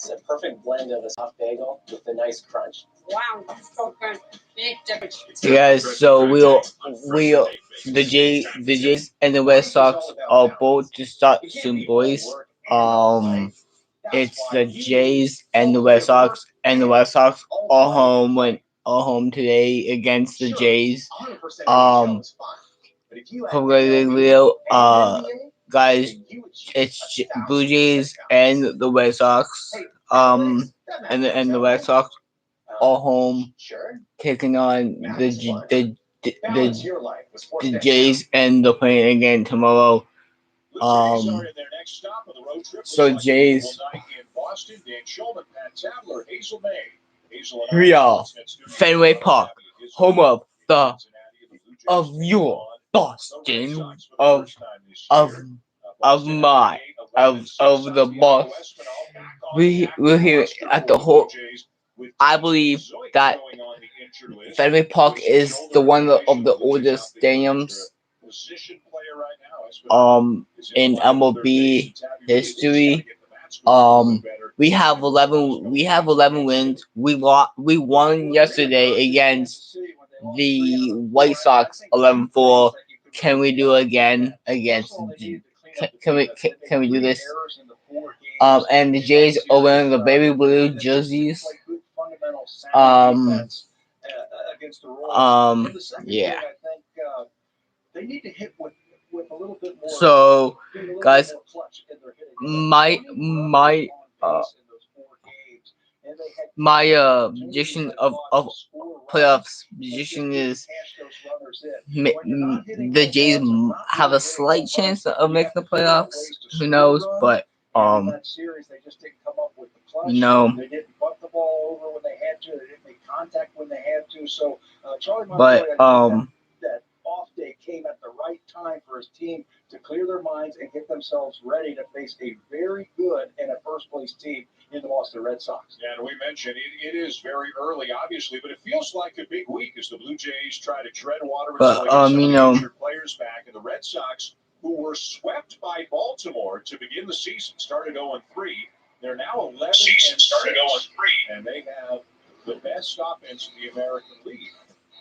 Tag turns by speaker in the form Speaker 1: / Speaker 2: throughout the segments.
Speaker 1: It's a perfect blend of a soft bagel with a nice crunch.
Speaker 2: Wow, that's so good. Big difference.
Speaker 3: Yes, so the Jays and the Red Sox are both to start soon, boys. It's the Jays and the Red Sox, and the Red Sox are home today against the Jays. Guys, it's Blue Jays and the Red Sox. And the Red Sox are home taking on the Jays, and they're playing again tomorrow. So Jays, here we are, Fenway Park, home of your Boston, of the boss. We're here at the whole. I believe that Fenway Park is one of the oldest stadiums in MLB history. We have 11 wins. We won yesterday against the White Sox 11-4. Can we do it again against? Can we do this? And the Jays are wearing the baby blue jerseys. Yeah. So, guys, my prediction of playoffs prediction is the Jays have a slight chance of making the playoffs. Who knows? But no. They didn't butt the ball over when they had to. They didn't make contact when they had to. So Charlie Montoya, that off day came at the right time for his team to clear their minds and get themselves ready to face a very good and a first place team in the Boston Red Sox.
Speaker 4: Yeah, and we mentioned it is very early, obviously, but it feels like a big week as the Blue Jays try to tread water until they get some injured players back, and the Red Sox, who were swept by Baltimore to begin the season, started 0-3. They're now 11 and they have the best offense in the American League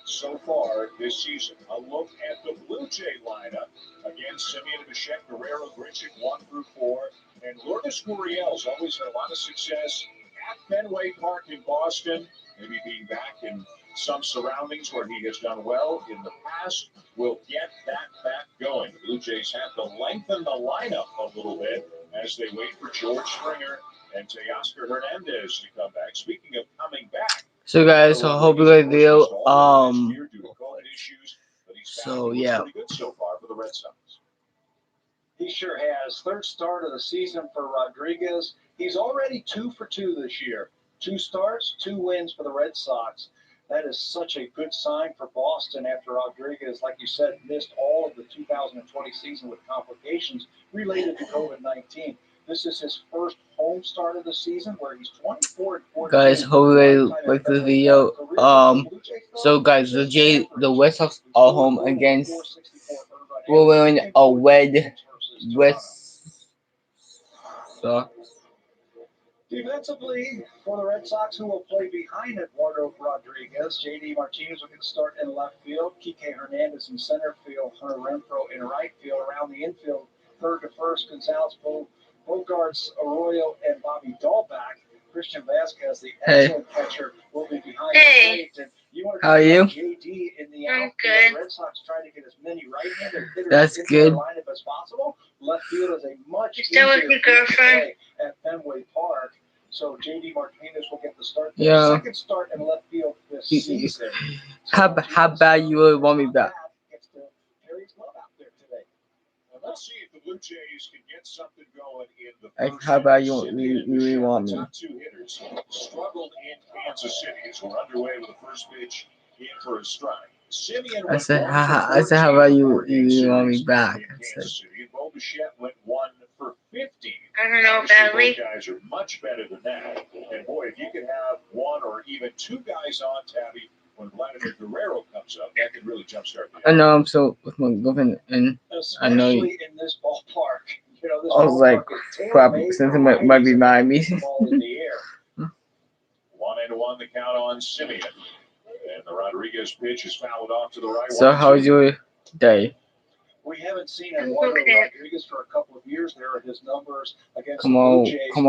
Speaker 4: so far this season. A look at the Blue Jay lineup against Simeon, Bichette, Guerrero, Grichuk, 1-4, and Lourdes Gurriel's always had a lot of success at Fenway Park in Boston. Maybe being back in some surroundings where he has done well in the past will get that back going. The Blue Jays have to lengthen the lineup a little bit as they wait for George Springer and Teoscar Hernandez to come back. Speaking of coming back,
Speaker 3: so guys, so hopefully they'll so yeah.
Speaker 4: So far for the Red Sox.
Speaker 1: He sure has. Third start of the season for Rodriguez. He's already 2 for 2 this year. 2 starts, 2 wins for the Red Sox. That is such a good sign for Boston after Rodriguez, like you said, missed all of the 2020 season with complications related to COVID-19. This is his first home start of the season where he's 24-14.
Speaker 3: Guys, hopefully like the video. So guys, the Red Sox are home against. We're wearing a red Sox.
Speaker 1: Defensively, for the Red Sox, who will play behind Eduardo Rodriguez, J.D. Martinez will get to start in left field, Kike Hernandez in center field, Hunter Renfroe in right field. Around the infield, third to first, Gonzalez, Bogarts, Arroyo, and Bobby Dalbeck. Christian Vasquez, the excellent catcher, will be behind the plate. And you want to
Speaker 3: how are you?
Speaker 1: J.D. in the
Speaker 2: I'm
Speaker 1: outfield.
Speaker 2: good.
Speaker 1: The Red Sox trying to get as many right-handed hitters
Speaker 3: That's
Speaker 1: into
Speaker 3: good.
Speaker 1: their lineup as possible. Left field is a much
Speaker 2: Still with your girlfriend?
Speaker 1: at Fenway Park. So J.D. Martinez will get the start.
Speaker 3: Yeah.
Speaker 1: Second start in left field this season.
Speaker 3: How bad you really want me back?
Speaker 4: Let's see if the Blue Jays can get something going in the
Speaker 3: Like,
Speaker 4: first
Speaker 3: how bad you
Speaker 4: inning.
Speaker 3: really want me?
Speaker 4: Top 2 hitters struggled in Kansas City as we're underway with the first pitch in for a strike. Simeon
Speaker 3: I said, how about you really want me back? I said,
Speaker 4: Bo Bichette went 1 for 15.
Speaker 2: I don't know badly.
Speaker 4: Those guys are much better than that. And boy, if you can have 1 or even 2 guys on, Tabby, when Vladimir Guerrero comes up, that could really jumpstart the
Speaker 3: I know I'm so with my girlfriend, and I know you.
Speaker 1: In this ballpark, you know, this
Speaker 3: I was like, crap, since it might be mad at me.
Speaker 1: ball in the air.
Speaker 4: 1, the count on Simeon. And the Rodriguez pitch is fouled off to the right.
Speaker 3: So how's your day?
Speaker 1: We haven't seen Eduardo Rodriguez for a couple of years. There are his numbers against
Speaker 3: Come
Speaker 1: the
Speaker 3: on,
Speaker 1: Blue Jays.
Speaker 3: come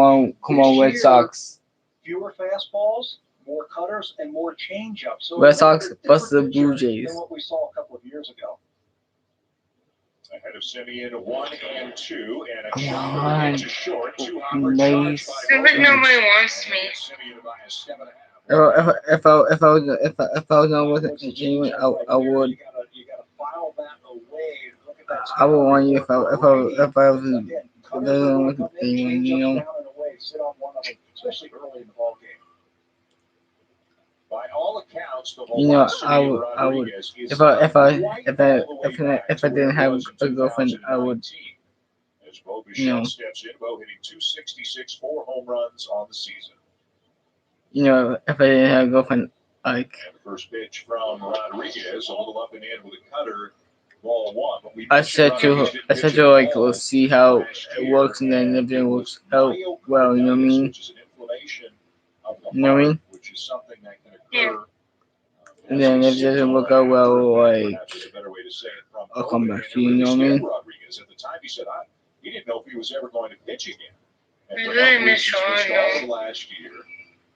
Speaker 3: on, Red Sox.
Speaker 1: Fewer fastballs, more cutters, and more changeups. So
Speaker 3: Red Sox plus the Blue Jays.
Speaker 1: than what we saw a couple of years ago.
Speaker 4: Ahead of Simeon, 1 and 2, and a
Speaker 3: Come
Speaker 4: chopper
Speaker 3: on.
Speaker 4: into short. 2 hoppers
Speaker 3: Nice.
Speaker 4: charged by
Speaker 2: But nobody wants me.
Speaker 4: Simeon by a 7.5.
Speaker 3: If I was not wasn't genuine, I would.
Speaker 1: You gotta file that away. Look at that.
Speaker 3: I would want you if I wasn't
Speaker 1: Again, cutters are gonna
Speaker 3: wasn't
Speaker 1: come in,
Speaker 3: genuine,
Speaker 1: change
Speaker 3: you
Speaker 1: up,
Speaker 3: know.
Speaker 1: down and away, sit on one of them, especially early in the ball game.
Speaker 4: By all accounts, the
Speaker 3: You know,
Speaker 4: velocity
Speaker 3: I
Speaker 4: of
Speaker 3: would
Speaker 4: Rodriguez is
Speaker 3: if I
Speaker 4: quite all the way back
Speaker 3: if I
Speaker 4: to
Speaker 3: didn't
Speaker 4: where
Speaker 3: have
Speaker 4: it was
Speaker 3: a
Speaker 4: in
Speaker 3: girlfriend, I would.
Speaker 4: 2019. As Bo
Speaker 3: You know.
Speaker 4: Bichette steps in, Bo hitting 266, 4 home runs on the season.
Speaker 3: You know, if I didn't have a girlfriend, like
Speaker 4: And the first pitch from Rodriguez, a little up and in with a cutter, ball 1. But we
Speaker 3: I
Speaker 4: mentioned
Speaker 3: said to
Speaker 4: Rodriguez didn't
Speaker 3: I
Speaker 4: pitch
Speaker 3: said
Speaker 4: at
Speaker 3: to like
Speaker 4: all
Speaker 3: let's see how
Speaker 4: last
Speaker 3: it
Speaker 4: year,
Speaker 3: works, and then if it
Speaker 4: and it
Speaker 3: works
Speaker 4: was
Speaker 3: out well, you know what I
Speaker 4: myocarditis,
Speaker 3: mean.
Speaker 4: which is an inflammation of the
Speaker 3: You know what I
Speaker 4: heart,
Speaker 3: mean?
Speaker 4: which is something that can
Speaker 2: Yeah.
Speaker 4: occur.
Speaker 3: And then if it doesn't work out well, like
Speaker 4: Perhaps is a better way to say it from
Speaker 3: I'll come
Speaker 4: COVID.
Speaker 3: back
Speaker 4: And
Speaker 3: to you. You know what I
Speaker 4: released
Speaker 3: mean?
Speaker 4: Rodriguez at the time, he said he didn't know if he was ever going to pitch again. And
Speaker 2: I
Speaker 4: for
Speaker 2: really
Speaker 4: health
Speaker 2: miss
Speaker 4: reasons, he
Speaker 2: Sean,
Speaker 4: started last year.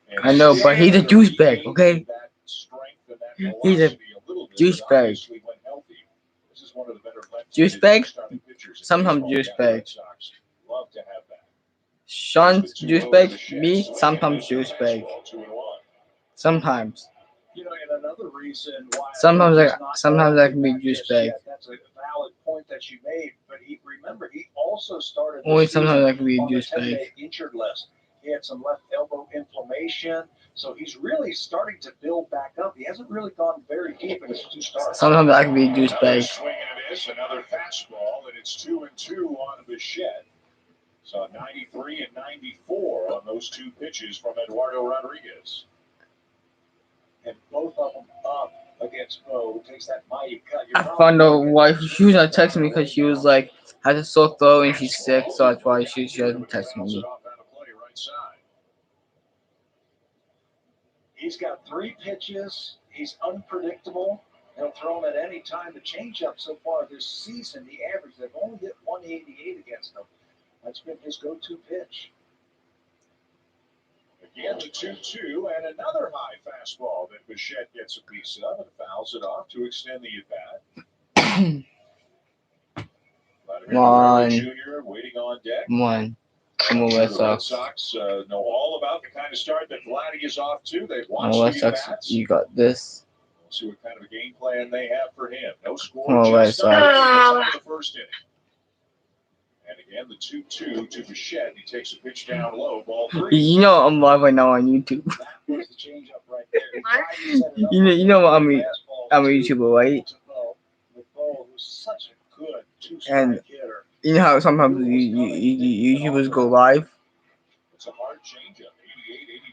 Speaker 4: And
Speaker 3: I know, but he's a
Speaker 4: still
Speaker 3: douchebag,
Speaker 4: regained
Speaker 3: okay?
Speaker 4: that strength and that
Speaker 3: He's a
Speaker 4: velocity a little bit, but
Speaker 3: douchebag.
Speaker 4: obviously when healthy, this is one of the better
Speaker 3: Douchebag?
Speaker 4: starting pitchers in
Speaker 3: Sometimes
Speaker 4: baseball.
Speaker 3: douchebag.
Speaker 4: The Red Sox love to have that.
Speaker 3: Sean's
Speaker 4: Here's the 2-0 to
Speaker 3: douchebag.
Speaker 4: Bichette.
Speaker 3: Me,
Speaker 4: Swing and
Speaker 3: sometimes
Speaker 4: a miss for
Speaker 3: douchebag.
Speaker 4: fastball, 2-1.
Speaker 3: Sometimes.
Speaker 1: You know, and another reason why
Speaker 3: Sometimes
Speaker 1: he's
Speaker 3: I
Speaker 1: not
Speaker 3: sometimes I can be
Speaker 1: back just
Speaker 3: douchebag.
Speaker 1: yet. That's a valid point that you made. But remember, he also started the
Speaker 3: Only
Speaker 1: season
Speaker 3: sometimes I can be
Speaker 1: on the
Speaker 3: douchebag.
Speaker 1: 10-day injured list. He had some left elbow inflammation, so he's really starting to build back up. He hasn't really gone very deep in his 2 starts.
Speaker 3: Sometimes I can be
Speaker 4: Another
Speaker 3: douchebag.
Speaker 4: swing and a miss, another fastball, and it's 2-2 on Bichette. So 93 and 94 on those 2 pitches from Eduardo Rodriguez.
Speaker 1: And both of them up against Bo, who takes that mighty cut.
Speaker 3: I found out why she was not texting me because she was like had a sore throat and she's sick, so that's why she hasn't texted me.
Speaker 1: He's got 3 pitches. He's unpredictable. He'll throw them at any time. The changeup so far this season, the average, they've only hit 188 against him. That's been his go-to pitch.
Speaker 4: Again, the 2-2 and another high fastball that Bichette gets a piece of and fouls it off to extend the at-bat. Vladimir Guerrero Jr. waiting on deck.
Speaker 3: Come on, Red
Speaker 4: The
Speaker 3: Sox.
Speaker 4: Sox know all about the kind of start that Vladdy is off to. They've
Speaker 3: Come on,
Speaker 4: watched
Speaker 3: Red
Speaker 4: the
Speaker 3: Sox.
Speaker 4: at-bats.
Speaker 3: You got this.
Speaker 4: We'll see what kind of a game plan they have for him. No score,
Speaker 3: Come on, Red
Speaker 4: just
Speaker 3: Sox.
Speaker 4: under at the top of the first inning. And again, the 2-2 to Bichette. He takes a pitch down low, ball 3.
Speaker 3: You know I'm live right now on YouTube.
Speaker 1: That was the changeup right there. He tried to set it up
Speaker 3: You know
Speaker 1: with
Speaker 3: I'm a
Speaker 1: fastball
Speaker 3: YouTuber, right?
Speaker 1: to Bo. With Bo, who's such a good
Speaker 3: And
Speaker 1: 2-strike hitter.
Speaker 3: you know how sometimes YouTubers go live.
Speaker 4: It's a hard changeup, 88, 89,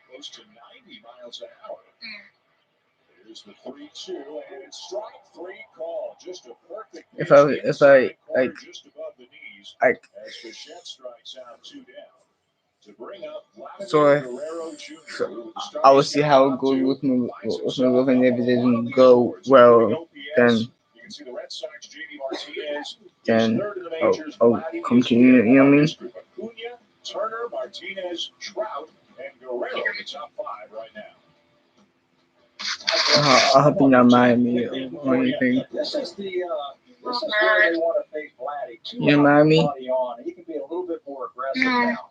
Speaker 4: close to 90 miles an hour. Here's the 3-2, and it's strike 3 call. Just a perfect pitch
Speaker 3: If I
Speaker 4: inside corner,
Speaker 3: like
Speaker 4: just above the knees,
Speaker 3: like
Speaker 4: as Bichette strikes out 2 down. To bring up Vladimir
Speaker 3: so
Speaker 4: Guerrero Jr.
Speaker 3: so I will see how it goes with my girlfriend. If it doesn't go well, then
Speaker 4: You can see the Red Sox, JD Martinez,
Speaker 3: then
Speaker 4: third in the
Speaker 3: I'll
Speaker 4: majors.
Speaker 3: come to you. You know what I mean?
Speaker 4: Acuna, Turner, Martinez, Trout, and Guerrero, the top 5 right now.
Speaker 3: I hope you're not mad at me or anything.
Speaker 1: This is where they want to face Vladdy.
Speaker 3: You mad at me?
Speaker 1: He can be a little bit more aggressive
Speaker 2: No.
Speaker 1: now.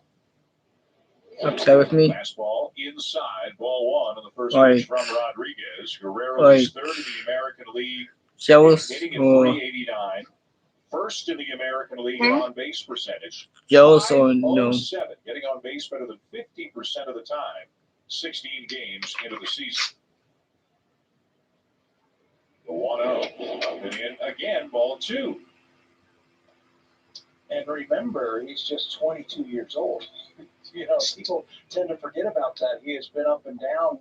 Speaker 3: Upset with me?
Speaker 4: Fastball inside, ball 1 on the first
Speaker 3: Like-
Speaker 4: pitch from Rodriguez. Guerrero
Speaker 3: like-
Speaker 4: is third in the American League,
Speaker 3: Jealous
Speaker 4: hitting at
Speaker 3: or
Speaker 4: .389. First in the American League in on-base percentage.
Speaker 3: jealous or no?
Speaker 4: 507, getting on base better than 50% of the time. 16 games into the season. The 1-0 up and in again, ball 2.
Speaker 1: And remember, he's just 22 years old. You know, people tend to forget about that. He has been up and down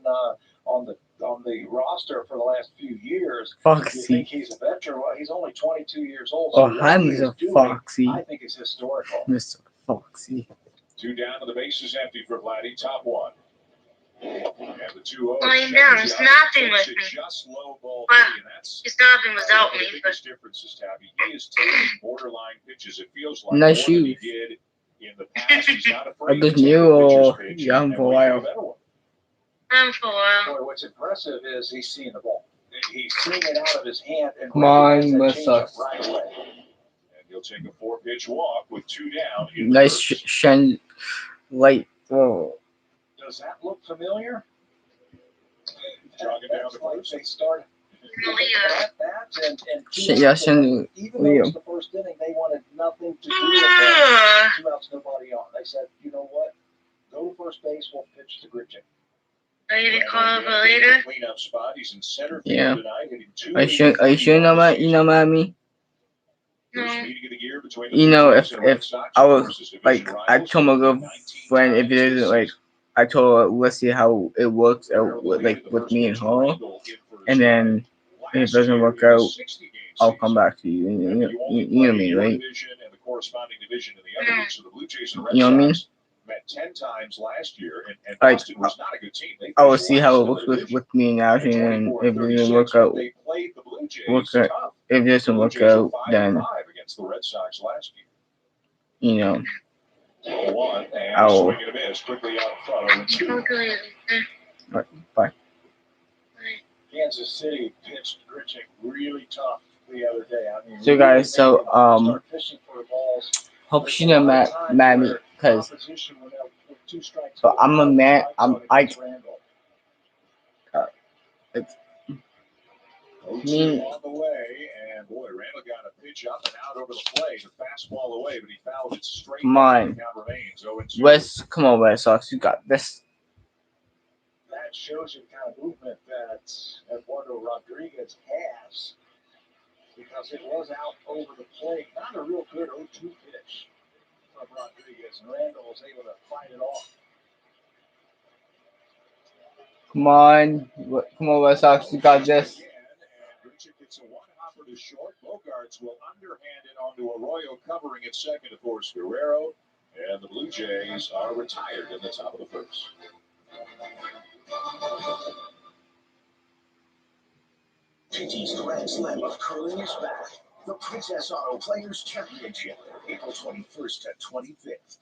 Speaker 1: on the roster for the last few years. You
Speaker 3: Foxy.
Speaker 1: think he's a veteran? Well, he's only 22 years old.
Speaker 3: Oh,
Speaker 1: what
Speaker 3: I'm
Speaker 1: he is
Speaker 3: Mr.
Speaker 1: doing,
Speaker 3: Foxy.
Speaker 1: I think it's historical.
Speaker 3: Mr. Foxy.
Speaker 4: 2 down to the bases empty for Vladdy, top 1. And the 2-0
Speaker 2: Lying down, he's nothing with me.
Speaker 4: just low ball
Speaker 2: Well,
Speaker 4: three, and that's
Speaker 2: he's nothing without
Speaker 4: the
Speaker 2: me, but
Speaker 4: biggest difference is Tabby. He is taking borderline pitches. It feels like
Speaker 3: Nice
Speaker 4: more than he
Speaker 3: shoes.
Speaker 4: did in the past. He's not
Speaker 3: Are
Speaker 4: afraid
Speaker 3: those
Speaker 4: to take
Speaker 3: new
Speaker 4: a pitcher's
Speaker 3: or
Speaker 4: pitch
Speaker 3: you have them
Speaker 4: and
Speaker 3: for a
Speaker 4: wait for
Speaker 3: while?
Speaker 4: the better one.
Speaker 2: for a while.
Speaker 1: Boy, what's impressive is he's seeing the ball. He's seeing it out of his hand and
Speaker 3: Come on,
Speaker 1: recognizing that
Speaker 3: Red
Speaker 1: changeup
Speaker 3: Sox.
Speaker 1: right away.
Speaker 4: And he'll take a 4-pitch walk with 2 down. In
Speaker 3: Nice
Speaker 4: the first.
Speaker 3: shine light throw.
Speaker 1: Does that look familiar?
Speaker 4: Jogging down
Speaker 1: That's
Speaker 4: the
Speaker 1: like
Speaker 4: first.
Speaker 1: they started
Speaker 2: Leah.
Speaker 1: that and
Speaker 3: Yeah, send
Speaker 1: even though it was the first inning, they wanted nothing to do with it.
Speaker 2: Ah.
Speaker 1: 2 outs, nobody on. They said, you know what? Go to first base, we'll pitch to Gritchick.
Speaker 2: Are you gonna call up
Speaker 4: Brandon
Speaker 2: later?
Speaker 4: Cleanup spot. He's in center field
Speaker 3: Yeah.
Speaker 4: tonight, hitting 2.
Speaker 3: Are you sure you know about me?
Speaker 4: First
Speaker 2: No.
Speaker 4: meeting of the year between the
Speaker 3: You know,
Speaker 4: Blue
Speaker 3: if
Speaker 4: Jays and Red Sox,
Speaker 3: I
Speaker 4: of
Speaker 3: was
Speaker 4: course, division
Speaker 3: like, I
Speaker 4: rivals,
Speaker 3: told my
Speaker 4: 19
Speaker 3: girlfriend if
Speaker 4: times
Speaker 3: it
Speaker 4: this
Speaker 3: isn't like,
Speaker 4: season.
Speaker 3: I told her let's see how it works
Speaker 4: Guerrero
Speaker 3: out with
Speaker 4: delivered
Speaker 3: like
Speaker 4: the
Speaker 3: with
Speaker 4: first
Speaker 3: me and
Speaker 4: pitch to
Speaker 3: her,
Speaker 4: Randall in for a
Speaker 3: and then if it
Speaker 4: Last
Speaker 3: doesn't
Speaker 4: year
Speaker 3: work
Speaker 4: in the
Speaker 3: out,
Speaker 4: 60-game
Speaker 3: I'll come
Speaker 4: season.
Speaker 3: back to you.
Speaker 4: And you only
Speaker 3: You know
Speaker 4: play
Speaker 3: me,
Speaker 4: your
Speaker 3: right?
Speaker 4: division and the corresponding division in the other league. So the Blue Jays and Red
Speaker 3: You know what I mean?
Speaker 4: Sox met 10 times last year, and
Speaker 3: Like,
Speaker 4: Boston was not a good team. They
Speaker 3: I will
Speaker 4: finished
Speaker 3: see how
Speaker 4: last
Speaker 3: it
Speaker 4: in the
Speaker 3: works
Speaker 4: division.
Speaker 3: with me and Ashley,
Speaker 4: At
Speaker 3: and
Speaker 4: 24
Speaker 3: if it doesn't
Speaker 4: 36,
Speaker 3: work
Speaker 4: but
Speaker 3: out,
Speaker 4: they played the Blue Jays
Speaker 3: work out.
Speaker 4: tough.
Speaker 3: If it
Speaker 4: The
Speaker 3: doesn't
Speaker 4: Blue
Speaker 3: work
Speaker 4: Jays were
Speaker 3: out,
Speaker 4: 5-5
Speaker 3: then
Speaker 4: against the Red Sox last year.
Speaker 3: you know,
Speaker 4: 1 and
Speaker 3: I
Speaker 4: a
Speaker 3: will.
Speaker 4: swing and a miss quickly out in front of
Speaker 2: Okay.
Speaker 3: Bye.
Speaker 1: Kansas City pitched Gritchick really tough the other day. I mean,
Speaker 3: So guys, so
Speaker 1: start fishing for balls.
Speaker 3: hope she not mad at me, cause
Speaker 1: Opposition went out with 2 strikes.
Speaker 3: but I'm a man.
Speaker 1: It's
Speaker 3: mean,
Speaker 4: on the way, and boy, Randall got a pitch up and out over the plate, a fastball away, but he fouled it straight.
Speaker 3: Come on.
Speaker 4: The count remains 0-2.
Speaker 3: West, come on, Red Sox, you got this.
Speaker 1: That shows you the kind of movement that Eduardo Rodriguez has, because it was out over the plate. Not a real good 0-2 pitch from Rodriguez, and Randall was able to fight it off.
Speaker 3: Come on, Red Sox, you got this.
Speaker 4: And Richard gets a 1-hopper to short. Bogarts will underhand it onto Arroyo, covering at second to force Guerrero, and the Blue Jays are retired in the top of the first.
Speaker 5: PT's Grand Slam of Curling is back. The Princess Auto Players Championship, April 21st to 25th.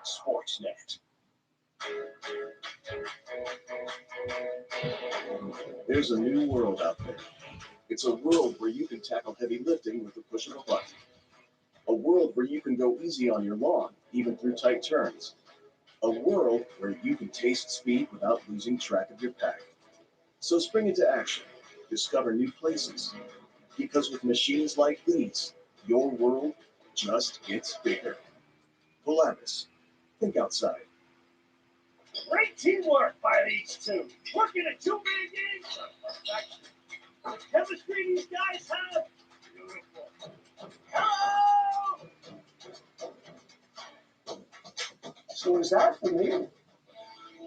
Speaker 5: Sportsnet. There's a new world out there. It's a world where you can tackle heavy lifting with the push of a button. A world where you can go easy on your lawn, even through tight turns. A world where you can taste speed without losing track of your pack. So spring into action. Discover new places. Because with machines like these, your world just gets bigger. Polaris. Think outside.
Speaker 1: Great teamwork by these two. Working a 2-man game to perfection. The chemistry these guys have, beautiful. Hello! So is that for me?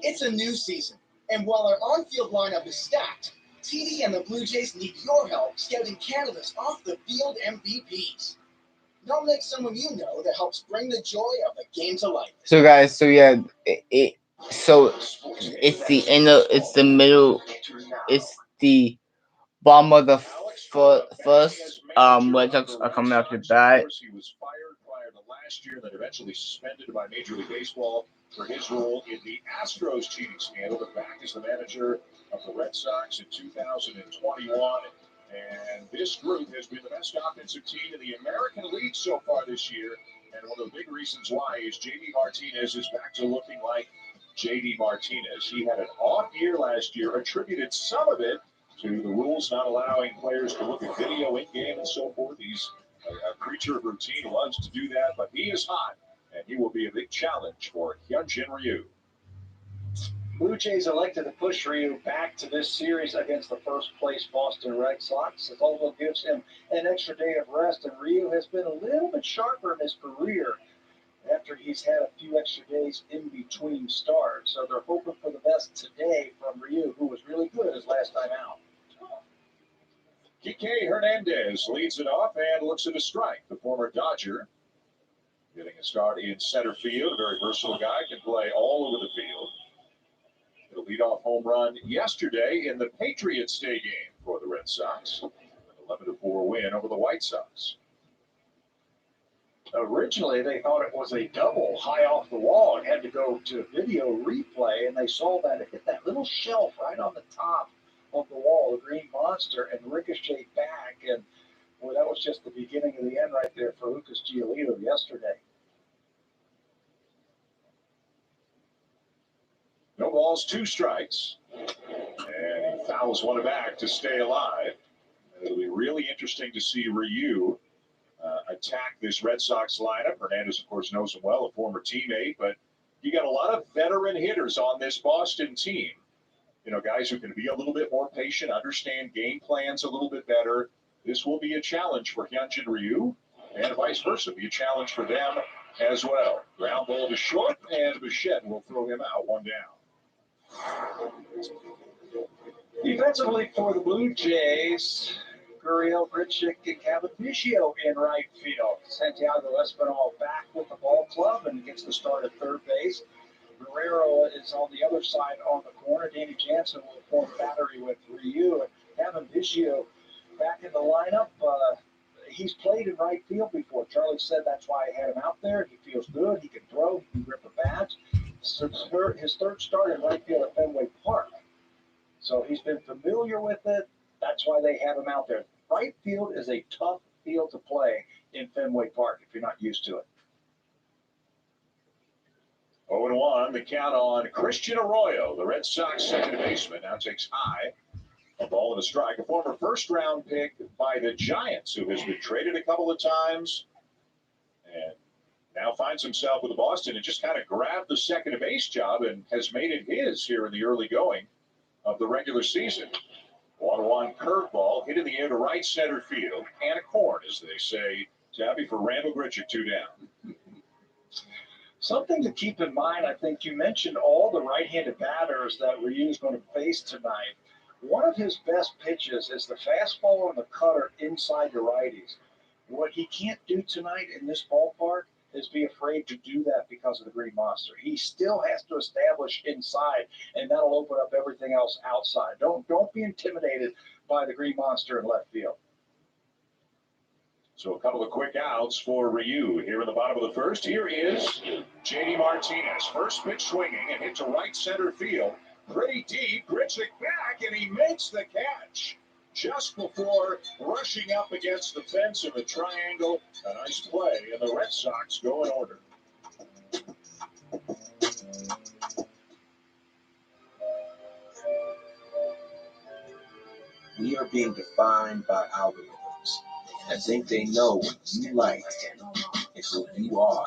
Speaker 6: It's a new season, and while our on-field lineup is stacked, TD and the Blue Jays need your help scouting Canada's off-the-field MVPs. Nominate someone you know that helps bring the joy of the game to life.
Speaker 3: So guys, so yeah, so it's the end of, it's the middle, it's the bottom of the first. Red Sox are coming out to bat.
Speaker 4: He was fired prior to last year, then eventually suspended by Major League Baseball for his role in the Astros cheating scandal. But back as the manager of the Red Sox in 2021. And this group has been the best offensive team in the American League so far this year. And one of the big reasons why is J.D. Martinez is back to looking like J.D. Martinez. He had an off year last year, attributed some of it to the rules not allowing players to look at video in-game and so forth. He's a creature of routine, loves to do that, but he is hot, and he will be a big challenge for Hyunjin Ryu.
Speaker 1: Blue Jays elected to push Ryu back to this series against the first-place Boston Red Sox. It also gives him an extra day of rest, and Ryu has been a little bit sharper in his career after he's had a few extra days in between starts. So they're hoping for the best today from Ryu, who was really good his last time out.
Speaker 4: Kike Hernandez leads it off and looks at a strike. The former Dodger getting a start in center field. A very versatile guy, can play all over the field. leadoff home run yesterday in the Patriots Day game for the Red Sox. An 11-4 win over the White Sox.
Speaker 1: Originally, they thought it was a double high off the wall and had to go to video replay, and they saw that it hit that little shelf right on the top of the wall, the green monster, and ricocheted back. And well, that was just the beginning of the end right there for Lucas Giolito yesterday.
Speaker 4: No balls, 2 strikes. And he fouls one back to stay alive. It'll be really interesting to see Ryu attack this Red Sox lineup. Hernandez, of course, knows him well, a former teammate, but you got a lot of veteran hitters on this Boston team. You know, guys who can be a little bit more patient, understand game plans a little bit better. This will be a challenge for Hyunjin Ryu, and vice versa, be a challenge for them as well. Ground ball to short, and Bichette will throw him out, 1 down.
Speaker 1: Defensively for the Blue Jays, Gurriel, Grichuk, and Cavapiccio in right field. Santiago Espinal back with the ball club and gets the start at third base. Guerrero is on the other side on the corner. Danny Jansen will form battery with Ryu. And Cavapiccio back in the lineup. He's played in right field before. Charlie said that's why I had him out there. He feels good. He can throw. He can grip a bat. His third start in right field at Fenway Park. So he's been familiar with it. That's why they have him out there. Right field is a tough field to play in Fenway Park if you're not used to it.
Speaker 4: 0-1, the count on Christian Arroyo, the Red Sox second baseman, now takes high. A ball and a strike. A former first-round pick by the Giants, who has been traded a couple of times and now finds himself with Boston and just kind of grabbed the second base job and has made it his here in the early going of the regular season. 1-1 curveball hit in the air to right center field. And a corn, as they say. Tabby for Randall Grichuk, 2 down.
Speaker 1: Something to keep in mind, I think you mentioned all the right-handed batters that Ryu is going to face tonight. One of his best pitches is the fastball and the cutter inside the righties. What he can't do tonight in this ballpark is be afraid to do that because of the green monster. He still has to establish inside, and that'll open up everything else outside. Don't be intimidated by the green monster in left field.
Speaker 4: So a couple of quick outs for Ryu here in the bottom of the first. Here is J.D. Martinez. First pitch swinging and hit to right center field. Pretty deep. Grichuk back, and he makes the catch just before rushing up against the fence in the triangle. A nice play, and the Red Sox go in order.
Speaker 5: We are being defined by algorithms that think they know what you like and who you are.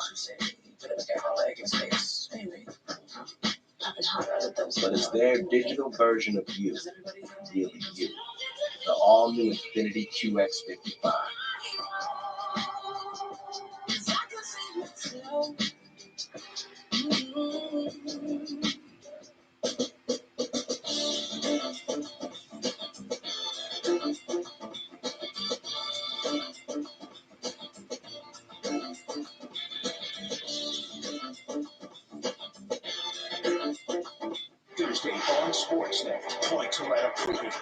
Speaker 5: But it's their digital version of you, really you. The all-new Infinity QX55.
Speaker 6: Thursday on Sportsnet, points are at a premium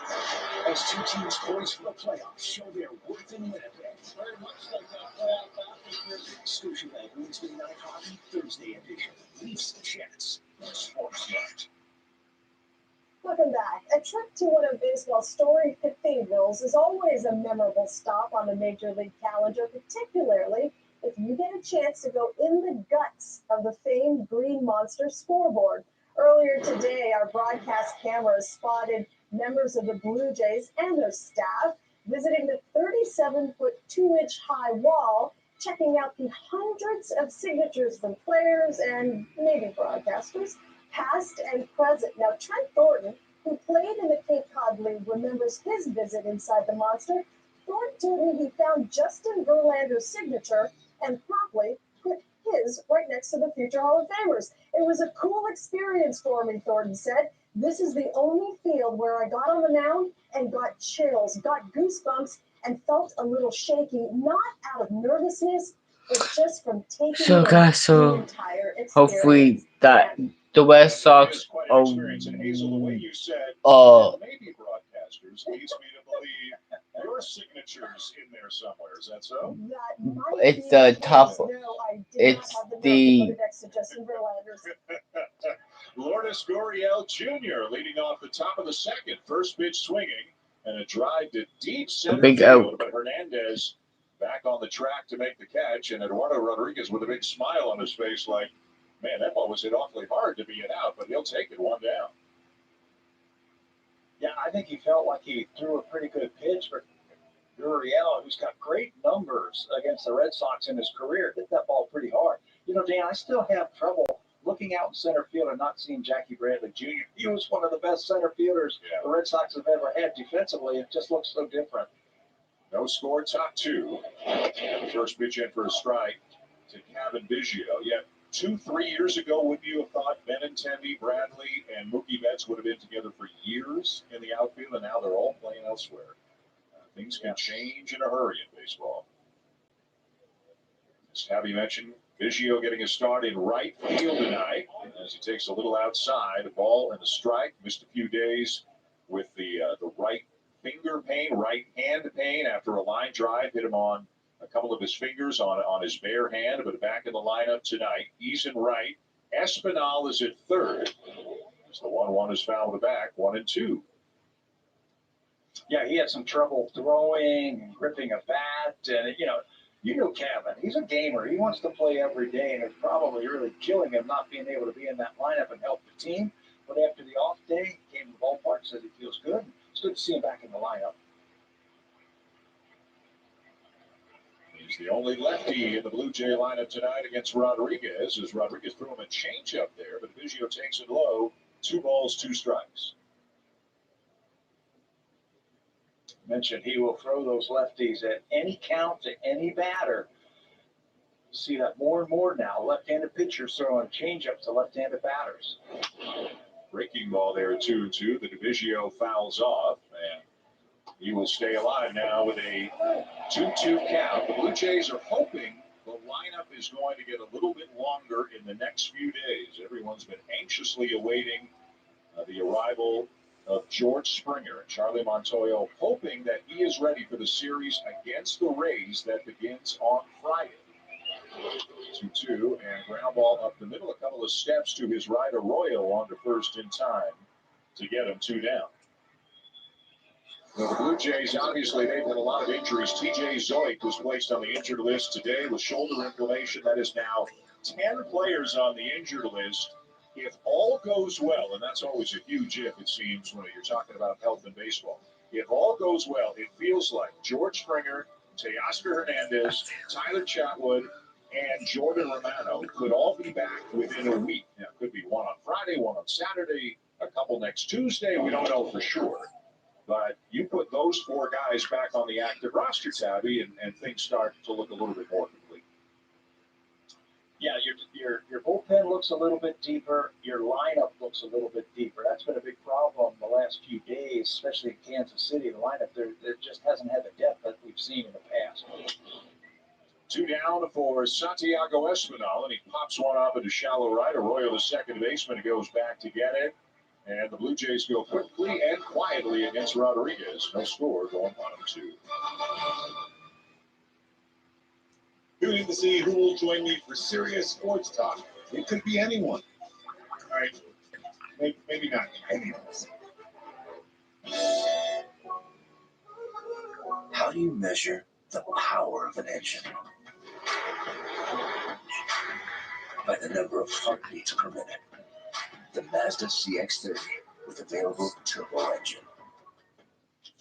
Speaker 6: as 2 teams poised for the playoffs show their worth in Winnipeg. Very much like that playoff atmosphere. Scotiabank Wednesday night hockey, Thursday edition. Leafs Jets on Sportsnet.
Speaker 7: Welcome back. A trip to one of baseball's storied cathedrals is always a memorable stop on the Major League calendar, particularly if you get a chance to go in the guts of the famed Green Monster scoreboard. Earlier today, our broadcast cameras spotted members of the Blue Jays and their staff visiting the 37-foot, 2-inch high wall, checking out the hundreds of signatures from players and maybe broadcasters, past and present. Now, Trent Thornton, who played in the Cape Cod League, remembers his visit inside the monster. Thornton told me he found Justin Verlander's signature and promptly put his right next to the future Hall of Famers. It was a cool experience for me, Thornton said. This is the only field where I got on the mound and got chills, got goosebumps, and felt a little shaky, not out of nervousness, but just from taking
Speaker 3: So guys,
Speaker 7: the entire experience.
Speaker 3: hopefully that the Red Sox
Speaker 4: experience. And Hazel, the way you said, maybe broadcasters leads me to believe your signature's in there somewhere. Is that so?
Speaker 3: It's the top. It's the.
Speaker 4: Lourdes Gurriel Jr. leading off the top of the second. First pitch swinging and a drive to deep center
Speaker 3: big
Speaker 4: field.
Speaker 3: out.
Speaker 4: But Hernandez back on the track to make the catch. And Eduardo Rodriguez with a big smile on his face like, man, that ball was hit awfully hard to be an out, but he'll take it one down.
Speaker 1: Yeah, I think he felt like he threw a pretty good pitch, but Gurriel, who's got great numbers against the Red Sox in his career, hit that ball pretty hard. You know, Dan, I still have trouble looking out in center field and not seeing Jackie Bradley Jr. He was one of the best center fielders the Red Sox have ever had defensively. It just looks so different.
Speaker 4: No score, top two. And the first pitch in for a strike to Kevin Biggio. Yeah, 2-3 years ago, wouldn't you have thought Benintendi, Bradley, and Mookie Betts would have been together for years in the outfield, and now they're all playing elsewhere? Things can change in a hurry in baseball. As Tabby mentioned, Biggio getting a start in right field tonight as he takes a little outside. The ball and the strike. Missed a few days with the right finger pain, right hand pain after a line drive. Hit him on a couple of his fingers on his bare hand, but back in the lineup tonight. He's in right. Espinal is at third. As the 1-1 is fouled back, 1-2.
Speaker 1: Yeah, he had some trouble throwing and gripping a bat. And, you know Kevin. He's a gamer. He wants to play every day, and it's probably really killing him not being able to be in that lineup and help the team. But after the off day, he came to the ballpark, says he feels good. It's good to see him back in the lineup.
Speaker 4: He's the only lefty in the Blue Jay lineup tonight against Rodriguez, as Rodriguez threw him a changeup there, but Biggio takes it low. 2 balls, 2 strikes.
Speaker 1: Mentioned he will throw those lefties at any count to any batter. You see that more and more now. Left-handed pitchers throwing changeups to left-handed batters.
Speaker 4: Breaking ball there, 2-2. The Biggio fouls off, and he will stay alive now with a 2-2 count. The Blue Jays are hoping the lineup is going to get a little bit longer in the next few days. Everyone's been anxiously awaiting the arrival of George Springer and Charlie Montoyo, hoping that he is ready for the series against the Rays that begins on Friday. 2-2, and ground ball up the middle, a couple of steps to his right. Arroyo on to first in time to get him 2 down. Well, the Blue Jays, obviously, they've had a lot of injuries. T.J. Zoik was placed on the injured list today with shoulder inflammation. That is now 10 players on the injured list. If all goes well, and that's always a huge if, it seems, when you're talking about health in baseball. If all goes well, it feels like George Springer, Teoscar Hernandez, Tyler Chatwood, and Jordan Romano could all be back within a week. Now, it could be one on Friday, one on Saturday, a couple next Tuesday. We don't know for sure. But you put those 4 guys back on the active roster, Tabby, and things start to look a little bit more complete.
Speaker 1: Yeah, your bullpen looks a little bit deeper. Your lineup looks a little bit deeper. That's been a big problem the last few days, especially in Kansas City. The lineup there just hasn't had the depth that we've seen in the past.
Speaker 4: 2 down for Santiago Espinal, and he pops one up into shallow right. Arroyo, the second baseman, goes back to get it. And the Blue Jays go quickly and quietly against Rodriguez. No score, going 1-2.
Speaker 8: Tuning to see who will join me for serious sports talk. It could be anyone. All right, maybe not anyone.
Speaker 9: How do you measure the power of an engine? By the number of heartbeats per minute. The Mazda CX-30 with available turbo engine.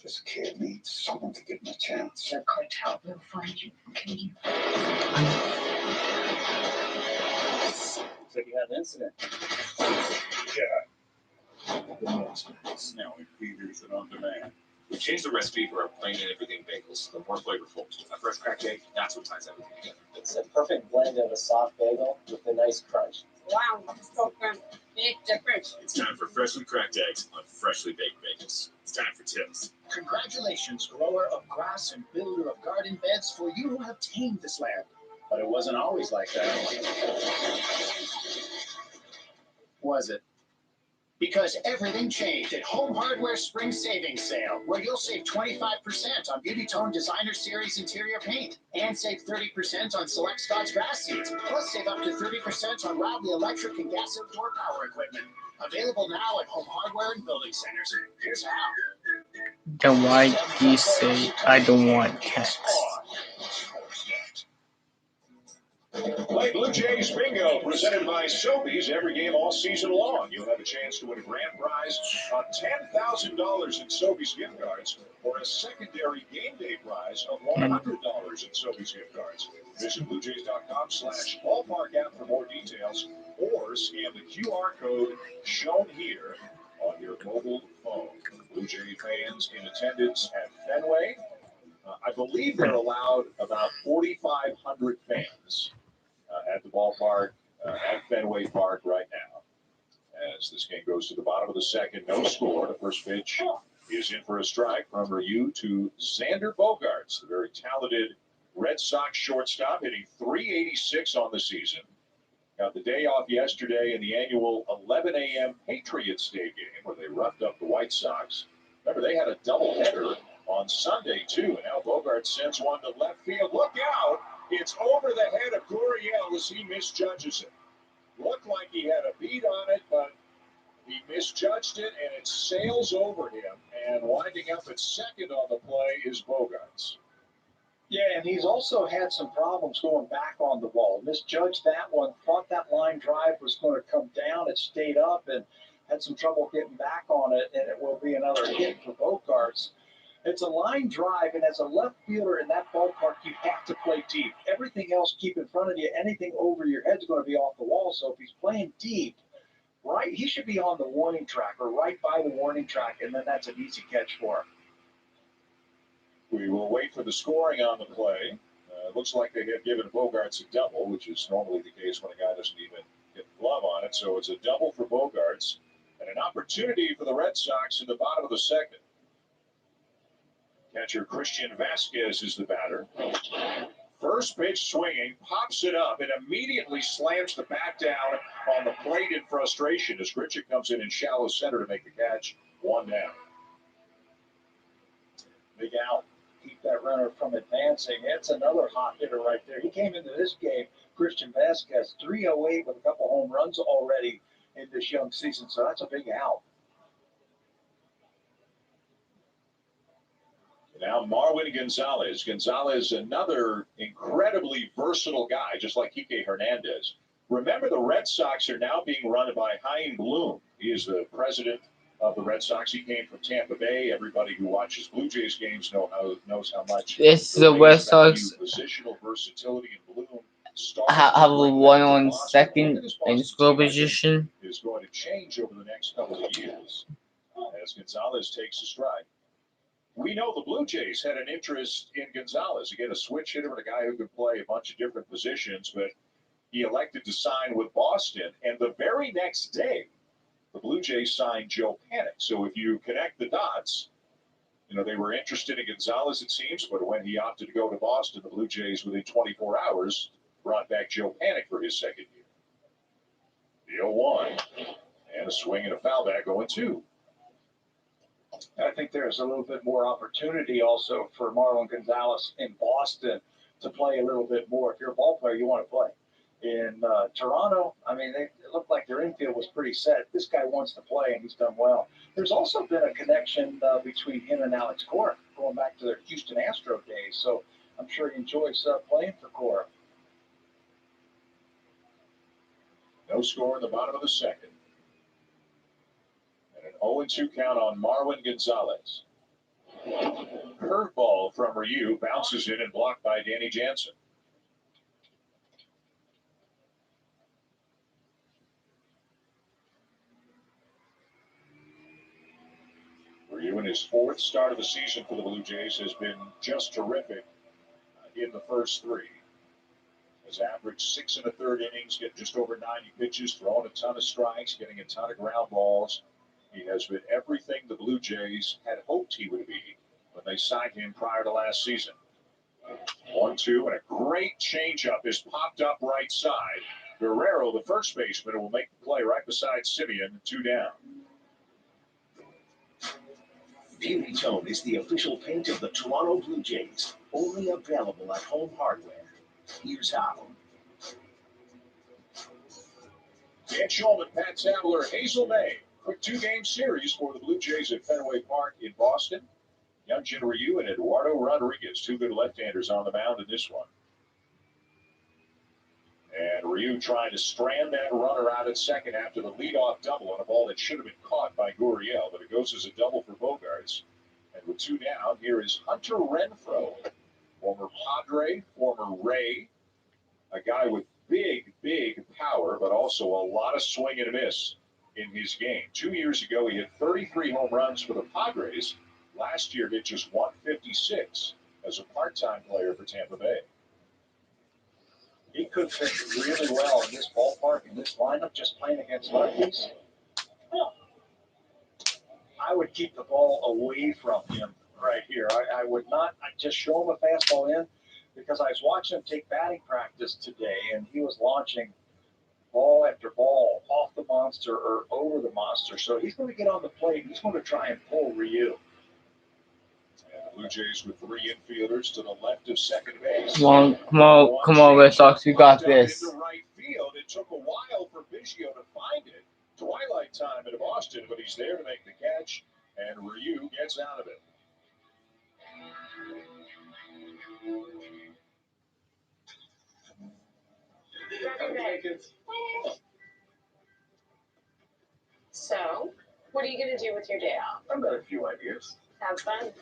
Speaker 9: This kid needs someone to give him a chance.
Speaker 10: The cartel will find you, kill you.
Speaker 8: Looks like you had an incident. Yeah. Now we feeders it on demand.
Speaker 11: We changed the recipe for our plain and everything bagels. They're more flavorful. A fresh cracked egg, that's what ties everything together.
Speaker 12: It's a perfect blend of a soft bagel with a nice crunch.
Speaker 10: Wow, so big difference.
Speaker 11: It's time for freshly cracked eggs on freshly baked bagels. It's time for tips.
Speaker 6: Congratulations, grower of grass and builder of garden beds, for you have tamed this land. But it wasn't always like that. Was it? Because everything changed at Home Hardware Spring Savings Sale, where you'll save 25% on Beauty Tone Designer Series interior paint and save 30% on select Scotch grass seeds. Plus, save up to 30% on Rowley electric and gas outdoor power equipment. Available now at Home Hardware and Building Centers. Here's how.
Speaker 3: Then why do you say I don't want cats?
Speaker 4: Play Blue Jays Bingo, presented by Sobeys. Every game all season long. You'll have a chance to win a grand prize of $10,000 in Sobeys gift cards or a secondary game day prize of $100 in Sobeys gift cards. Visit BlueJays.com/ballpark app for more details or scan the QR code shown here on your mobile phone. Blue Jay fans in attendance at Fenway. I believe they're allowed about 4,500 fans at the ballpark at Fenway Park right now. As this game goes to the bottom of the second, no score. The first pitch is in for a strike from Ryu to Xander Bogaerts, the very talented Red Sox shortstop, hitting .386 on the season. Got the day off yesterday in the annual 11 a.m. Patriots Day game where they roughed up the White Sox. Remember, they had a doubleheader on Sunday, too. And now Bogaerts sends one to left field. Look out! It's over the head of Gurriel as he misjudges it. Looked like he had a beat on it, but he misjudged it, and it sails over him. And winding up at second on the play is Bogaerts.
Speaker 1: Yeah, and he's also had some problems going back on the ball. Misjudged that one, thought that line drive was going to come down. It stayed up and had some trouble getting back on it, and it will be another hit for Bogaerts. It's a line drive, and as a left fielder in that ballpark, you have to play deep. Everything else keep in front of you. Anything over your head is going to be off the wall. So if he's playing deep, right, he should be on the warning track or right by the warning track, and then that's an easy catch for him.
Speaker 4: We will wait for the scoring on the play. Looks like they have given Bogaerts a double, which is normally the case when a guy doesn't even get the glove on it. So it's a double for Bogaerts and an opportunity for the Red Sox in the bottom of the second. Catcher Christian Vasquez is the batter. First pitch swinging, pops it up, and immediately slams the bat down on the plate in frustration as Grichuk comes in shallow center to make the catch. One down.
Speaker 1: Big out. Keep that runner from advancing. It's another hot hitter right there. He came into this game, Christian Vasquez, 308 with a couple home runs already in this young season, so that's a big out.
Speaker 4: Now Marwyn Gonzalez. Gonzalez, another incredibly versatile guy, just like Kike Hernandez. Remember, the Red Sox are now being run by Chaim Bloom. He is the president of the Red Sox. He came from Tampa Bay. Everybody who watches Blue Jays games knows how much
Speaker 3: It's the Red Sox
Speaker 4: positional versatility in Bloom.
Speaker 3: Have a one on second in score position.
Speaker 4: Is going to change over the next couple of years as Gonzalez takes a stride. We know the Blue Jays had an interest in Gonzalez. Again, a switch hitter and a guy who could play a bunch of different positions, but he elected to sign with Boston. And the very next day, the Blue Jays signed Joe Panik. So if you connect the dots, they were interested in Gonzalez, it seems, but when he opted to go to Boston, the Blue Jays, within 24 hours, brought back Joe Panik for his second year. The 0-1, and a swing and a foul back going 2.
Speaker 1: I think there's a little bit more opportunity also for Marwyn Gonzalez in Boston to play a little bit more. If you're a ball player, you want to play. In Toronto, it looked like their infield was pretty set. This guy wants to play, and he's done well. There's also been a connection between him and Alex Cora going back to their Houston Astro days. So I'm sure he enjoys playing for Cora.
Speaker 4: No score in the bottom of the second. An 0-2 count on Marwyn Gonzalez. Curveball from Ryu bounces in and blocked by Danny Jansen. Ryu, in his 4th start of the season for the Blue Jays, has been just terrific in the first 3. Has averaged 6 1/3 innings, getting just over 90 pitches, throwing a ton of strikes, getting a ton of ground balls. He has been everything the Blue Jays had hoped he would be when they signed him prior to last season. 1-2, and a great changeup is popped up right side. Guerrero, the first baseman, will make the play right beside Simeon, 2 down.
Speaker 9: Beauty Tone is the official paint of the Toronto Blue Jays. Only available at Home Hardware. Here's how.
Speaker 4: Dan Shulman, Pat Tabler, Hazel May. Quick two-game series for the Blue Jays at Fenway Park in Boston. Hyunjin Ryu and Eduardo Rodriguez, two good left-handers on the mound in this one. And Ryu trying to strand that runner out at second after the leadoff double on a ball that should have been caught by Gurriel, but it goes as a double for Bogaerts. And with two down, here is Hunter Renfroe, former Padre, former Ray, a guy with big power, but also a lot of swing and a miss in his game. 2 years ago, he hit 33 home runs for the Padres. Last year, hit just 156 as a part-time player for Tampa Bay.
Speaker 1: He could fit really well in this ballpark, in this lineup, just playing against lefties. I would keep the ball away from him right here. I would not. I'd just show him a fastball in, because I was watching him take batting practice today, and he was launching ball after ball off the monster or over the monster. So he's going to get on the plate. He's going to try and pull Ryu.
Speaker 4: And the Blue Jays with three infielders to the left of second base.
Speaker 3: Come on, Red Sox, you got this.
Speaker 4: Into right field. It took a while for Biggio to find it. Twilight time in Boston, but he's there to make the catch, and Ryu gets out of it.
Speaker 10: So, what are you going to do with your day off?
Speaker 5: I've got a few ideas.
Speaker 10: Have fun.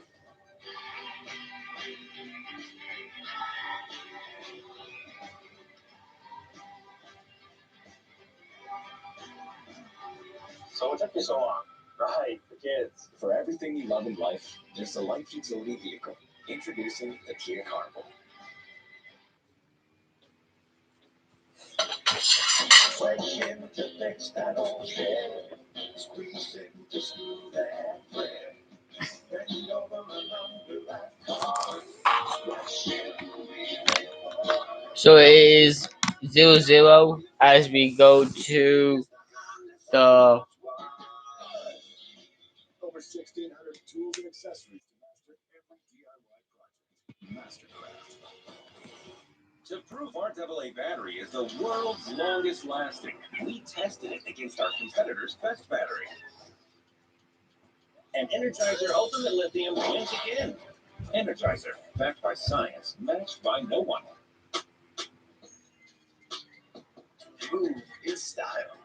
Speaker 5: So what took you so long? Right, the kids. For everything you love in life, there's a life utility vehicle. Introducing the Kia Carnival. Friendship to fix that old shit. Squeeze it to smooth and clear. Bend over and under that car.
Speaker 3: So it is 0-0 as we go to the
Speaker 5: Over 1,600 tools and accessories to master every DIY project. Mastercraft. To prove our AA battery is the world's longest lasting, we tested it against our competitor's best battery. And Energizer Ultimate Lithium wins again. Energizer, backed by science, matched by no one. Move in style.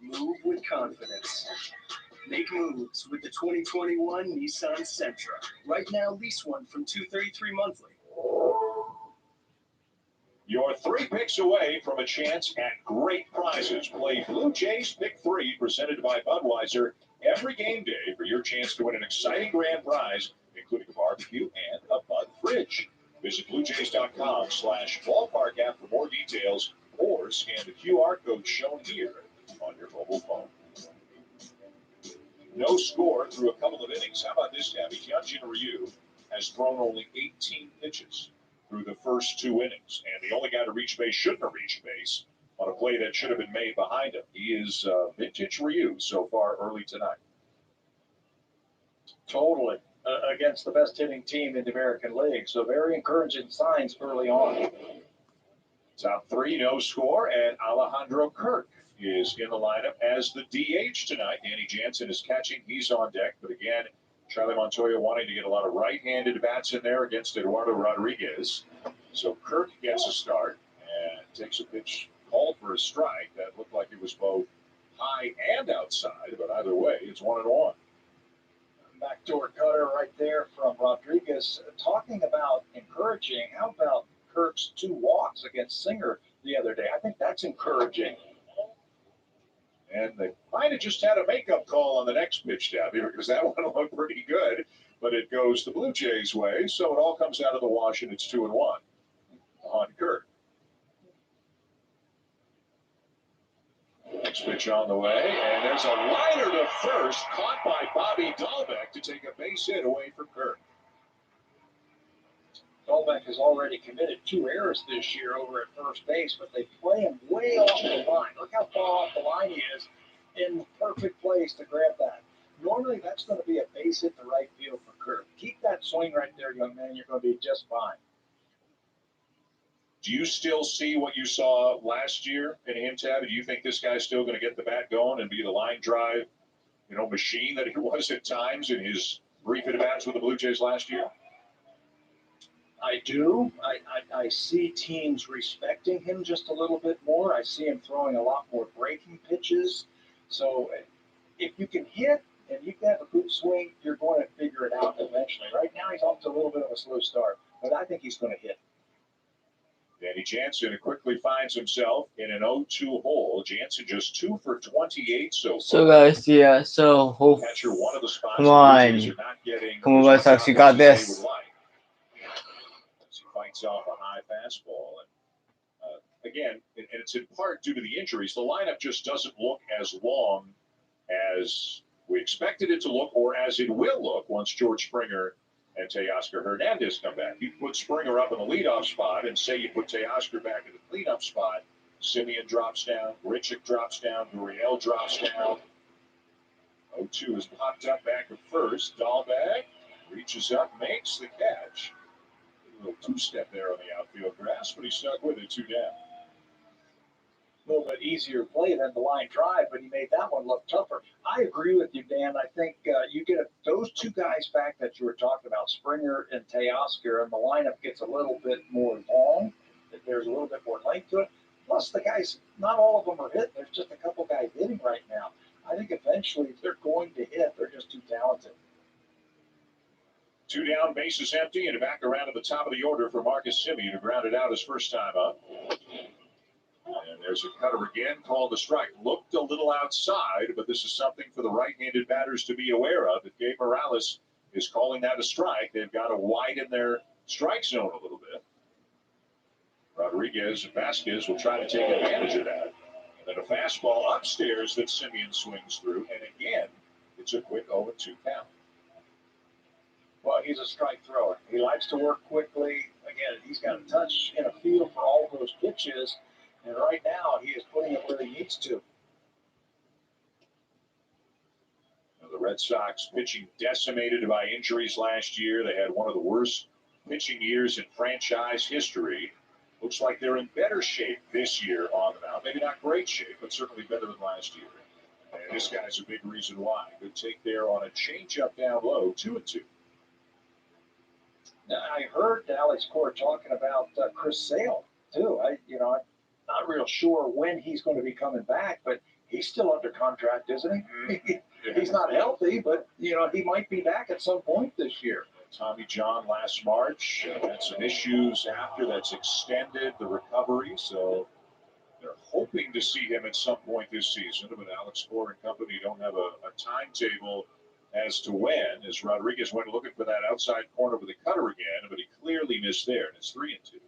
Speaker 5: Move with confidence. Make moves with the 2021 Nissan Sentra. Right now, lease one from $233 monthly.
Speaker 4: You're 3 picks away from a chance at great prizes. Play Blue Jays Pick 3, presented by Budweiser, every game day for your chance to win an exciting grand prize, including a barbecue and a Bud fridge. Visit BlueJays.com/ballpark app for more details, or scan the QR code shown here on your mobile phone. No score through a couple of innings. How about this, Tabby? Hyunjin Ryu has thrown only 18 pitches through the first 2 innings, and the only guy to reach base shouldn't have reached base on a play that should have been made behind him. He is vintage Ryu so far early tonight.
Speaker 1: Totally. Against the best hitting team in the American League. So very encouraging signs early on.
Speaker 4: Top 3, no score, and Alejandro Kirk is in the lineup as the DH tonight. Danny Jansen is catching. He's on deck. But again, Charlie Montoya wanting to get a lot of right-handed bats in there against Eduardo Rodriguez. So Kirk gets a start and takes a pitch called for a strike. That looked like it was both high and outside, but either way, it's 1-1.
Speaker 1: Backdoor cutter right there from Rodriguez. Talking about encouraging, how about Kirk's 2 walks against Singer the other day? I think that's encouraging.
Speaker 4: And they might have just had a makeup call on the next pitch down here, because that one looked pretty good, but it goes the Blue Jays' way, so it all comes out of the wash, and it's 2-1 on Kirk. Next pitch on the way, and there's a liner to first, caught by Bobby Dalbeck to take a base hit away from Kirk.
Speaker 1: Dalbeck has already committed 2 errors this year over at first base, but they play him way off the line. Look how far off the line he is, in the perfect place to grab that. Normally, that's going to be a base hit to right field for Kirk. Keep that swing right there, young man. You're going to be just fine.
Speaker 4: Do you still see what you saw last year in him, Tab? Do you think this guy's still going to get the bat going and be the line drive, machine that he was at times in his brief at-bats with the Blue Jays last year?
Speaker 1: I do. I see teams respecting him just a little bit more. I see him throwing a lot more breaking pitches. So if you can hit and you can have a good swing, you're going to figure it out eventually. Right now, he's off to a little bit of a slow start, but I think he's going to hit.
Speaker 4: Danny Jansen quickly finds himself in an 0-2 hole. Jansen just 2 for 28 so far.
Speaker 3: So guys, yeah. So hope.
Speaker 4: Catcher, one of the spots
Speaker 3: Come on, Red Sox, you got this.
Speaker 4: He fights off a high fastball, and again, and it's in part due to the injuries. The lineup just doesn't look as long as we expected it to look, or as it will look once George Springer and Teoscar Hernandez come back. You put Springer up in the leadoff spot, and say you put Teoscar back in the cleanup spot. Simeon drops down, Grichuk drops down, Gurriel drops down. 0-2 is popped up back at first. Dalbeck reaches up, makes the catch. A little two-step there on the outfield grass, but he stuck with it, 2 down.
Speaker 1: A little bit easier play than the line drive, but he made that one look tougher. I agree with you, Dan. I think you get those two guys back that you were talking about, Springer and Teoscar, and the lineup gets a little bit more long. There's a little bit more length to it. Plus, the guys, not all of them are hitting. There's just a couple guys hitting right now. I think eventually they're going to hit. They're just too talented.
Speaker 4: 2 down, bases empty, and back around to the top of the order for Marcus Semien, who grounded out his first time up. And there's a cutter again, called a strike. Looked a little outside, but this is something for the right-handed batters to be aware of. If Gabe Morales is calling that a strike, they've got to widen their strike zone a little bit. Rodriguez and Vasquez will try to take advantage of that. And then a fastball upstairs that Semien swings through, and again, it's a quick 0-2 count.
Speaker 1: Well, he's a strike thrower. He likes to work quickly. Again, he's got a touch and a feel for all of those pitches. And right now, he is putting it where he needs to.
Speaker 4: Now, the Red Sox pitching decimated by injuries last year. They had one of the worst pitching years in franchise history. Looks like they're in better shape this year on the mound. Maybe not great shape, but certainly better than last year. And this guy's a big reason why. Good take there on a changeup down low, 2-2.
Speaker 1: Now, I heard Alex Cora talking about Chris Sale, too. I'm not real sure when he's going to be coming back, but he's still under contract, isn't he? He's not healthy, but, he might be back at some point this year.
Speaker 4: Tommy John last March had some issues after that's extended the recovery, so they're hoping to see him at some point this season, but Alex Cora and company don't have a timetable as to when, as Rodriguez went looking for that outside corner with a cutter again, but he clearly missed there, and it's 3-2.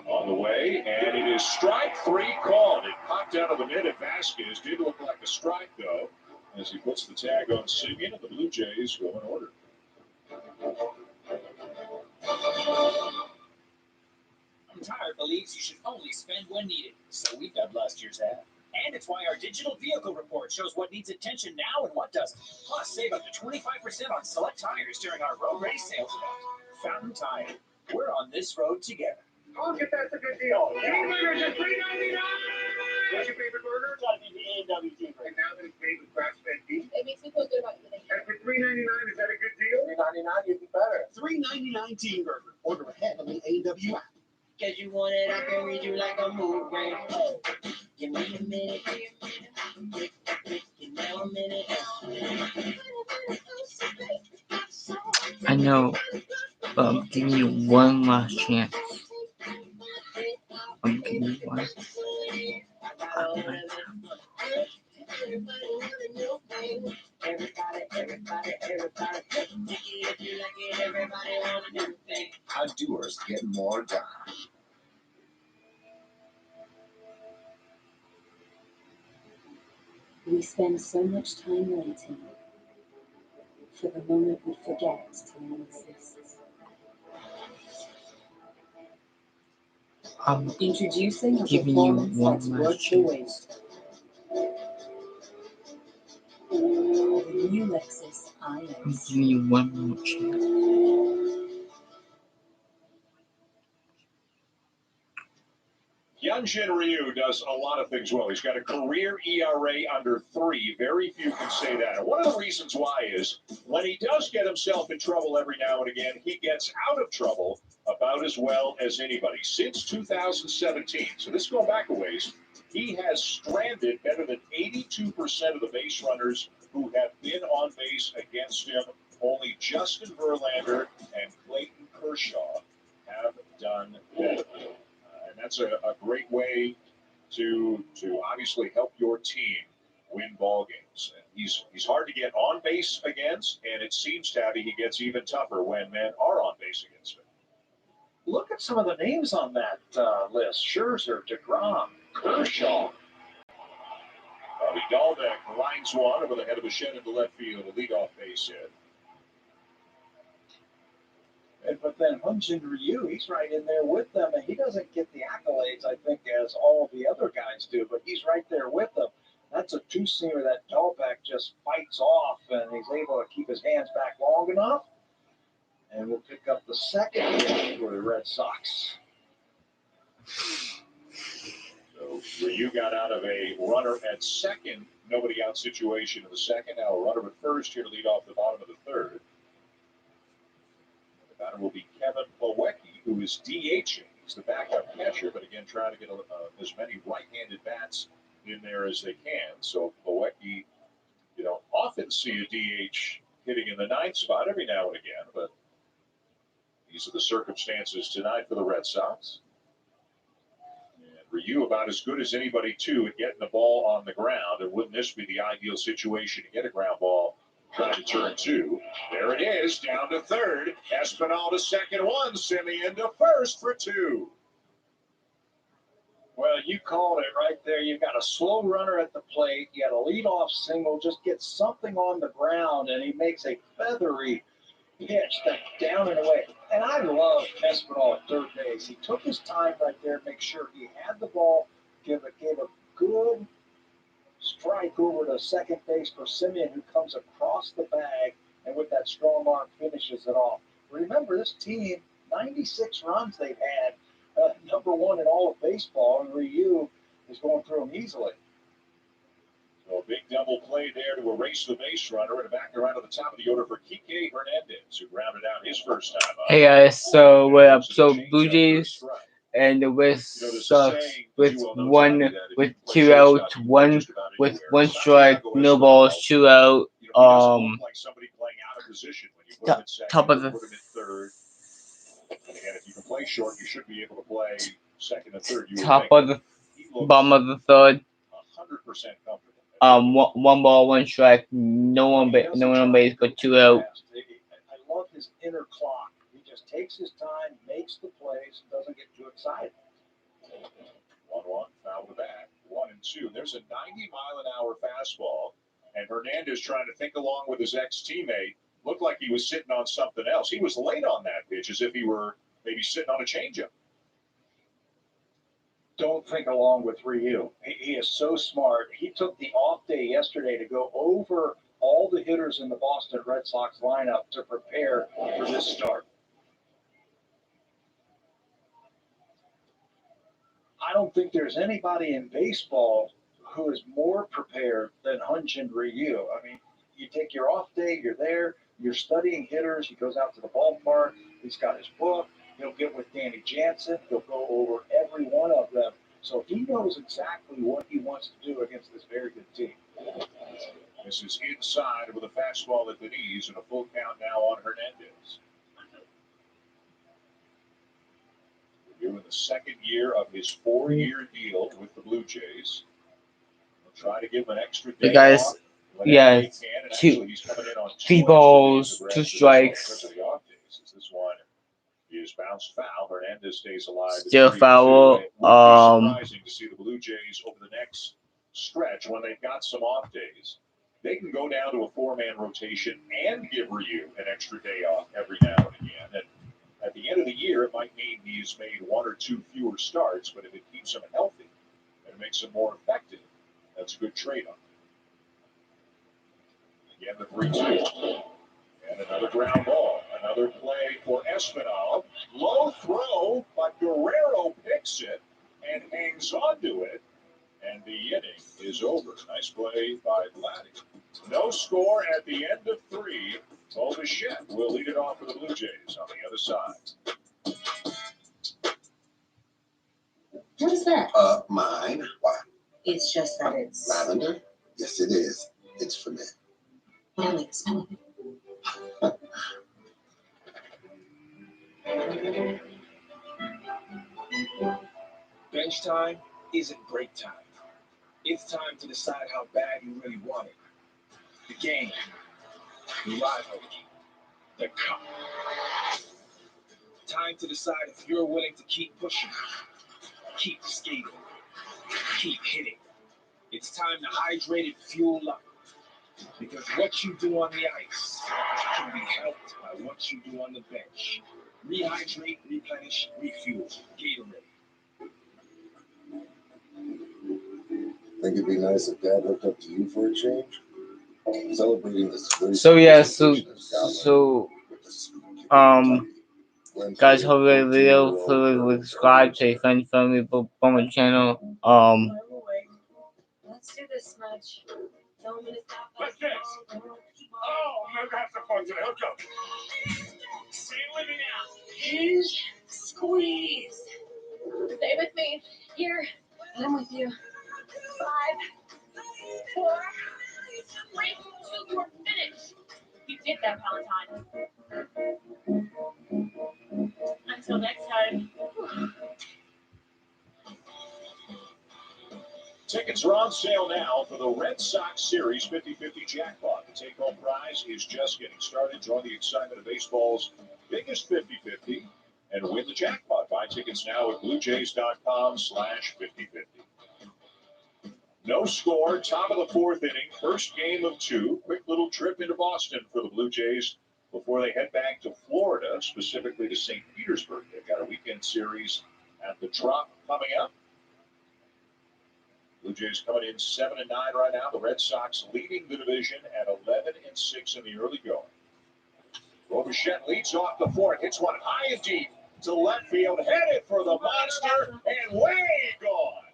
Speaker 4: On the way, and it is strike 3 called. It popped out of the mid at Vasquez. Did look like a strike, though, as he puts the tag on Semien, and the Blue Jays go in order.
Speaker 13: Tired believes you should only spend when needed, so we've got last year's ad. And it's why our digital vehicle report shows what needs attention now and what doesn't. Plus, save up to 25% on select tires during our road race sales event. Fountain Tire. We're on this road together.
Speaker 8: I'll get that's a good deal. Cheeseburgers are $3.99. What's your favorite burger?
Speaker 12: Gotta be the A&W cheeseburger.
Speaker 8: And now that it's made with grass-fed beef.
Speaker 7: It makes me feel good about eating.
Speaker 8: And for $3.99, is that a good deal?
Speaker 1: $3.99, you'd be better.
Speaker 13: $3.99 Teen Burger. Order ahead on the A&W app.
Speaker 14: Cause you want it, I can read you like a mood ring. Give me a minute, give now a minute.
Speaker 3: I know, but give me one last chance. Give me one.
Speaker 9: How doers get more done.
Speaker 15: We spend so much time waiting for the moment we forget time exists. Introducing a
Speaker 3: Giving you
Speaker 15: performance
Speaker 3: one
Speaker 15: that's
Speaker 3: last
Speaker 15: worth the wait. New Lexus IS.
Speaker 3: Give me one more chance.
Speaker 4: Hyunjin Ryu does a lot of things well. He's got a career ERA under 3. Very few can say that. And one of the reasons why is when he does get himself in trouble every now and again, he gets out of trouble about as well as anybody. Since 2017, so this going back a ways, he has stranded better than 82% of the base runners who have been on base against him. Only Justin Verlander and Clayton Kershaw have done better. And that's a great way to obviously help your team win ball games. And he's hard to get on base against, and it seems, Tabby, he gets even tougher when men are on base against him.
Speaker 1: Look at some of the names on that list. Scherzer, DeGrom, Kershaw.
Speaker 4: Bobby Dalbeck lines one over the head of a shed into left field, a leadoff base hit.
Speaker 1: But then Hyunjin Ryu, he's right in there with them, and he doesn't get the accolades, I think, as all of the other guys do, but he's right there with them. That's a two-seamer that Dalbeck just fights off, and he's able to keep his hands back long enough. And we'll pick up the second hit for the Red Sox.
Speaker 4: So Ryu got out of a runner at second, nobody out situation in the second. Now a runner at first here to lead off the bottom of the third. The batter will be Kevin Plawecki, who is DHing. He's the backup catcher, but again, trying to get as many right-handed bats in there as they can. So Plawecki, you don't often see a DH hitting in the ninth spot every now and again, but these are the circumstances tonight for the Red Sox. And Ryu about as good as anybody, too, at getting the ball on the ground. And wouldn't this be the ideal situation to get a ground ball trying to turn two? There it is, down to third. Espinal to second, one. Simeon to first for two.
Speaker 1: Well, you called it right there. You've got a slow runner at the plate. You got a leadoff single. Just get something on the ground, and he makes a feathery pitch that down and away. And I love Espinal at third base. He took his time right there, make sure he had the ball, gave a good strike over to second base for Simeon, who comes across the bag and with that strong arm finishes it off. Remember, this team, 96 runs they've had, number one in all of baseball, and Ryu is going through them easily.
Speaker 4: So a big double play there to erase the base runner, and back around to the top of the order for Kike Hernandez, who rounded out his first time up.
Speaker 3: Hey guys, so what up? So Blue Jays and the Red Sox with two outs, one with one strike, no balls, 2 out. Top of the
Speaker 4: third. And again, if you can play short, you should be able to play second and third.
Speaker 3: Top of the bottom of the third.
Speaker 4: 100% comfortable.
Speaker 3: One ball, one strike, no one on base, but 2 out.
Speaker 1: I love his inner clock. He just takes his time, makes the plays, doesn't get too excited.
Speaker 4: 1-1, foul to back. 1-2. There's a 90-mile-an-hour fastball, and Hernandez trying to think along with his ex-teammate. Looked like he was sitting on something else. He was late on that pitch, as if he were maybe sitting on a changeup.
Speaker 1: Don't think along with Ryu. He is so smart. He took the off day yesterday to go over all the hitters in the Boston Red Sox lineup to prepare for this start. I don't think there's anybody in baseball who is more prepared than Hyunjin Ryu. I mean, you take your off day, you're there, you're studying hitters. He goes out to the ballpark. He's got his book. He'll get with Danny Jansen. He'll go over every one of them. So he knows exactly what he wants to do against this very good team.
Speaker 4: This is inside with a fastball at the knees and a full count now on Hernandez. We're in the second year of his 4-year deal with the Blue Jays. We'll try to give him an extra day
Speaker 3: guys,
Speaker 4: off.
Speaker 3: Yeah, 3 balls, 2 strikes.
Speaker 4: This one is bounced foul. Hernandez stays alive.
Speaker 3: Still foul.
Speaker 4: Surprising to see the Blue Jays over the next stretch when they've got some off days. They can go down to a 4-man rotation and give Ryu an extra day off every now and again. And at the end of the year, it might mean he's made 1 or 2 fewer starts, but if it keeps him healthy and it makes him more effective, that's a good trade-off. Again, the 3-2. And another ground ball. Another play for Espinal. Low throw, but Guerrero picks it and hangs on to it. And the inning is over. Nice play by Vladimir. No score at the end of 3. Bichette will lead it off for the Blue Jays on the other side.
Speaker 15: What is that?
Speaker 9: Mine. Why?
Speaker 15: It's just that it's
Speaker 9: Lavender? Yes, it is. It's for me.
Speaker 15: But I like the smell of it.
Speaker 13: Bench time isn't break time. It's time to decide how bad you really want it. The game, the rivalry, the cup. Time to decide if you're willing to keep pushing, keep skating, keep hitting. It's time to hydrate and fuel up. Because what you do on the ice can be helped by what you do on the bench. Rehydrate, replenish, refuel. Gatorade.
Speaker 9: Think it'd be nice if Dad looked up to you for a change? Celebrating this very
Speaker 3: guys, hope the video, please subscribe, say friends, family, on my channel.
Speaker 15: Let's do this much.
Speaker 4: What's this? Oh, I'm gonna have some fun today. Let's go. Stay with me now.
Speaker 15: Hinge, squeeze. Stay with me. Here. I'm with you. 5, 4, 3, 2, 4, finish. You did that, Valentine. Until next time.
Speaker 4: Tickets are on sale now for the Red Sox Series 50-50 jackpot. The take-home prize is just getting started. Join the excitement of baseball's biggest 50-50 and win the jackpot. Buy tickets now at bluejays.com/5050. No score, top of the 4th inning, first game of 2. Quick little trip into Boston for the Blue Jays before they head back to Florida, specifically to St. Petersburg. They've got a weekend series at the Trop coming up. Blue Jays coming in 7-9 right now. The Red Sox leading the division at 11-6 in the early going. Bichette leads off the 4th, hits one high and deep to left field, headed for the monster, and way gone.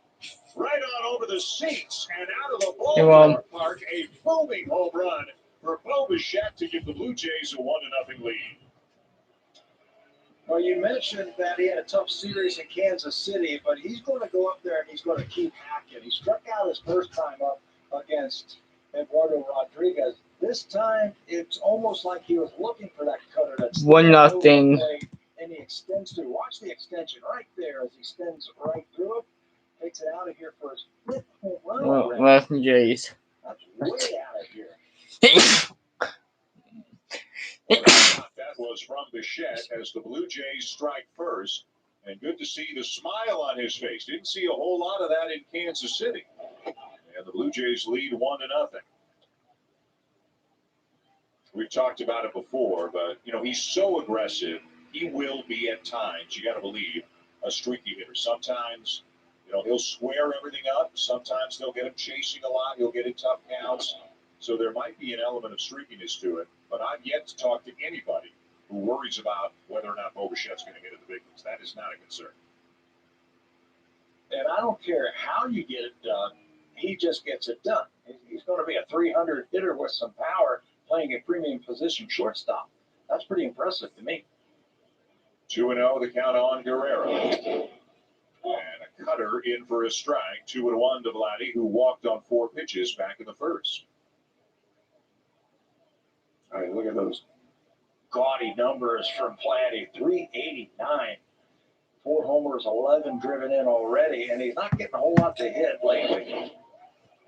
Speaker 4: Right on over the seats and out of the ballpark park. A booming home run for Bichette to give the Blue Jays a 1-0 lead.
Speaker 1: Well, you mentioned that he had a tough series in Kansas City, but he's going to go up there and he's going to keep hacking. He struck out his first time up against Eduardo Rodriguez. This time, it's almost like he was looking for that cutter. That's
Speaker 3: 1-0.
Speaker 1: And he extends through. Watch the extension right there as he extends right through it. Takes it out of here for his 5th home run.
Speaker 3: Western Jays.
Speaker 1: That's way out of here.
Speaker 4: That was from Bichette as the Blue Jays strike first. And good to see the smile on his face. Didn't see a whole lot of that in Kansas City. And the Blue Jays lead 1-0. We've talked about it before, but, he's so aggressive. He will be at times, you got to believe, a streaky hitter. Sometimes, he'll square everything up. Sometimes they'll get him chasing a lot. He'll get in tough counts. So there might be an element of streakiness to it. But I've yet to talk to anybody who worries about whether or not Bichette's going to get in the big leagues. That is not a concern.
Speaker 1: And I don't care how you get it done. He just gets it done. He's going to be a 300 hitter with some power playing a premium position shortstop. That's pretty impressive to me.
Speaker 4: 2-0, the count on Guerrero. And a cutter in for a strike. 2-1 to Vladdy, who walked on 4 pitches back in the first.
Speaker 1: All right, look at those gaudy numbers from Vladdy. 389. 4 homers, 11 driven in already, and he's not getting a whole lot to hit lately.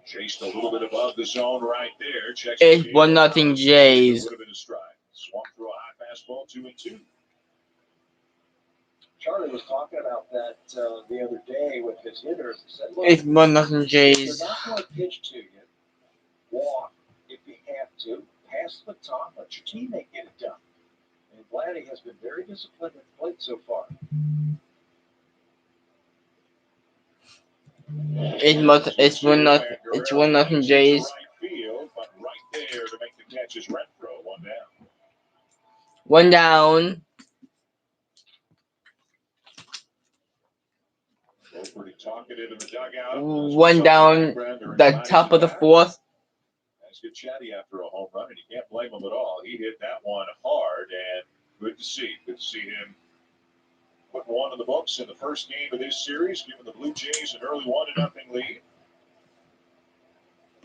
Speaker 4: Chased a little bit above the zone right there. Checks
Speaker 3: it's 1-0 Jays.
Speaker 4: Would have been a strike. Swung through a high fastball, 2-2.
Speaker 1: Charlie was talking about that the other day with his hitters. He said, look,
Speaker 3: it's 1-0 Jays.
Speaker 1: They're not going to pitch to you. Walk if you have to. Pass the baton. Let your teammate get it done. And Vladdy has been very disciplined at the plate so far.
Speaker 3: It's 1-0 Jays. One down.
Speaker 4: Pretty talkative in the dugout.
Speaker 3: One down. The top of the fourth.
Speaker 4: Guys get chatty after a home run, and you can't blame him at all. He hit that one hard, and good to see. Good to see him put one in the books in the first game of this series, giving the Blue Jays an early 1-0 lead.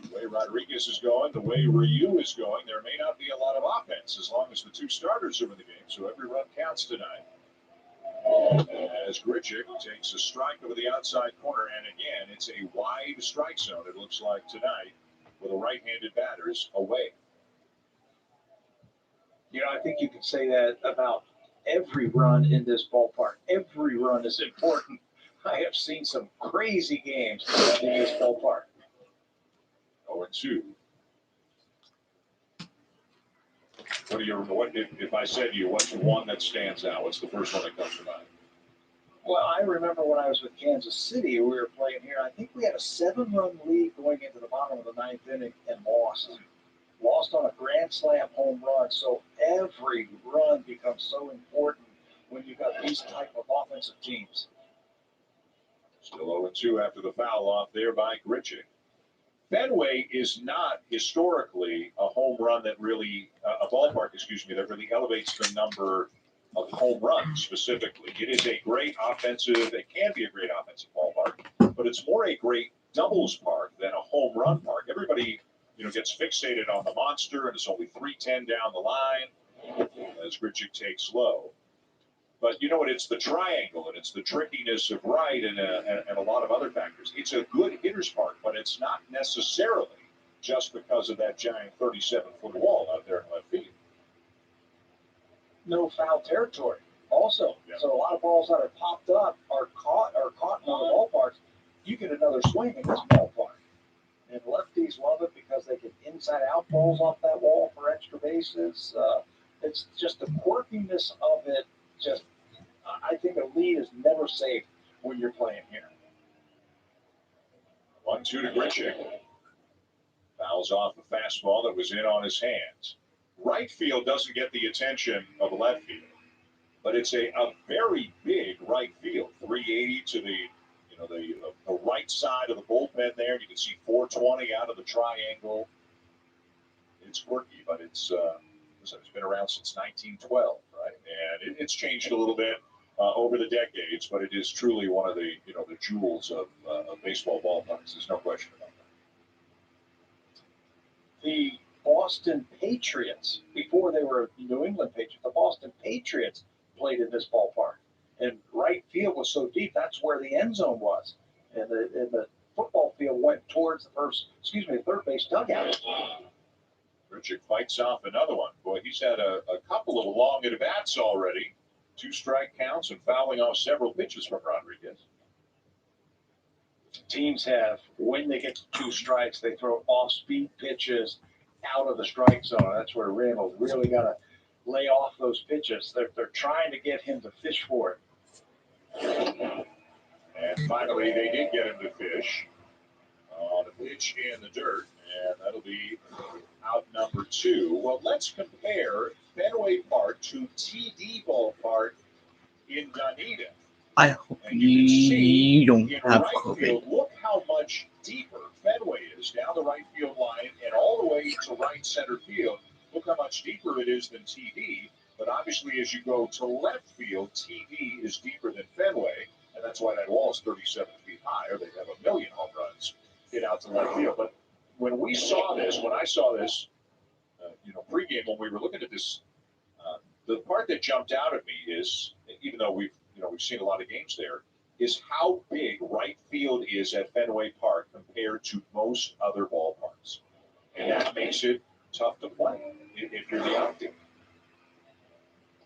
Speaker 4: The way Rodriguez is going, the way Ryu is going, there may not be a lot of offense as long as the two starters are in the game, so every run counts tonight. As Grichuk takes a strike over the outside corner, and again, it's a wide strike zone, it looks like tonight, with the right-handed batters away.
Speaker 1: You know, I think you could say that about every run in this ballpark. Every run is important. I have seen some crazy games in this ballpark.
Speaker 4: 0-2. What if I said to you, what's the one that stands out? What's the first one that comes to mind?
Speaker 1: Well, I remember when I was with Kansas City, we were playing here. I think we had a 7-run lead going into the bottom of the ninth inning and lost. Lost on a grand slam home run. So every run becomes so important when you've got these type of offensive teams.
Speaker 4: Still 0-2 after the foul off there by Grichuk. Fenway is not historically a home run that really, a ballpark, that really elevates the number of home runs specifically. It is a great offensive, it can be a great offensive ballpark, but it's more a great doubles park than a home run park. Everybody, gets fixated on the monster, and it's only 310 down the line as Grichuk takes low. But you know what? It's the triangle, and it's the trickiness of right, and a lot of other factors. It's a good hitter's park, but it's not necessarily just because of that giant 37-foot wall out there in left field.
Speaker 1: No foul territory also. Yeah. So a lot of balls that are popped up are caught in other ballparks. You get another swing in this ballpark. And lefties love it because they get inside-out balls off that wall for extra bases. It's just the quirkiness of it. I think a lead is never safe when you're playing here.
Speaker 4: 1-2 to Grichuk. Fouls off a fastball that was in on his hands. Right field doesn't get the attention of left field, but it's a very big right field. 380 to the right side of the bullpen there. You can see 420 out of the triangle. It's quirky, but it's been around since 1912, right? And it's changed a little bit over the decades, but it is truly one of the the jewels of baseball ballparks. There's no question about that.
Speaker 1: The Boston Patriots, before they were New England Patriots, the Boston Patriots played in this ballpark. And right field was so deep, that's where the end zone was. And the football field went towards the third base dugout.
Speaker 4: Grichuk fights off another one. Boy, he's had a couple of long at-bats already. 2 strike counts and fouling off several pitches from Rodriguez.
Speaker 1: Teams have, when they get 2 strikes, they throw off-speed pitches out of the strike zone. That's where Reynolds really got to lay off those pitches. They're trying to get him to fish for it.
Speaker 4: And finally, they did get him to fish on a pitch in the dirt, and that'll be out number 2. Well, let's compare Fenway Park to TD Ballpark in Dunedin.
Speaker 3: I hope you don't have
Speaker 4: right
Speaker 3: COVID.
Speaker 4: Field, look how much deeper Fenway is down the right field line and all the way to right center field. Look how much deeper it is than TD. But obviously, as you go to left field, TD is deeper than Fenway, and that's why that wall is 37 feet high, or they'd have a million home runs hit out to left field. But when I saw this, pregame, when we were looking at this, the part that jumped out at me is, even though we've seen a lot of games there, is how big right field is at Fenway Park compared to most other ballparks, and that makes it tough to play if you're the outfield.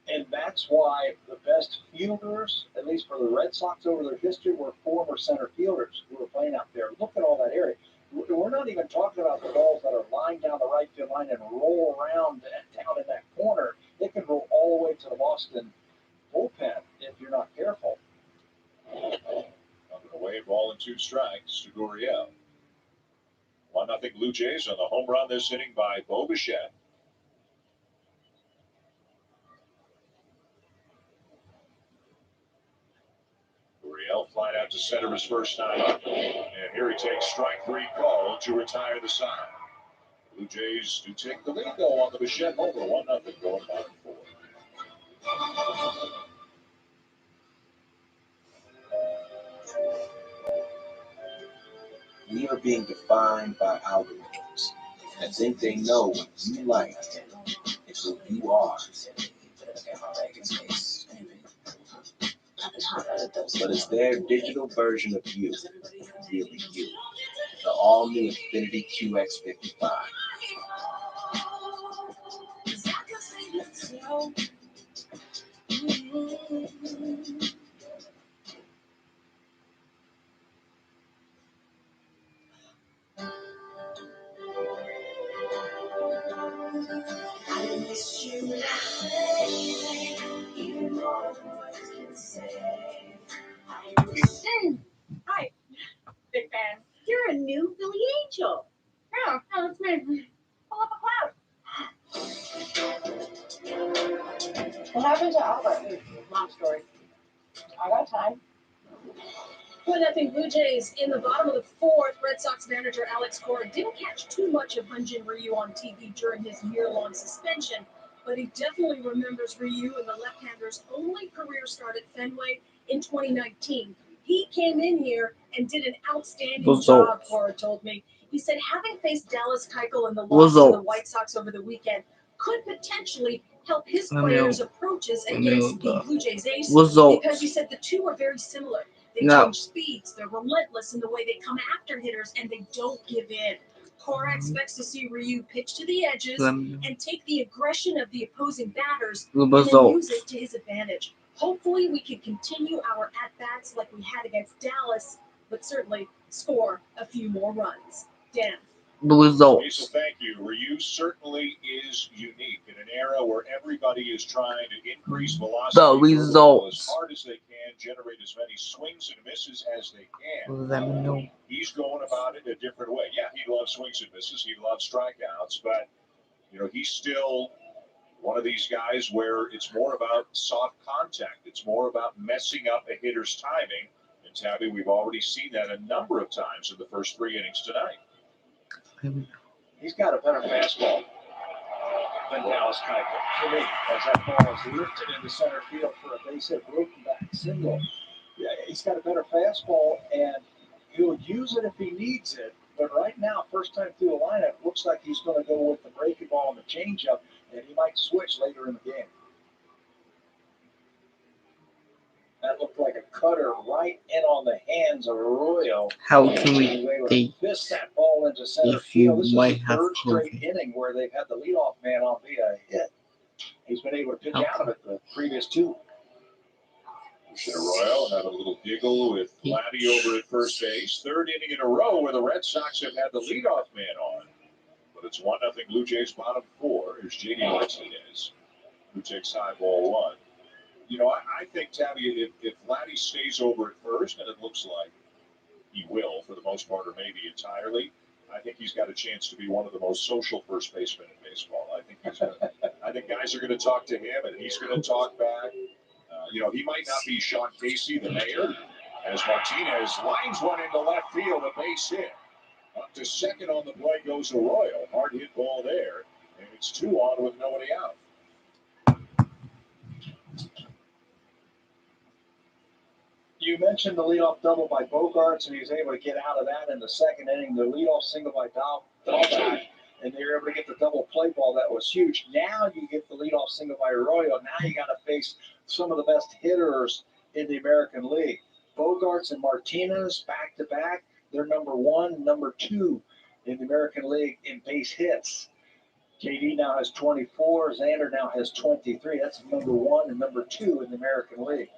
Speaker 1: And that's why the best fielders, at least for the Red Sox over their history, were former center fielders who were playing out there. Look at all that area. We're not even talking about the balls that are lined down the right field line and roll around down in that corner. They can roll all the way to the Boston bullpen if you're not careful.
Speaker 4: Under away, ball and 2 strikes to Gurriel. 1-0 Blue Jays on the home run this inning by Bo Bichette. to center his first time up. And here he takes strike 3 call to retire the side. Blue Jays do take the lead, though, on the Bichette Homer. 1-0 going bottom 4.
Speaker 9: We are being defined by algorithms. I think they know what you like is who you are. But it's their digital version of you, really you. The all-new Infiniti QX55.
Speaker 10: Hi, big fan. You're a new Billy Angel. Oh, that's me. Pull up a cloud. What happened to Albert? Long story. I got time.
Speaker 7: 1-0 Blue Jays in the bottom of the fourth. Red Sox manager Alex Cora didn't catch too much of Hyun-Jin Ryu on TV during his year-long suspension, but he definitely remembers Ryu and the left-hander's only career start at Fenway in 2019. He came in here and did an outstanding job, Cora told me. He said having faced Dallas Keuchel in the loss to the White Sox over the weekend could potentially help his players' approaches against the Blue Jays ace, because he said the two are very similar. They change speeds, they're relentless in the way they come after hitters, and they don't give in. Cora expects to see Ryu pitch to the edges and take the aggression of the opposing batters and then use it to his advantage. Hopefully we can continue our at-bats like we had against Dallas, but certainly score a few more runs. Dan.
Speaker 4: Hazel, thank you. Ryu certainly is unique in an era where everybody is trying to increase velocity as hard as they can, generate as many swings and misses as they can. He's going about it a different way. Yeah, he loves swings and misses. He loves strikeouts, but he's still one of these guys where it's more about soft contact. It's more about messing up a hitter's timing. And Tabby, we've already seen that a number of times in the first 3 innings tonight.
Speaker 1: He's got a better fastball than Dallas Keuchel to me, as that ball is lifted into center field for a base hit, broken back single. Yeah, he's got a better fastball, and he'll use it if he needs it. But right now, first time through the lineup, looks like he's going to go with the breaking ball and the changeup, and he might switch later in the game. That looked like a cutter right in on the hands of Arroyo.
Speaker 3: How can we take
Speaker 1: that ball into center
Speaker 3: if you
Speaker 1: field? This
Speaker 3: might
Speaker 1: is the
Speaker 3: have
Speaker 1: third straight
Speaker 3: COVID?
Speaker 1: inning where they've had the leadoff man on via hit. He's been able to pitch out of it the previous 2.
Speaker 4: Arroyo had a little giggle with Vladdy over at first base. 3rd inning in a row where the Red Sox have had the leadoff man on. But it's 1-0 Blue Jays bottom 4. Here's J.D. Martinez, who takes high ball 1. I think, Tabby, if Vladdy stays over at first, and it looks like he will for the most part, or maybe entirely, I think he's got a chance to be one of the most social first basemen in baseball. I think guys are going to talk to him, and he's going to talk back. He might not be Sean Casey, the mayor, as Martinez lines one into left field, a base hit. Up to second on the play goes Arroyo. Hard hit ball there, and it's 2 on with nobody out.
Speaker 1: You mentioned the leadoff double by Bogaerts, and he was able to get out of that in the 2nd inning. The leadoff single by Dalbeck, and they were able to get the double play ball. That was huge. Now you get the leadoff single by Arroyo. Now you got to face some of the best hitters in the American League. Bogaerts and Martinez back to back. They're number 1, number 2 in the American League in base hits. JD now has 24. Xander now has 23. That's number 1 and number 2 in the American League.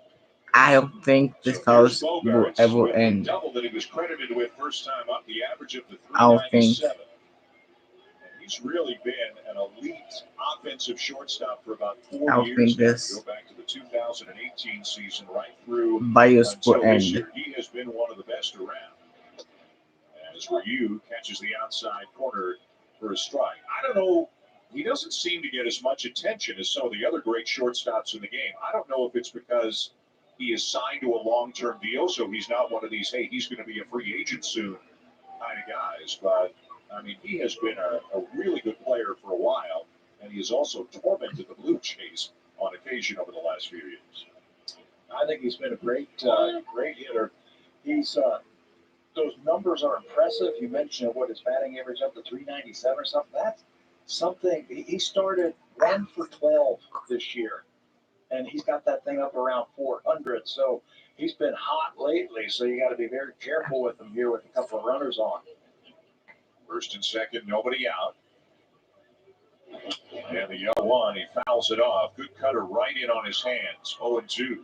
Speaker 3: I don't think this house will ever end.
Speaker 4: Double that he was credited with first time up, the average of the
Speaker 3: I don't think.
Speaker 4: And he's really been an elite offensive shortstop for about 4 years.
Speaker 3: Think this
Speaker 4: Go back to the 2018 season, right through
Speaker 3: bias will
Speaker 4: until this
Speaker 3: end.
Speaker 4: year. He has been one of the best around. As Ryu catches the outside corner for a strike. I don't know. He doesn't seem to get as much attention as some of the other great shortstops in the game. I don't know if it's because He is signed to a long-term deal, so he's not one of these, hey, he's going to be a free agent soon kind of guys. But, I mean, he has been a really good player for a while, and he has also tormented the Blue Jays on occasion over the last few years.
Speaker 1: I think he's been a great hitter. He's those numbers are impressive. You mentioned what his batting average up to 397 or something. That's something. He started 1 for 12 this year, and he's got that thing up around 400. So he's been hot lately. So you got to be very careful with him here with a couple of runners on.
Speaker 4: First and second, nobody out. And the 0-1, he fouls it off. Good cutter right in on his hands. 0-2.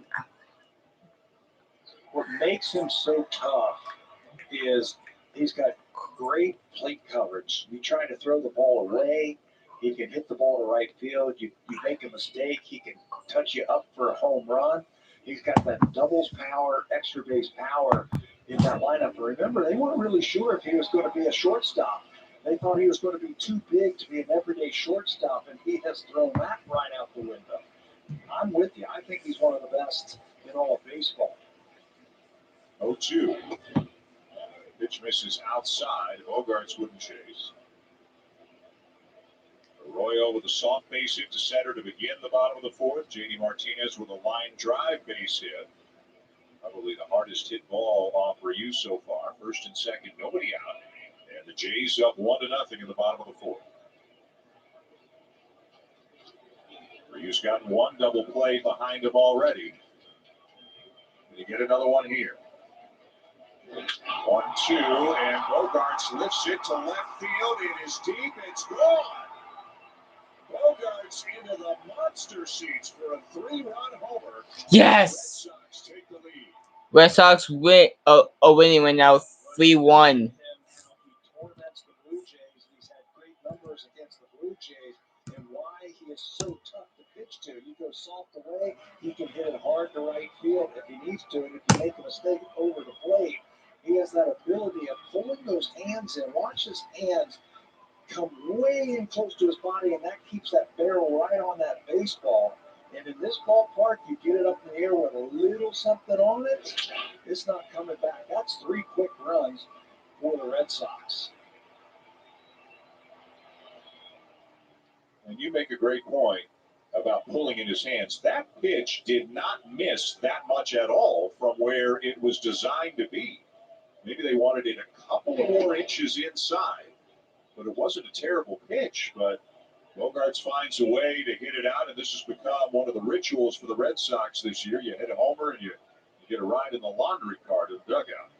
Speaker 1: What makes him so tough is he's got great plate coverage. You try to throw the ball away, he can hit the ball to right field. You make a mistake, he can touch you up for a home run. He's got that doubles power, extra base power in that lineup. Remember, they weren't really sure if he was going to be a shortstop. They thought he was going to be too big to be an everyday shortstop, and he has thrown that right out the window. I'm with you. I think he's one of the best in all of baseball.
Speaker 4: 0-2. Pitch misses outside. Bogarts wouldn't chase. Arroyo with a soft base hit to center to begin the bottom of the fourth. JD Martinez with a line drive base hit. Probably the hardest hit ball off for you so far. First and second, nobody out. And the Jays up 1-0 in the bottom of the fourth. Ryu's gotten one double play behind him already. Can you get another one here? 1-2, and Bogarts lifts it to left field. It is deep. It's gone. Bogarts into the monster seats for a 3-run homer.
Speaker 3: Yes.
Speaker 4: Red Sox take the lead.
Speaker 3: Red Sox win. Winning right now, 3-1.
Speaker 1: He torments the Blue Jays. He's had great numbers against the Blue Jays, and why he is so tough to pitch to. You go soft away, he can hit it hard to right field if he needs to, and if you make a mistake over the plate, he has that ability of pulling those hands in. Watch his hands come way in close to his body, and that keeps that barrel right on that baseball. And in this ballpark, you get it up in the air with a little something on it, it's not coming back. That's 3 quick runs for the Red Sox.
Speaker 4: And you make a great point about pulling in his hands. That pitch did not miss that much at all from where it was designed to be. Maybe they wanted it a couple more inches inside, but it wasn't a terrible pitch. But Bogarts finds a way to hit it out, and this has become one of the rituals for the Red Sox this year. You hit a homer, and you get a ride in the laundry car to the dugout.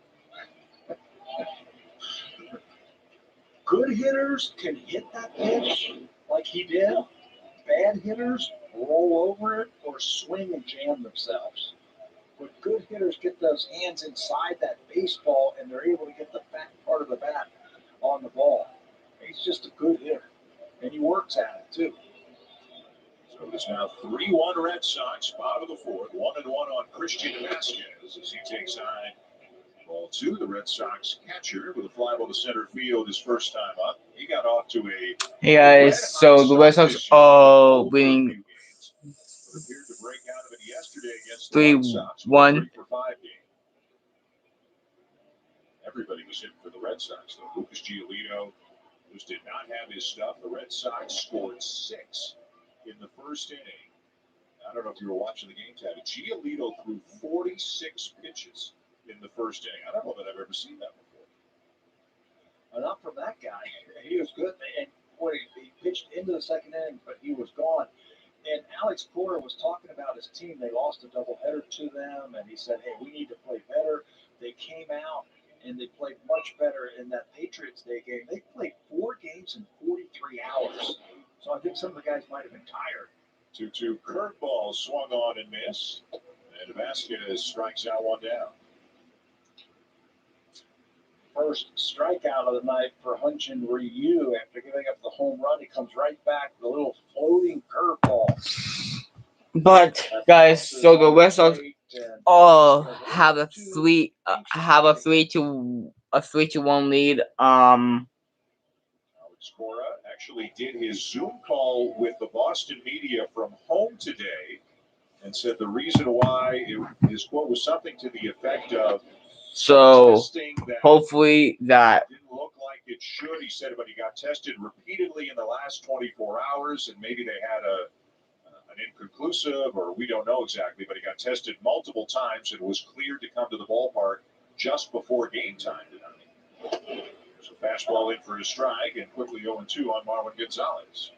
Speaker 1: Good hitters can hit that pitch like he did. Bad hitters roll over it or swing and jam themselves. But good hitters get those hands inside that baseball, and they're able to get the back part of the bat on the ball. He's just a good hitter, and he works at it too.
Speaker 4: So it is now 3-1 Red Sox, bottom of the fourth. 1-1 on Christian Vasquez as he takes high. Ball 2, the Red Sox catcher with a fly ball to center field his first time up. He got off to a
Speaker 3: Hey guys, so the Red Sox are winning 3-1.
Speaker 4: Everybody was hitting for the Red Sox, though. Lucas Giolito just did not have his stuff. The Red Sox scored 6 in the first inning. I don't know if you were watching the game, Tabby. Giolito threw 46 pitches in the first inning. I don't know that I've ever seen that before.
Speaker 1: Not from that guy. He was good, and he pitched into the second inning, but he was gone. And Alex Cora was talking about his team. They lost a doubleheader to them, and he said, hey, we need to play better. They came out, and they played much better in that Patriots Day game. They played 4 games in 43 hours. So I think some of the guys might have been tired.
Speaker 4: 2-2 curveball swung on and missed. And Vasquez strikes out one down.
Speaker 1: First strikeout of the night for Hyun-Jin Ryu. After giving up the home run, he comes right back with a little floating curveball.
Speaker 3: But guys, so the Red Sox have a 3-1 lead.
Speaker 4: Alex Cora actually did his Zoom call with the Boston media from home today. and said the reason why his quote was something to the effect of,
Speaker 3: So
Speaker 4: testing that
Speaker 3: hopefully that
Speaker 4: didn't look like it should. He said, but he got tested repeatedly in the last 24 hours, and maybe they had an inconclusive, or we don't know exactly, but he got tested multiple times and was cleared to come to the ballpark just before game time tonight. There's a fastball in for a strike, and quickly 0-2 on Marwyn Gonzalez.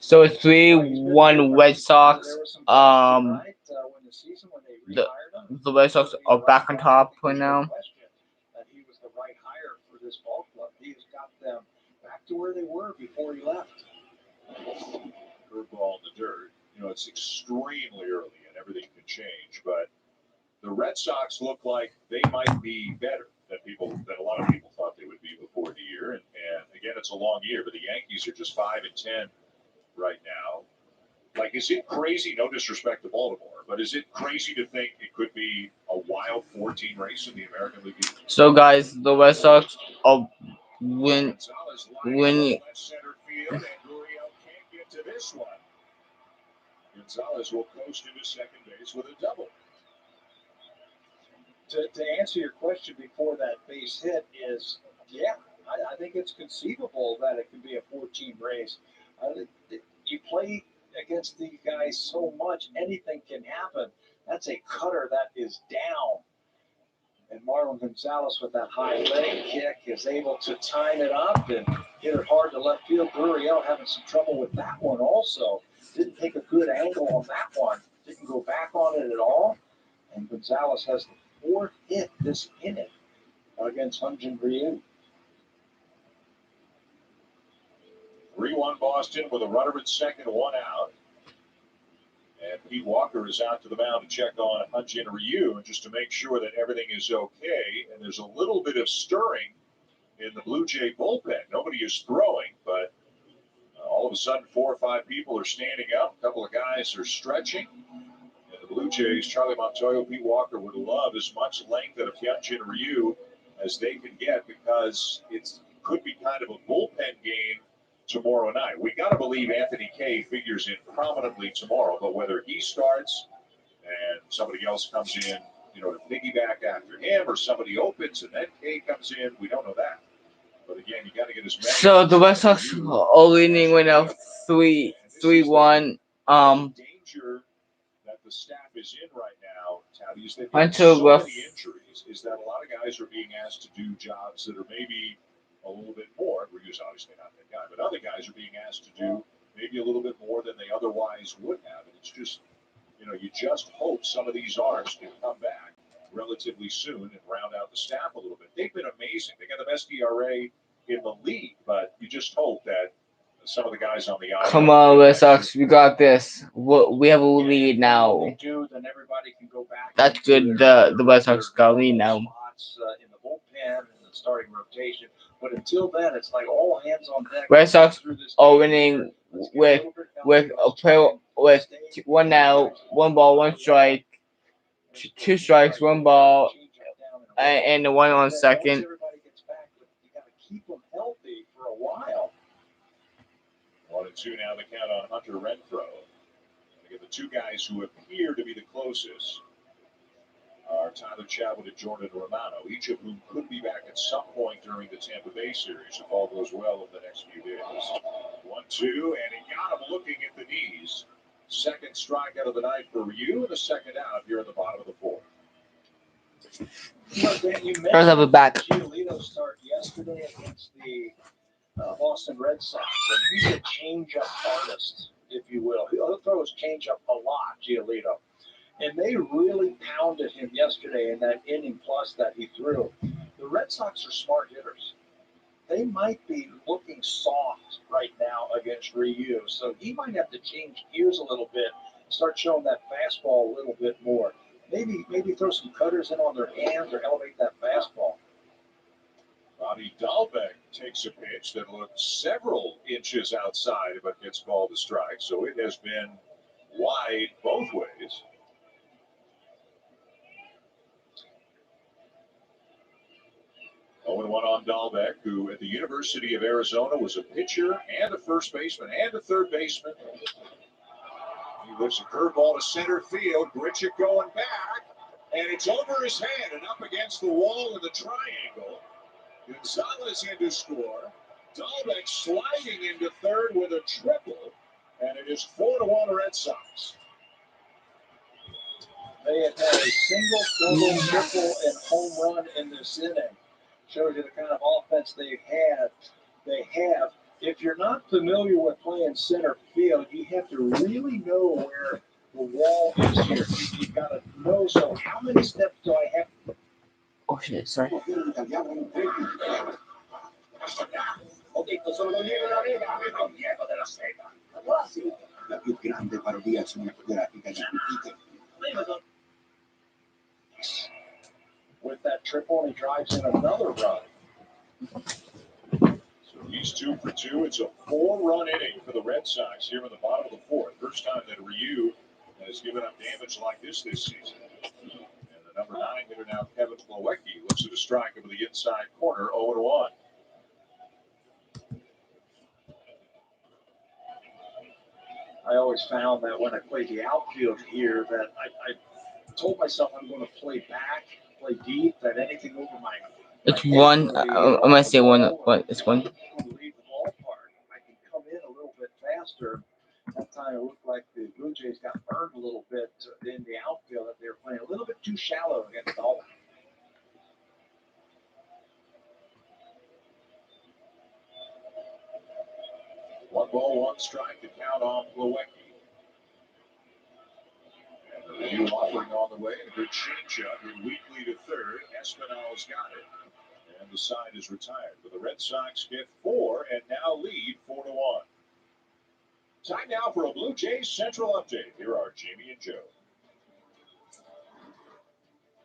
Speaker 3: so it's 3-1 Red Sox. The Red Sox are back on top right now.
Speaker 1: That he was the right hire for this ball club. He has got them back to where they were before he left.
Speaker 4: Curveball in the dirt. You know, it's extremely early and everything can change, but the Red Sox look like they might be better than a lot of people thought they would be before the year. And again, it's a long year, but the Yankees are just 5-10 right now. Like, is it crazy? No disrespect to Baltimore, but is it crazy to think it could be a wild 14 race in the American League East?
Speaker 3: So guys, the Red Sox are winning.
Speaker 4: Center field, and Gurriel can't get to this one. Gonzalez will coast into second base with a double.
Speaker 1: To answer your question before that base hit is, yeah, I think it's conceivable that it could be a 14 race. You play against these guys so much, anything can happen. That's a cutter that is down. And Marwyn Gonzalez with that high leg kick is able to time it up and hit it hard to left field. Gurriel having some trouble with that one also. Didn't take a good angle on that one. Didn't go back on it at all. And Gonzalez has the fourth hit this inning against Hyun-Jin Ryu.
Speaker 4: 3-1 Boston with a runner at second, one out. And Pete Walker is out to the mound to check on Hyun-Jin Ryu just to make sure that everything is okay. And there's a little bit of stirring in the Blue Jay bullpen. Nobody is throwing, but all of a sudden 4 or 5 people are standing up. A couple of guys are stretching. And the Blue Jays, Charlie Montoyo, Pete Walker would love as much length out of Hyun-Jin Ryu as they can get, because it could be kind of a bullpen game tomorrow night. We got to believe Anthony Kay figures in prominently tomorrow, but whether he starts and somebody else comes in, you know, to piggyback after him, or somebody opens and then Kay comes in, we don't know that. But again, you got to get as many.
Speaker 3: So the Red Sox are leading right now 3-1.
Speaker 4: Danger that the staff is in right now, Tabby, is they've got so many injuries, is that a lot of guys are being asked to do jobs that are maybe a little bit more. Ryu's obviously not that guy, but other guys are being asked to do maybe a little bit more than they otherwise would have. And it's just, you know, you just hope some of these arms can come back relatively soon and round out the staff a little bit. They've been amazing. They got the best ERA in the league, but you just hope that some of the guys on the IL.
Speaker 3: Come on, Red Sox, we got this. We have a lead now.
Speaker 1: They do, then everybody can go back.
Speaker 3: That's good. The Red Sox got a lead now.
Speaker 1: In the bullpen and the starting rotation. But until then, it's like all hands on deck.
Speaker 3: Red Sox are winning with a play with 1 out, 1 ball, 1 strike, 2 strikes, 1 ball, and the 1 on second.
Speaker 1: Everybody gets back, but you got to keep them healthy for a while.
Speaker 4: 1-2 now the count on Hunter Renfroe. Again, the 2 guys who appear to be the closest are Tyler Chatwood and Jordan Romano, each of whom could be back at some point during the Tampa Bay series if all goes well in the next few days. 1-2, and he got him looking at the knees. Second strikeout of the night for Ryu, and the second out here in the bottom of the 4th.
Speaker 1: You
Speaker 3: Let's have it back.
Speaker 1: Giolito start yesterday against the Boston Red Sox, and he's a change-up artist, if you will. He'll throw his change-up a lot, Giolito. And they really pounded him yesterday in that inning plus that he threw. The Red Sox are smart hitters. They might be looking soft right now against Ryu, so he might have to change gears a little bit, start showing that fastball a little bit more. Maybe throw some cutters in on their hands or elevate that fastball.
Speaker 4: Bobby Dalbeck takes a pitch that looked several inches outside, but gets called a strike. So it has been wide both ways. One on Dalbeck, who at the University of Arizona was a pitcher and a first baseman and a third baseman. He lifts a curveball to center field. Grichuk going back, and it's over his head and up against the wall in the triangle. Gonzalez in to score. Dalbeck sliding into third with a triple, and it is 4-1 Red Sox.
Speaker 1: They have had a single, double, triple, and home run in this inning. Shows you the kind of offense they have. If you're not familiar with playing center field, you have to really know where the wall is here. You've got to know. So how many steps do I have?
Speaker 3: Oh shit! Sorry.
Speaker 1: With that triple, and he drives in another run.
Speaker 4: So he's 2 for 2. It's a 4-run inning for the Red Sox here in the bottom of the fourth. First time that Ryu has given up damage like this season. And the number 9 hitter now, Kevin Plawecki, looks at a strike over the inside corner, 0-1.
Speaker 1: I always found that when I played the outfield here, that I told myself I'm going to play back, play deep, that anything over my
Speaker 3: It's one. I might say one. What? It's one.
Speaker 1: leave the ballpark. I can come in a little bit faster. That time it looked like the Blue Jays got burned a little bit in the outfield. That they were playing a little bit too shallow against Dalbeck.
Speaker 4: One ball, one strike to count on Plawecki. And the Ryu offering on the way. A good changeup. Hit weakly to third. Espinal's got it. And the side is retired. But the Red Sox get 4 and now lead 4-1. Time now for a Blue Jays Central update. Here are Jamie and Joe.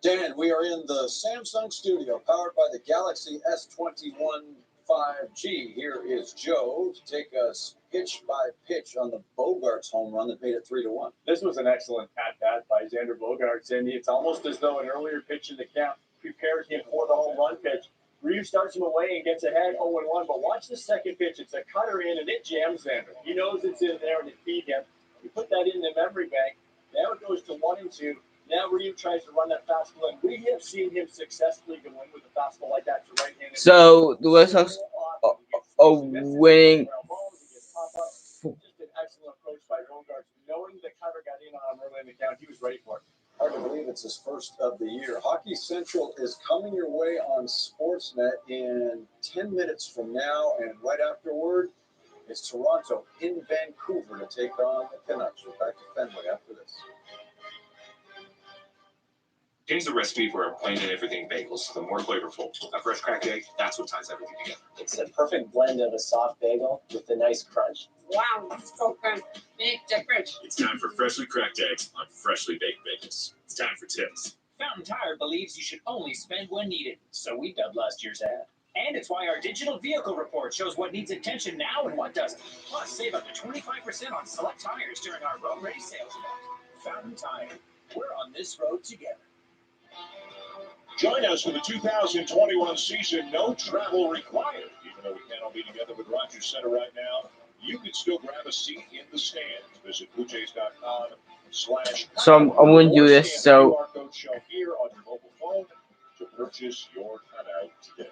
Speaker 16: Dan, we are in the Samsung studio powered by the Galaxy S21 5G. Here is Joe to take us pitch by pitch on the Bogaerts home run that made it 3-1.
Speaker 17: This was an excellent at-bat by Xander Bogaerts, and it's almost as though an earlier pitch in the count prepared him for the home run pitch. Ryu starts him away and gets ahead 0-1, but watch the second pitch. It's a cutter in, and it jams Xander. He knows it's in there, and it feed him. You put that in the memory bank. Now it goes to 1-2. Now Ryu tries to run that fastball, and we have seen him successfully go in with a fastball like that to right-handed.
Speaker 3: So the Red Sox are winning.
Speaker 17: Just an excellent approach by Bogaerts. Knowing the cutter got in on him early in the count, he was ready for it.
Speaker 16: Hard to believe it's his first of the year. Hockey Central is coming your way on Sportsnet in 10 minutes from now, and right afterward, it's Toronto in Vancouver to take on the Canucks. We're back to Fenway after this.
Speaker 11: Change the recipe for our plain and everything bagels. The more flavorful. A fresh cracked egg, that's what ties everything together.
Speaker 12: It's the perfect blend of a soft bagel with a nice crunch.
Speaker 10: Wow, that's so good. Big difference.
Speaker 11: It's time for freshly cracked eggs on freshly baked bagels. It's time for tips.
Speaker 13: Fountain Tire believes you should only spend when needed, so we dubbed last year's ad. And it's why our digital vehicle report shows what needs attention now and what doesn't. Plus, save up to 25% on select tires during our road race sales event. Fountain Tire. We're on this road together.
Speaker 4: Join us for the 2021 season. No travel required. Even though we can't all be together with Rogers Center right now, you can still grab a seat in the stands. Visit BlueJays.com/.
Speaker 3: So I'm going to do this. So
Speaker 4: QR code shown here on your mobile phone to purchase your cutout today.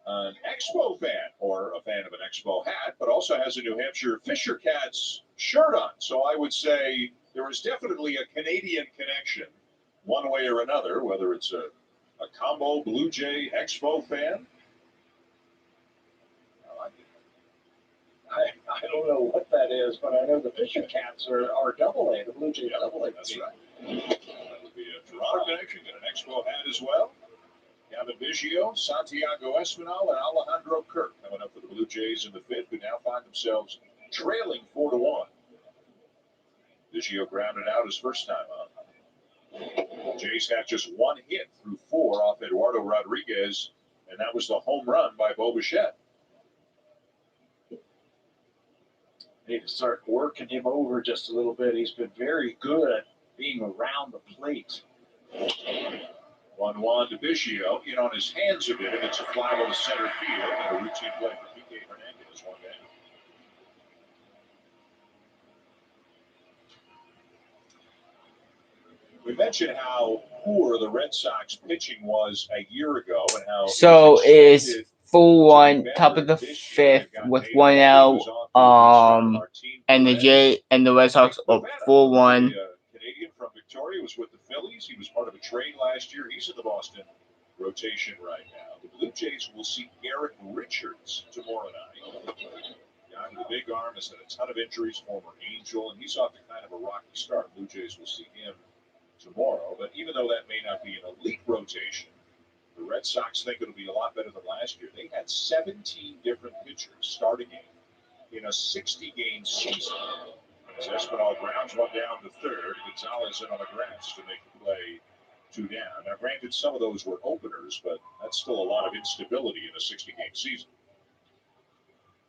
Speaker 4: An Expo fan, or a fan of an Expo hat, but also has a New Hampshire Fisher Cats shirt on. So I would say there is definitely a Canadian connection, one way or another, whether it's a combo Blue Jay Expo fan.
Speaker 1: I don't know what that is, but I know the Fisher Cats are AA, the Blue Jays AA.
Speaker 4: That's right. That would be a Toronto connection and an Expo hat as well. Gavin Biggio, Santiago Espinal, and Alejandro Kirk coming up for the Blue Jays in the fifth, who now find themselves trailing 4-1. Biggio grounded out his first time up. Jays have just one hit through 4 off Eduardo Rodriguez, and that was the home run by Bo Bichette.
Speaker 1: Need to start working him over just a little bit. He's been very good at being around the plate.
Speaker 4: 1-1 to Biggio, in on his hands a bit, and it's a fly ball to center field, and a routine play for P.K. Hernandez, one down. We mentioned how poor the Red Sox pitching was a year ago and how
Speaker 3: So it's 4-1, top of the fifth with 1 out. And the Red Sox up 4-1.
Speaker 4: Canadian from Victoria was with the Phillies. He was part of a trade last year. He's in the Boston rotation right now. The Blue Jays will see Garrett Richards tomorrow night. Guy with a big arm has had a ton of injuries, former Angel, and he's off to kind of a rocky start. Blue Jays will see him tomorrow. But even though that may not be an elite rotation, the Red Sox think it'll be a lot better than last year. They had 17 different pitchers starting in a 60-game season. As Espinal grounds one down to third, Gonzalez in on the grass to make the play 2 down. Now, granted, some of those were openers, but that's still a lot of instability in a 60-game season.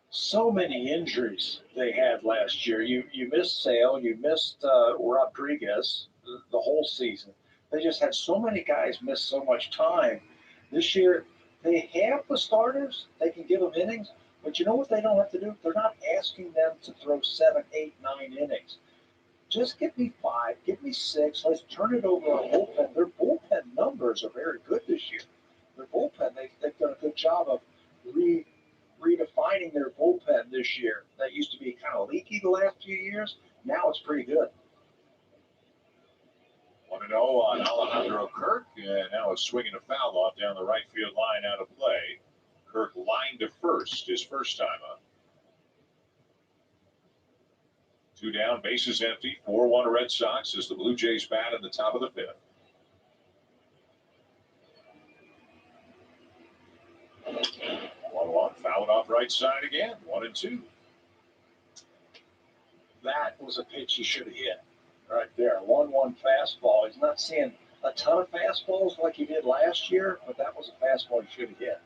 Speaker 1: So many injuries they had last year. You missed Sale, you missed Rodriguez the whole season. They just had so many guys miss so much time. This year, they have the starters. They can give them innings. But you know what they don't have to do? They're not asking them to throw 7, 8, 9 innings. Just give me 5, give me 6. Let's turn it over our bullpen. Their bullpen numbers are very good this year. Their bullpen, they've done a good job of redefining their bullpen this year. That used to be kind of leaky the last few years. Now it's pretty good.
Speaker 4: 1-0 on Alejandro Kirk, and now a swing and a foul off down the right field line out of play. Kirk lined to first, his first time up. 2 down, bases empty, 4-1 Red Sox as the Blue Jays bat in the top of the 5th. Fouled off right side again, 1-2.
Speaker 1: That was a pitch he should have hit right there. 1-1 fastball. He's not seeing a ton of fastballs like he did last year, but that was a fastball he should have hit.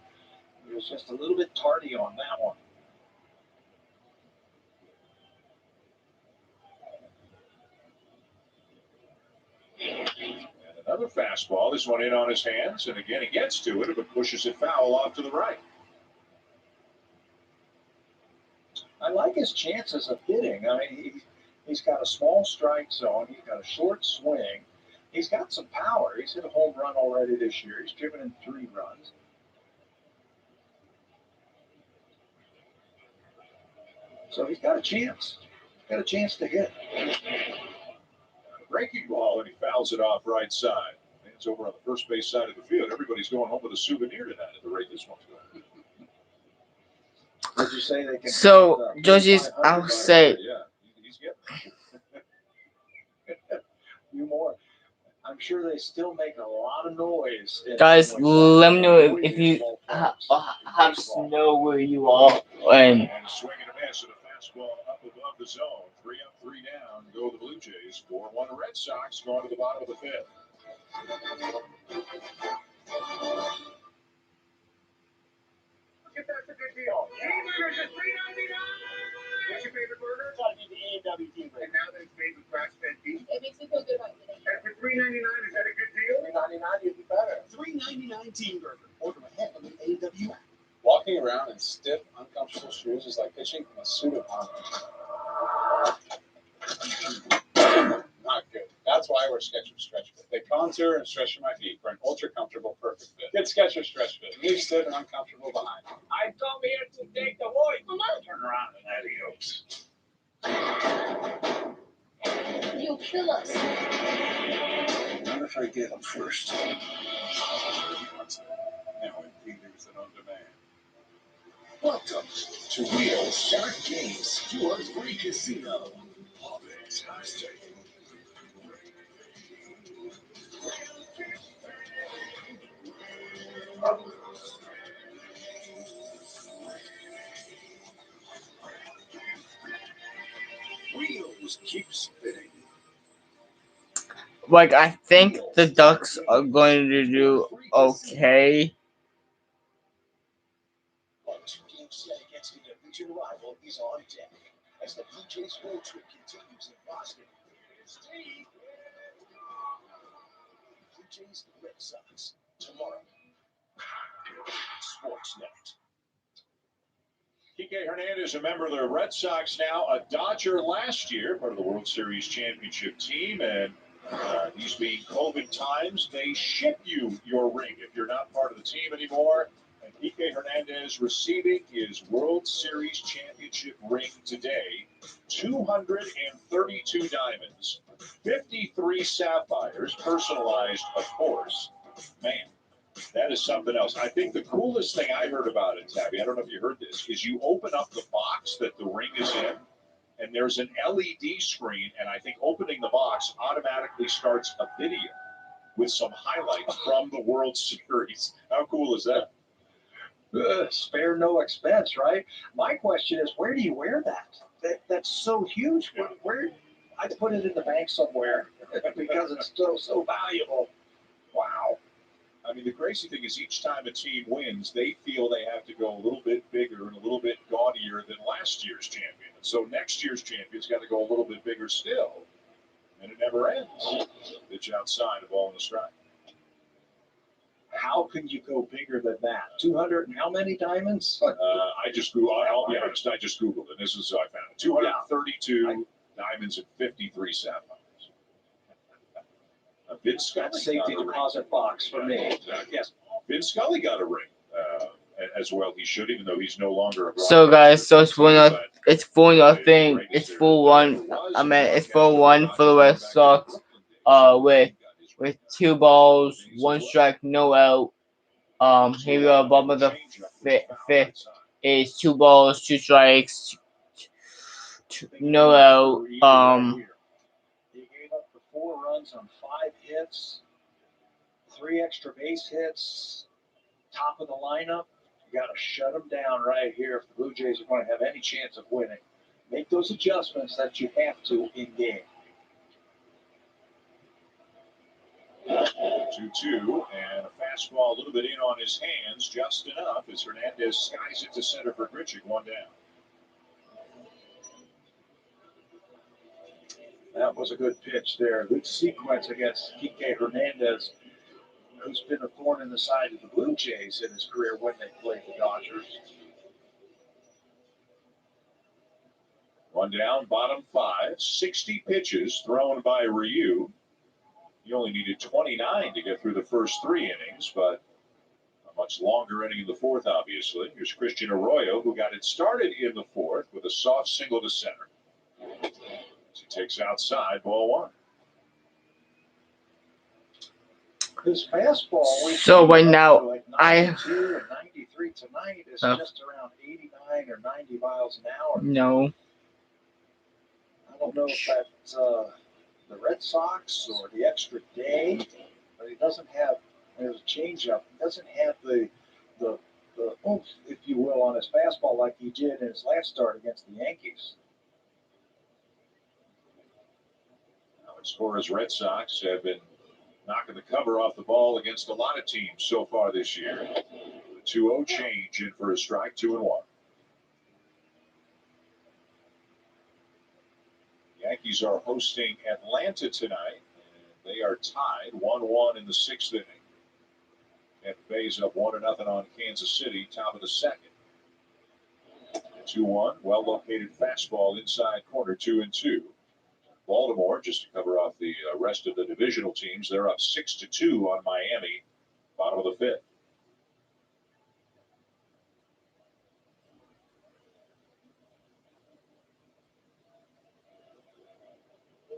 Speaker 1: He was just a little bit tardy on that one.
Speaker 4: And another fastball. This one in on his hands, and again he gets to it, but pushes it foul off to the right.
Speaker 1: I like his chances of hitting. I mean, he's got a small strike zone. He's got a short swing. He's got some power. He's hit a home run already this year. He's driven in 3 runs. So he's got a chance. He's got a chance to hit.
Speaker 4: Breaking ball, and he fouls it off right side. It's over on the first base side of the field. Everybody's going home with a souvenir tonight at the rate this one's going.
Speaker 1: Did you say they can?
Speaker 3: So, Josie's, I'll say.
Speaker 4: Yeah, he's getting
Speaker 1: few more. I'm sure they still make a lot of noise.
Speaker 3: Guys, let me know if you have to know where you are. And
Speaker 4: swinging a miss and a fastball up above the zone. 3 up, 3 down. Go the Blue Jays. 4-1 Red Sox going to the bottom of the 5th.
Speaker 8: Get that's a good deal. Cheeseburgers at $3.99. What's your favorite burger? It's gotta be the A&W cheeseburger. And now that it's made with grass-fed beef. It makes me feel good about eating. And for $3.99, is that a good deal? $3.99 would be better. $3.99 team burger. Order ahead on the A&W app.
Speaker 16: Walking around in stiff, uncomfortable shoes is like pitching in a suit of armor. Not good. That's why I wear Skechers Stretch Fit. They contour and stretch my feet for an ultra-comfortable, perfect fit. Get Skechers Stretch Fit. Leave stiff and uncomfortable behind.
Speaker 8: I come here to take the void.
Speaker 10: Mama.
Speaker 8: Turn around and adios.
Speaker 10: You'll kill us.
Speaker 9: Not if I get them first.
Speaker 4: Now in theaters and on demand.
Speaker 9: Welcome to Real Shark Games Tour-Free Casino. Fantastic. Wheels keep spinning.
Speaker 3: like, I think the Ducks are going to do okay.
Speaker 9: Two-game set against the division rival is on deck as the Blue Jays road trip continues in Boston. Steve. Blue Jays Red Sox tomorrow. Sportsnet.
Speaker 4: Kike Hernandez, a member of the Red Sox now, a Dodger last year, part of the World Series championship team, and These being COVID times, they ship you your ring if you're not part of the team anymore. And Kike Hernandez receiving his World Series championship ring today. 232 diamonds, 53 sapphires, personalized, of course. Man, that is something else. I think the coolest thing I heard about it, Tabby, I don't know if you heard this, is you open up the box that the ring is in, and there's an LED screen, and I think opening the box automatically starts a video with some highlights from the World Series. How cool is that?
Speaker 1: Spare no expense, right? My question is, where do you wear that? That's so huge. Where I put it in the bank somewhere because it's so valuable. Wow.
Speaker 4: I mean, the crazy thing is each time a team wins, they feel they have to go a little bit bigger and a little bit gaudier than last year's champion. So next year's champion's got to go a little bit bigger still. And it never ends. Pitch outside, a ball in the strike.
Speaker 1: How can you go bigger than that? 200 and how many diamonds?
Speaker 4: I'll be honest, I just Googled it. This is what I found. 232 diamonds and 53 sapphires. Vince Scully
Speaker 1: safety deposit box for me.
Speaker 4: Yes, Vince Scully got a ring as well. He should, even though he's no longer.
Speaker 3: So guys, so it's 4-0. It's 4-0. It's 4-1. I mean, it's 4-1 for the Red Sox. With 2 balls, 1 strike, no out. Here we go. Bottom of the fifth is 2 balls, 2 strikes, no out.
Speaker 1: He gave up the 4 runs on 5 hits, 3 extra base hits, top of the lineup. You got to shut them down right here if the Blue Jays are going to have any chance of winning. Make those adjustments that you have to in game.
Speaker 4: 2-2, and a fastball a little bit in on his hands, just enough as Hernandez skies it to center for Grichuk, 1 down.
Speaker 1: That was a good pitch there. Good sequence against Kike Hernandez, who's been a thorn in the side of the Blue Jays in his career when they played the Dodgers.
Speaker 4: 1 down, bottom 5, 60 pitches thrown by Ryu. He only needed 29 to get through the first 3 innings, but a much longer inning in the 4th, obviously. Here's Christian Arroyo, who got it started in the 4th with a soft single to center. He takes outside, ball 1.
Speaker 1: His fastball.
Speaker 3: So right now,
Speaker 1: like 92 and 93 tonight is just around 89 or 90 miles an hour.
Speaker 3: No.
Speaker 1: I don't know if that's the Red Sox or the extra day, but he doesn't have. There's a changeup. He doesn't have the oomph, if you will, on his fastball like he did in his last start against the Yankees.
Speaker 4: As far as Red Sox have been knocking the cover off the ball against a lot of teams so far this year. The 2-0 change in for a strike, 2-1. Yankees are hosting Atlanta tonight. They are tied 1-1 in the 6th inning. Tampa Bay's up 1-0 on Kansas City, top of the 2nd. 2-1, well-located fastball inside corner, 2-2. Baltimore, just to cover off the rest of the divisional teams, they're up 6-2 on Miami, bottom of the 5th.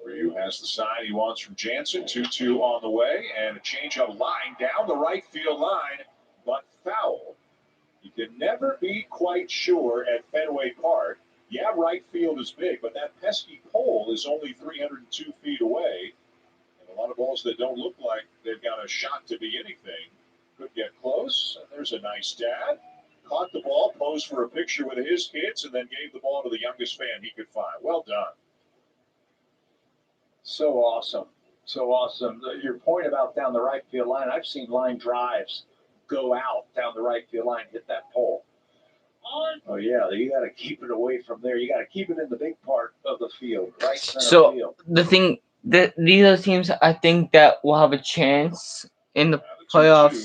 Speaker 4: Ryu has the sign he wants from Jansen. 2-2 on the way, and a changeup line down the right field line, but foul. You can never be quite sure at Fenway Park. Yeah, right field is big, but that pesky pole is only 302 feet away. And a lot of balls that don't look like they've got a shot to be anything could get close. And there's a nice dad. Caught the ball, posed for a picture with his kids, and then gave the ball to the youngest fan he could find. Well done.
Speaker 1: So awesome. So awesome. Your point about down the right field line, I've seen line drives go out down the right field line, hit that pole. Oh, yeah, you got to keep it away from there. You got to keep it in the big part of the field, right center field.
Speaker 3: The thing, these are teams I think that will have a chance in the playoffs.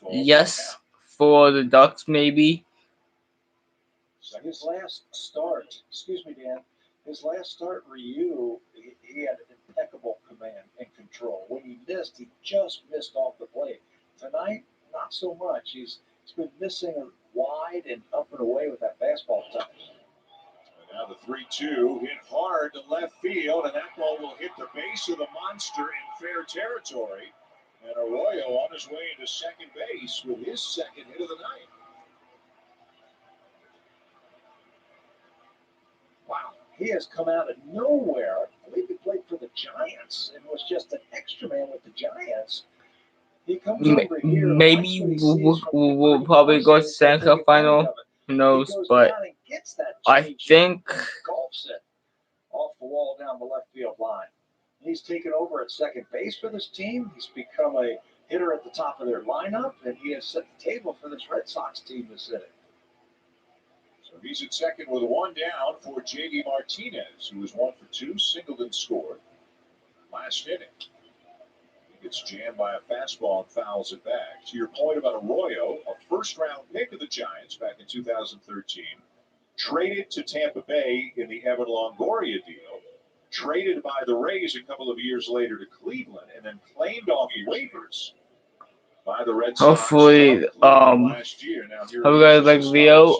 Speaker 3: Yes, for the Ducks, maybe.
Speaker 1: His last start, excuse me, Dan, His last start, Ryu, he had impeccable command and control. When he missed, he just missed off the plate. Tonight, not so much. He's been missing wide and up and away with that fastball touch.
Speaker 4: And now the 3-2 hit hard to left field, and that ball will hit the base of the monster in fair territory. And Arroyo on his way into second base with his second hit of the night.
Speaker 1: Wow, he has come out of nowhere. I believe he played for the Giants and was just an extra man with the Giants. He comes over here.
Speaker 3: Maybe we'll probably go to second final. Who knows? But I think
Speaker 1: Golfs it off the wall down the left field line. He's taken over at second base for this team. He's become a hitter at the top of their lineup, and he has set the table for this Red Sox team to sit.
Speaker 4: So he's at second with one down for J.D. Martinez, who was 1 for 2, singled and scored last inning. He gets jammed by a fastball and fouls it back. To your point about Arroyo, a first-round pick of the Giants back in 2013, traded to Tampa Bay in the Evan Longoria deal, traded by the Rays a couple of years later to Cleveland, and then claimed off waivers by the Red Sox.
Speaker 3: hopefully,
Speaker 4: last year. Now,
Speaker 3: hope you guys like the video.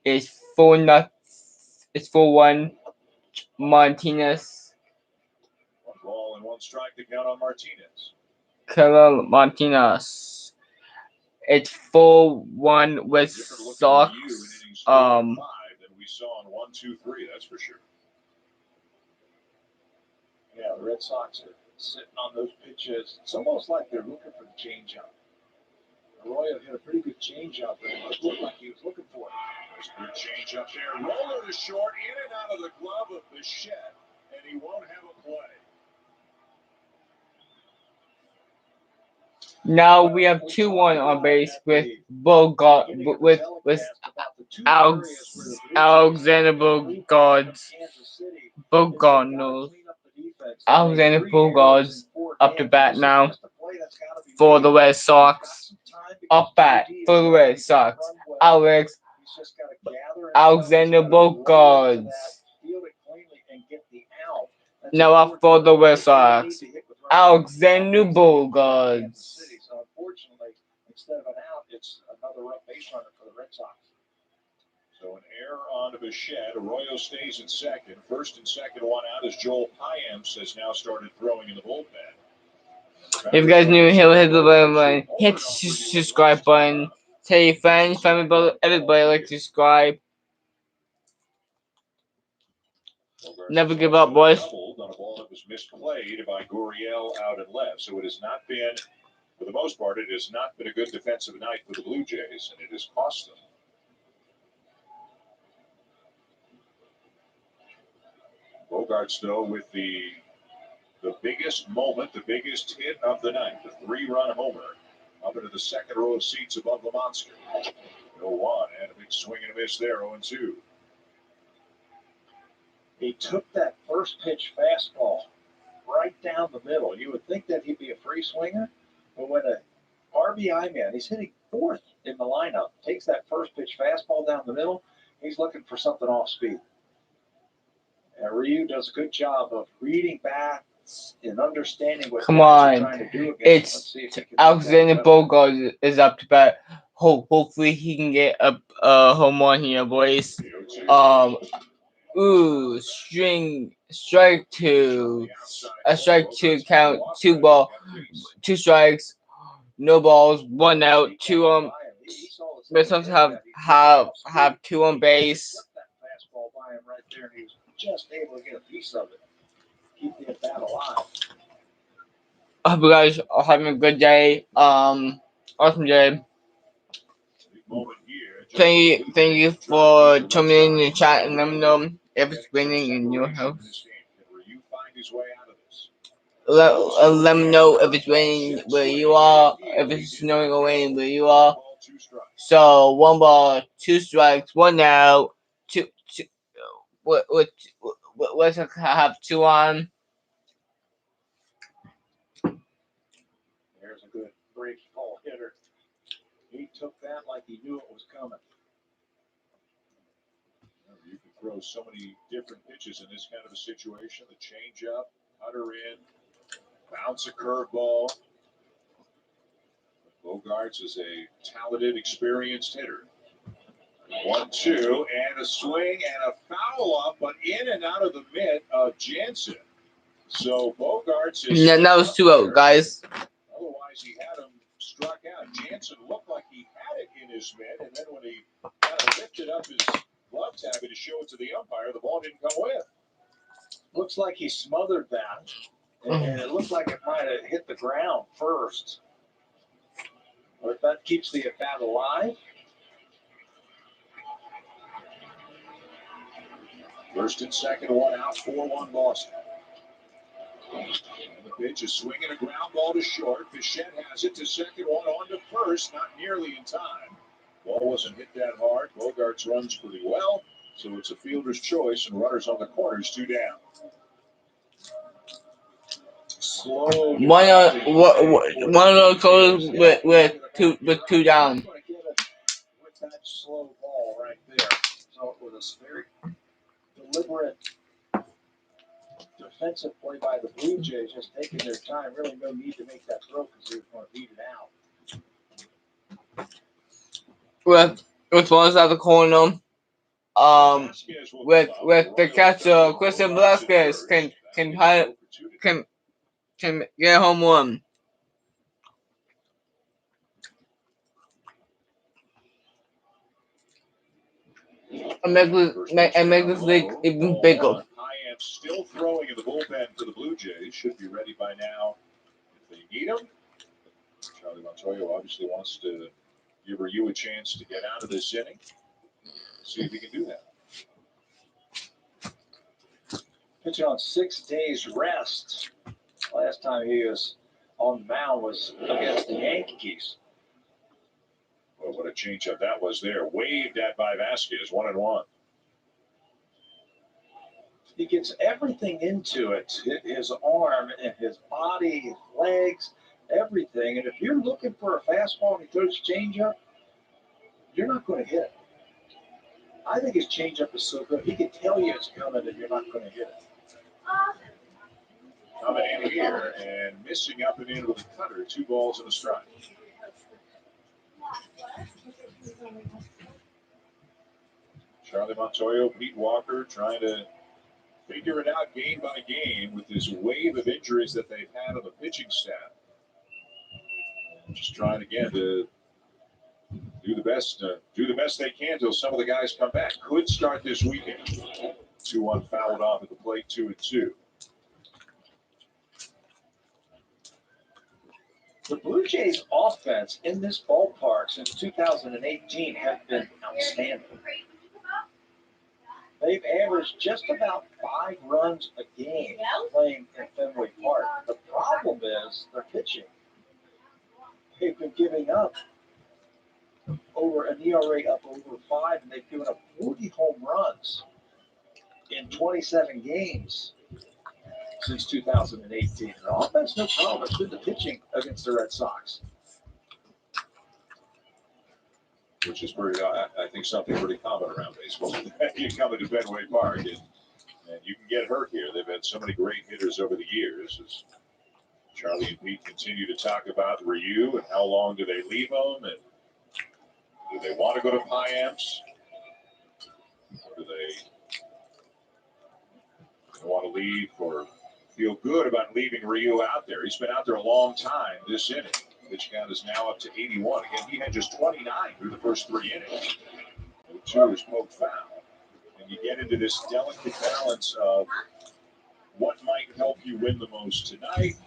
Speaker 3: It's 4-0. It's 4-1. Martinez.
Speaker 4: 1 ball and 1 strike to count on Martinez.
Speaker 3: Killer Martinez. It's 4-1 with Sox.
Speaker 4: Than we saw in 1-2-3. That's for sure.
Speaker 1: Yeah, the Red Sox are sitting on those pitches. It's almost like they're looking for the changeup. Arroyo hit a pretty good changeup, but it looked like he was looking for it.
Speaker 4: There's a good changeup there. Roller to short, in and out of the glove of Bichette, and he won't have a play.
Speaker 3: Now we have 2-1 on base with Bogart with Alexander Bogarts. Alexander Bogarts up to bat now for the Red Sox. Up bat for the Red Sox. Alexander Bogarts. Now up for the Red Sox. Alexander Bogarts.
Speaker 1: Unfortunately, instead of an out, it's another base runner for the Red Sox.
Speaker 4: So an error on to Bichette. Arroyo stays in second. First and second, 1 out as Joel Payamps has now started throwing in the bullpen.
Speaker 3: If you guys new here, hit the button, hit the subscribe button. Tell your friends, family, everybody like to subscribe. Never give up, boys.
Speaker 4: On a ball that was misplayed by Gurriel out and left. So it has not been, for the most part, it has not been a good defensive night for the Blue Jays, and it has cost them. Bogarts, though, with the biggest moment, the biggest hit of the night, the 3-run homer up into the second row of seats above the monster. 0-1, and a big swing and a miss there, 0-2.
Speaker 1: He took that first pitch fastball right down the middle. You would think that he'd be a free swinger, but when a RBI man, he's hitting 4th in the lineup, takes that first pitch fastball down the middle, he's looking for something off speed. And Ryu does a good job of reading bats and understanding what
Speaker 3: Come
Speaker 1: they're
Speaker 3: on,
Speaker 1: trying to do.
Speaker 3: it's Alexander Bogarts is up to bat. Hopefully he can get a home run here, boys. Strike 2. A strike 2 count. 2 strikes, no balls, 1 out. 2 Red Sox have 2 on base.
Speaker 1: Fastball by him right there, and he was just able to get a piece of it. Keep the bat alive.
Speaker 3: I hope you guys are having a good day. Awesome day. Thank you for tuning in the chat and let me know if it's raining in your house. Let me know if it's raining where you are, if it's snowing or raining where you are. So 1 ball, 2 strikes, 1 out. Let's have 2 on.
Speaker 1: There's a good break ball hitter. He took that like he knew it was coming.
Speaker 4: You can throw throw so many different pitches in this kind of a situation. The changeup, cutter in, bounce a curveball. Bogarts is a talented, experienced hitter. 1-2, and a swing and a foul up, but in and out of the mitt of Jansen. So Bogarts is.
Speaker 3: Yeah, that was 2-0, guys.
Speaker 4: Otherwise, he had him struck out. Jansen looked like he had it in his mitt, and then when he kind of lifted up his glove tabby to show it to the umpire, the ball didn't come with.
Speaker 1: Looks like he smothered that, and it looked like it might have hit the ground first. But that keeps the at-bat alive.
Speaker 4: First and second, one out, 4-1 Boston. And the pitch is swinging a ground ball to short. Bichette has it to second, one on to first, not nearly in time. Ball wasn't hit that hard. Bogarts runs pretty well, so it's a fielder's choice, and runners on the corners, 2 down. Slow.
Speaker 3: One of those goals with two down.
Speaker 1: With that slow ball right there. So it was a very deliberate defensive play by the Blue Jays, just taking their time. Really no need to make that throw because he was going to beat it out.
Speaker 3: With runners out the corner, with the catcher Christian Velasquez can get a home run. And make this league even bigger.
Speaker 4: Still throwing in the bullpen for the Blue Jays. Should be ready by now if they need him. Charlie Montoya obviously wants to give Ryu a chance to get out of this inning. See if he can do that.
Speaker 1: Pitching on 6 days rest. Last time he was on the mound was against the Yankees.
Speaker 4: Well, what a changeup that was there. Waved at by Vasquez, 1-1.
Speaker 1: He gets everything into it. His arm and his body, his legs, everything. And if you're looking for a fastball and he throws a changeup, you're not going to hit it. I think his changeup is so good. He can tell you it's coming and you're not going to hit it.
Speaker 4: Coming in here and missing up and in with a cutter. 2 balls and a strike. Charlie Montoya, Pete Walker trying to figure it out game by game with this wave of injuries that they've had on the pitching staff. Just trying again to do the best they can till some of the guys come back. Could start this weekend. 2-1 fouled off at the plate, 2-2.
Speaker 1: The Blue Jays offense in this ballpark since 2018 has been outstanding. They've averaged just about 5 runs a game playing in Fenway Park. The problem is their pitching. They've been giving up over an ERA up over 5, and they've given up 40 home runs in 27 games since 2018. The offense, no problem. It's been the pitching against the Red Sox.
Speaker 4: Which is pretty, I think, something pretty common around baseball. You come into Fenway Park and you can get hurt here. They've had so many great hitters over the years. As Charlie and Pete continue to talk about Ryu and how long do they leave them, and do they want to go to Piamps? Or do they want to leave or feel good about leaving Ryu out there? He's been out there a long time this inning. Pitch count is now up to 81. Again, he had just 29 through the first 3 innings. 2 is poked foul. And you get into this delicate balance of what might help you win the most tonight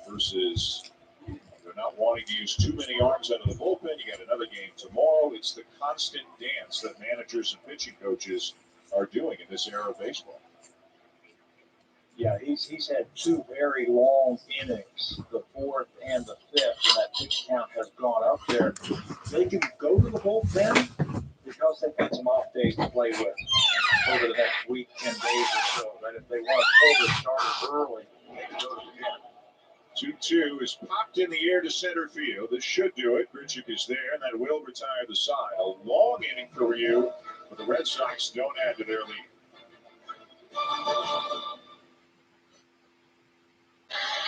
Speaker 4: versus they're not wanting to use too many arms out of the bullpen. You got another game tomorrow. It's the constant dance that managers and pitching coaches are doing in this era of baseball.
Speaker 1: Yeah, he's had 2 very long innings, the 4th and the 5th, and that pitch count has gone up there. They can go to the bullpen because they've got some off days to play with over the next week, 10 days or so. That if they want to pull their starters early, they can go to the pen.
Speaker 4: 2-2 is popped in the air to center field. This should do it. Grichuk is there, and that will retire the side. A long inning for Ryu, but the Red Sox don't add to their lead.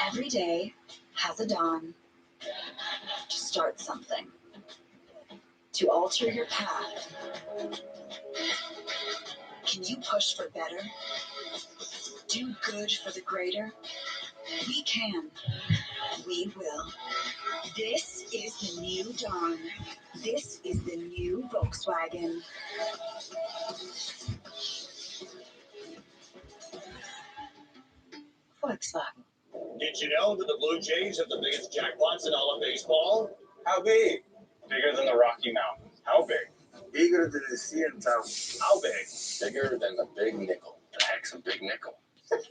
Speaker 15: Every day has a dawn to start something, to alter your path. Can you push for better? Do good for the greater? We can. We will. This is the new dawn. This is the new Volkswagen. Volkswagen.
Speaker 4: Did you know that the Blue Jays have the biggest jackpots in all of baseball? How big? Bigger than the Rocky Mountains. How big? Bigger than the CN Tower. How big? Bigger than the Big Nickel. The heck's a Big Nickel? Bigger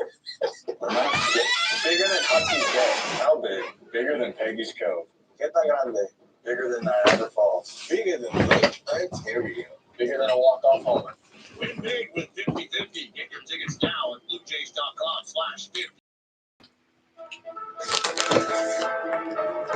Speaker 4: than Hudson's Bay. How big? Bigger than Peggy's Cove. Qué tan grande? Bigger than Niagara Falls. Bigger than Lake Ontario. Bigger than a walk-off homer. Win big with 50-50. Get your tickets now at bluejays.com/50.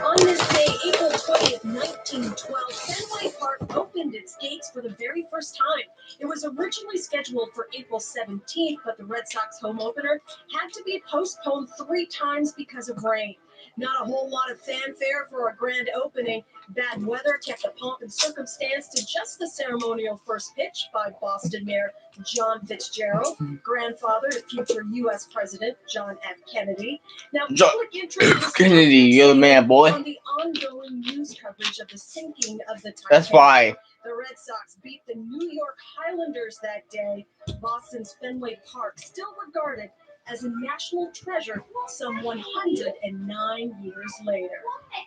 Speaker 7: On this day, April 20th, 1912, Fenway Park opened its gates for the very first time. It was originally scheduled for April 17th, but the Red Sox home opener had to be postponed 3 times because of rain. Not a whole lot of fanfare for a grand opening. Bad weather kept the pomp and circumstance to just the ceremonial first pitch by Boston Mayor John Fitzgerald, grandfather to future U.S. President John F. Kennedy. Now, public interest
Speaker 3: Kennedy, you're the man, boy.
Speaker 7: on the ongoing news coverage of the sinking of the Titanic.
Speaker 3: That's why.
Speaker 7: The Red Sox beat the New York Highlanders that day. Boston's Fenway Park, still regarded as a national treasure some 109 years later.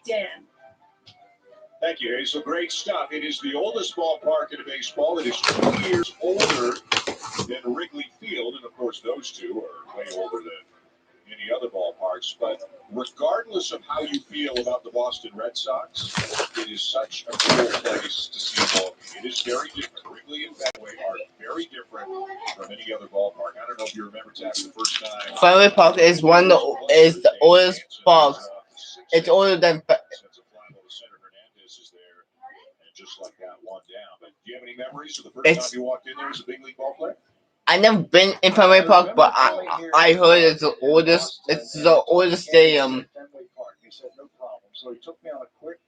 Speaker 7: Dan.
Speaker 4: Thank you, Hazel. Great stuff. It is the oldest ballpark in baseball. It is 2 years older than Wrigley Field, and of course, those two are way older than any other ballparks. But regardless of how you feel about the Boston Red Sox, it is such a cool place to see ball. It is very different. Wrigley and Fenway are very different from any other ballpark. I don't know if you remember, Tack, the first time.
Speaker 3: Fenway Park is the oldest park. It's older than.
Speaker 4: Just like that, one down. But do you have any memories of the first time you walked in there as a big league ball player?
Speaker 3: I never been in Fenway Park, but I heard it's the oldest. It's the oldest stadium.
Speaker 1: Fenway Park. He said no problem. So he took me on a quick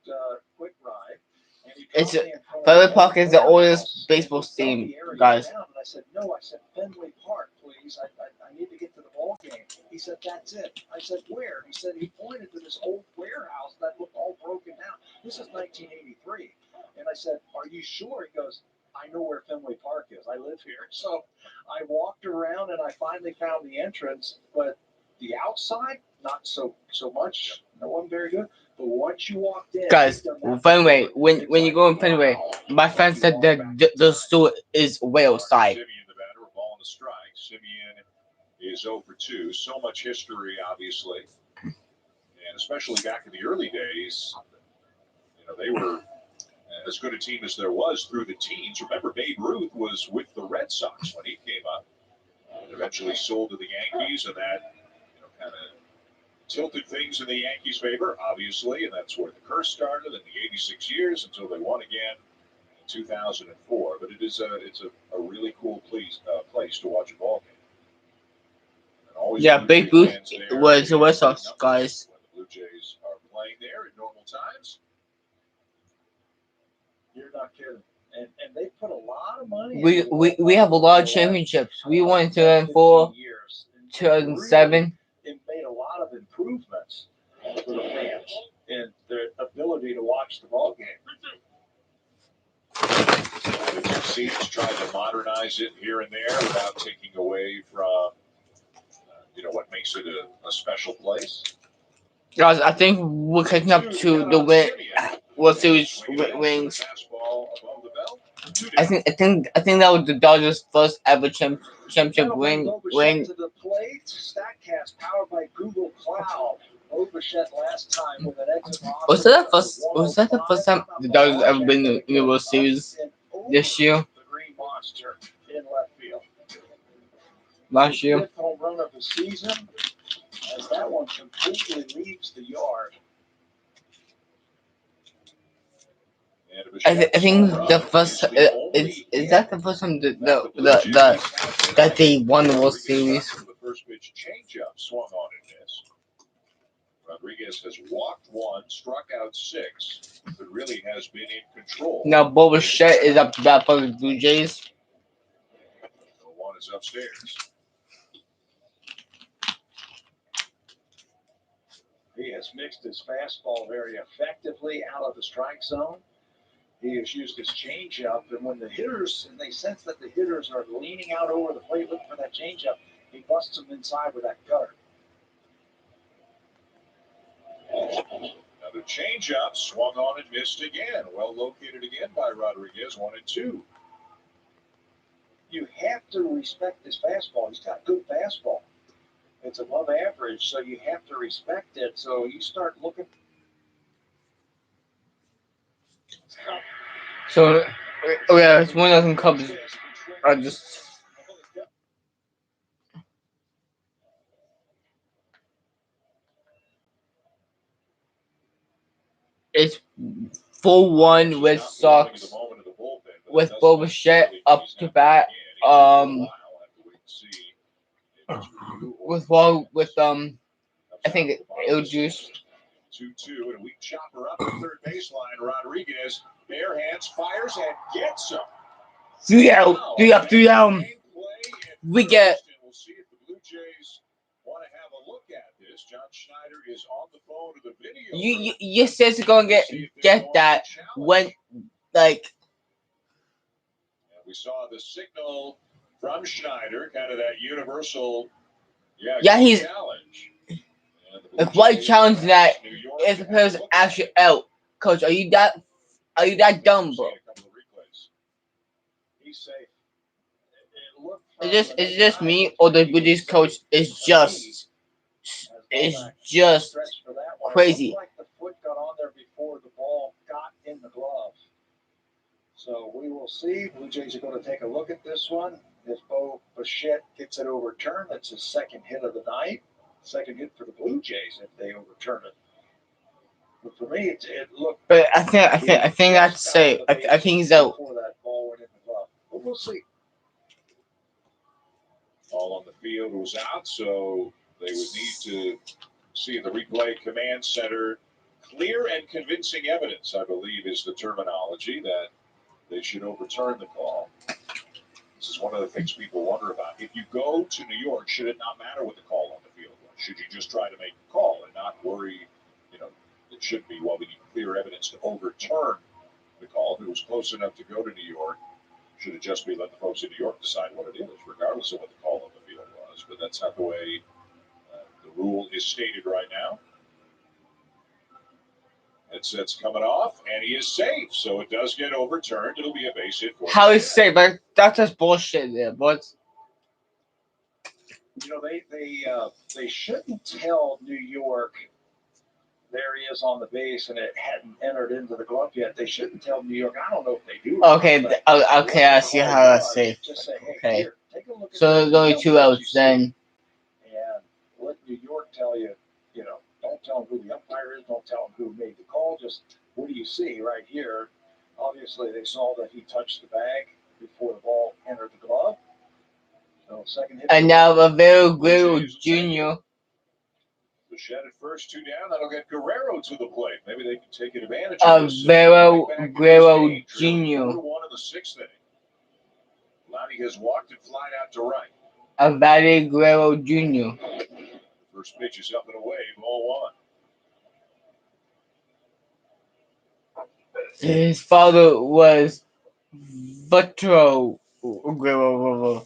Speaker 1: ride.
Speaker 3: It's Fenway Park is the oldest baseball stadium, guys.
Speaker 1: And I said no. I said Fenway Park, please. I need to get to the ball game. He said that's it. I said where? He said he pointed to this old warehouse that looked all broken down. This is 1983. And I said, are you sure? He goes, I know where Fenway Park is. I live here. So I walked around and I finally found the entrance. But the outside, not so much. No one very good. But once you walked in,
Speaker 3: guys, Fenway. When you go in Fenway, my friend said that the store is way outside.
Speaker 4: Simeon, the batter, ball on the strike. Simeon is 0 for 2. So much history, obviously, and especially back in the early days. You know, they were as good a team as there was through the teens. Remember, Babe Ruth was with the Red Sox when he came up, and eventually sold to the Yankees, and that kind of tilted things in the Yankees' favor, obviously, and that's where the curse started in the 86 years until they won again in 2004. But it's a really cool place to watch a ball game.
Speaker 3: Yeah, Babe Ruth was the Red Sox, guys.
Speaker 4: When the Blue Jays are playing there in normal times.
Speaker 1: You're not kidding. And they put a lot of money.
Speaker 3: We have a lot of championships. We won in 2004, 2007.
Speaker 1: It made a lot of improvements for the fans and their ability to watch the ball game.
Speaker 4: The teams tried to modernize it here and there without taking away from what makes it a special place.
Speaker 3: Guys, I think we're catching up to the World Series rings. I think that was the Dodgers' first ever championship ring.
Speaker 1: To the plate, Statcast powered by Google Cloud. Last time with an exit
Speaker 3: was that the first time the Dodgers ever been in the World Series this year?
Speaker 1: The Green Monster in left field.
Speaker 3: Last year.
Speaker 1: Fifth home run of the season, as that one completely leaves the yard.
Speaker 3: I think the first is that the first time that they won the World Series.
Speaker 4: The first pitch changeup swung on and missed. Rodriguez has walked one, struck out 6, but really has been in control.
Speaker 3: Now Bo Bichette is up to bat for the Blue Jays.
Speaker 4: The one is upstairs.
Speaker 1: He has mixed his fastball very effectively out of the strike zone. He has used his changeup, and when the hitters, and they sense that the hitters are leaning out over the plate looking for that changeup, he busts them inside with that cutter.
Speaker 4: Another changeup swung on and missed again. Well located again by Rodriguez, 1-2.
Speaker 1: You have to respect his fastball. He's got good fastball. It's above average, so you have to respect it. So you start looking.
Speaker 3: So, yeah, it's 1,000 Cubs are just. It's 4-1 Red Sox with Bo Bichette up to bat. I think it'll juice.
Speaker 4: 2-2, and a weak chopper up the third baseline. Rodriguez, bare hands, fires and gets him.
Speaker 3: 3 out, 3 up, 3 down. We get.
Speaker 4: We'll see if the Blue Jays want to have a look at this. John Schneider is on the phone to the video.
Speaker 3: You said to go and get that when like.
Speaker 4: We saw the signal from Schneider, kind of that universal.
Speaker 3: Yeah, he's.
Speaker 4: Challenge.
Speaker 3: If White challenge that, if the player's actually out, coach, are you that dumb, bro?
Speaker 1: He's safe.
Speaker 3: Is this me or the Blue Jays coach is just crazy?
Speaker 1: Like the foot got on there before the ball got in the glove. So we will see. Blue Jays are going to take a look at this one. If Bo Bichette gets it overturned, that's his second hit of the night. Second hit for the Blue Jays if they overturn it. But for me, it looked.
Speaker 3: But I think that's safe. I think he's out.
Speaker 1: Before that ball went in the glove. But we'll see.
Speaker 4: All on the field was out, so they would need to see the replay command center. Clear and convincing evidence, I believe, is the terminology that they should overturn the call. This is one of the things people wonder about. If you go to New York, should it not matter what the call on the field was? Should you just try to make a call and not worry, it should be, well, we need clear evidence to overturn the call. If it was close enough to go to New York, should it just be let the folks in New York decide what it is, regardless of what the call on the field was? But that's not the way the rule is stated right now. Headset's coming off, and he is safe, so it does get overturned. It'll be a base hit.
Speaker 3: How is safe? But that's just bullshit there, but.
Speaker 1: They shouldn't tell New York there he is on the base and it hadn't entered into the glove yet. They shouldn't tell New York. I don't know if they do.
Speaker 3: Okay, I see how that's safe.
Speaker 1: Just say, hey,
Speaker 3: okay.
Speaker 1: Here, take a look at
Speaker 3: so there's only 2 outs then.
Speaker 1: And let New York tell you, don't tell them who the umpire is. Don't tell them who made the call. Just what do you see right here? Obviously, they saw that he touched the bag before the ball entered the glove. So second hit.
Speaker 3: And now Vladimir Guerrero Jr.
Speaker 4: Bichette at first, 2 down. That'll get Guerrero to the plate. Maybe they can take advantage of this.
Speaker 3: Guerrero Jr.
Speaker 4: 4-1 in the 6th inning. Lonnie has walked and flied out to right.
Speaker 3: Vladimir Guerrero Jr.
Speaker 4: First pitch is up and away, ball 1.
Speaker 3: His father was Vladimir Guerrero.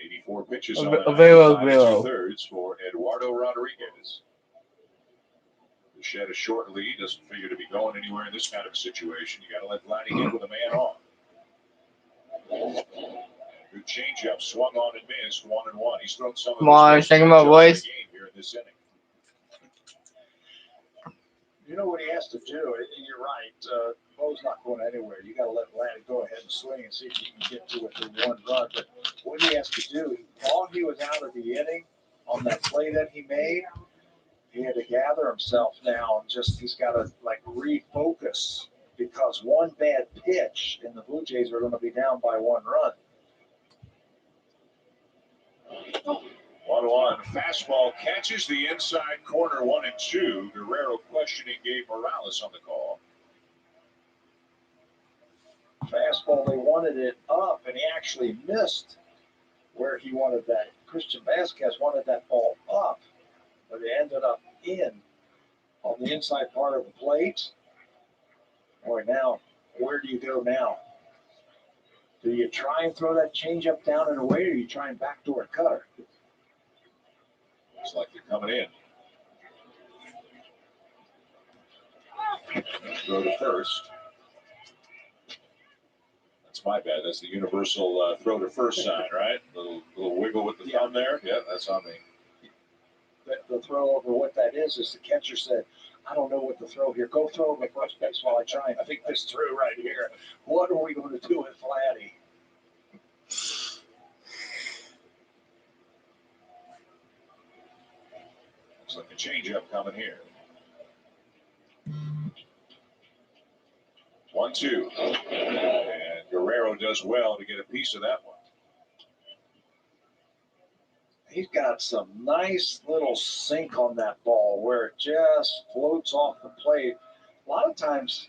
Speaker 4: 84 pitches on the 2/3 for Eduardo Rodriguez. Bichette a short lead, doesn't figure to be going anywhere in this kind of a situation. You got to let Vladdy hit with a man on. Good changeup, swung on and missed, 1-1. He's thrown some of
Speaker 3: his game
Speaker 4: here in this inning.
Speaker 1: You know what he has to do? You're right. Bo's not going anywhere. You got to let Vladdy go ahead and swing and see if you can get to it in 1 run. But what he has to do, while he was out of the inning on that play that he made, he had to gather himself now and he's got to refocus because one bad pitch and the Blue Jays are going to be down by 1 run.
Speaker 4: 1-1. Fastball catches the inside corner, 1-2. Guerrero questioning Gabe Morales on the call.
Speaker 1: Fastball, they wanted it up, and he actually missed where he wanted that. Christian Vasquez wanted that ball up, but it ended up in on the inside part of the plate. Boy, now, where do you go now? Do you try and throw that changeup down and away, or do you try and backdoor cutter?
Speaker 4: Looks like they're coming in. Throw to first. That's my bad. That's the universal throw to first sign, right? Little wiggle with the thumb there. Yeah, that's on me.
Speaker 1: The throw over, what that is the catcher said, I don't know what to throw here. Go throw my first base while I try. I think this through right here. What are we going to do with Vladdy?
Speaker 4: Looks like a changeup coming here. 1-2. And Guerrero does well to get a piece of that one.
Speaker 1: He's got some nice little sink on that ball where it just floats off the plate. A lot of times,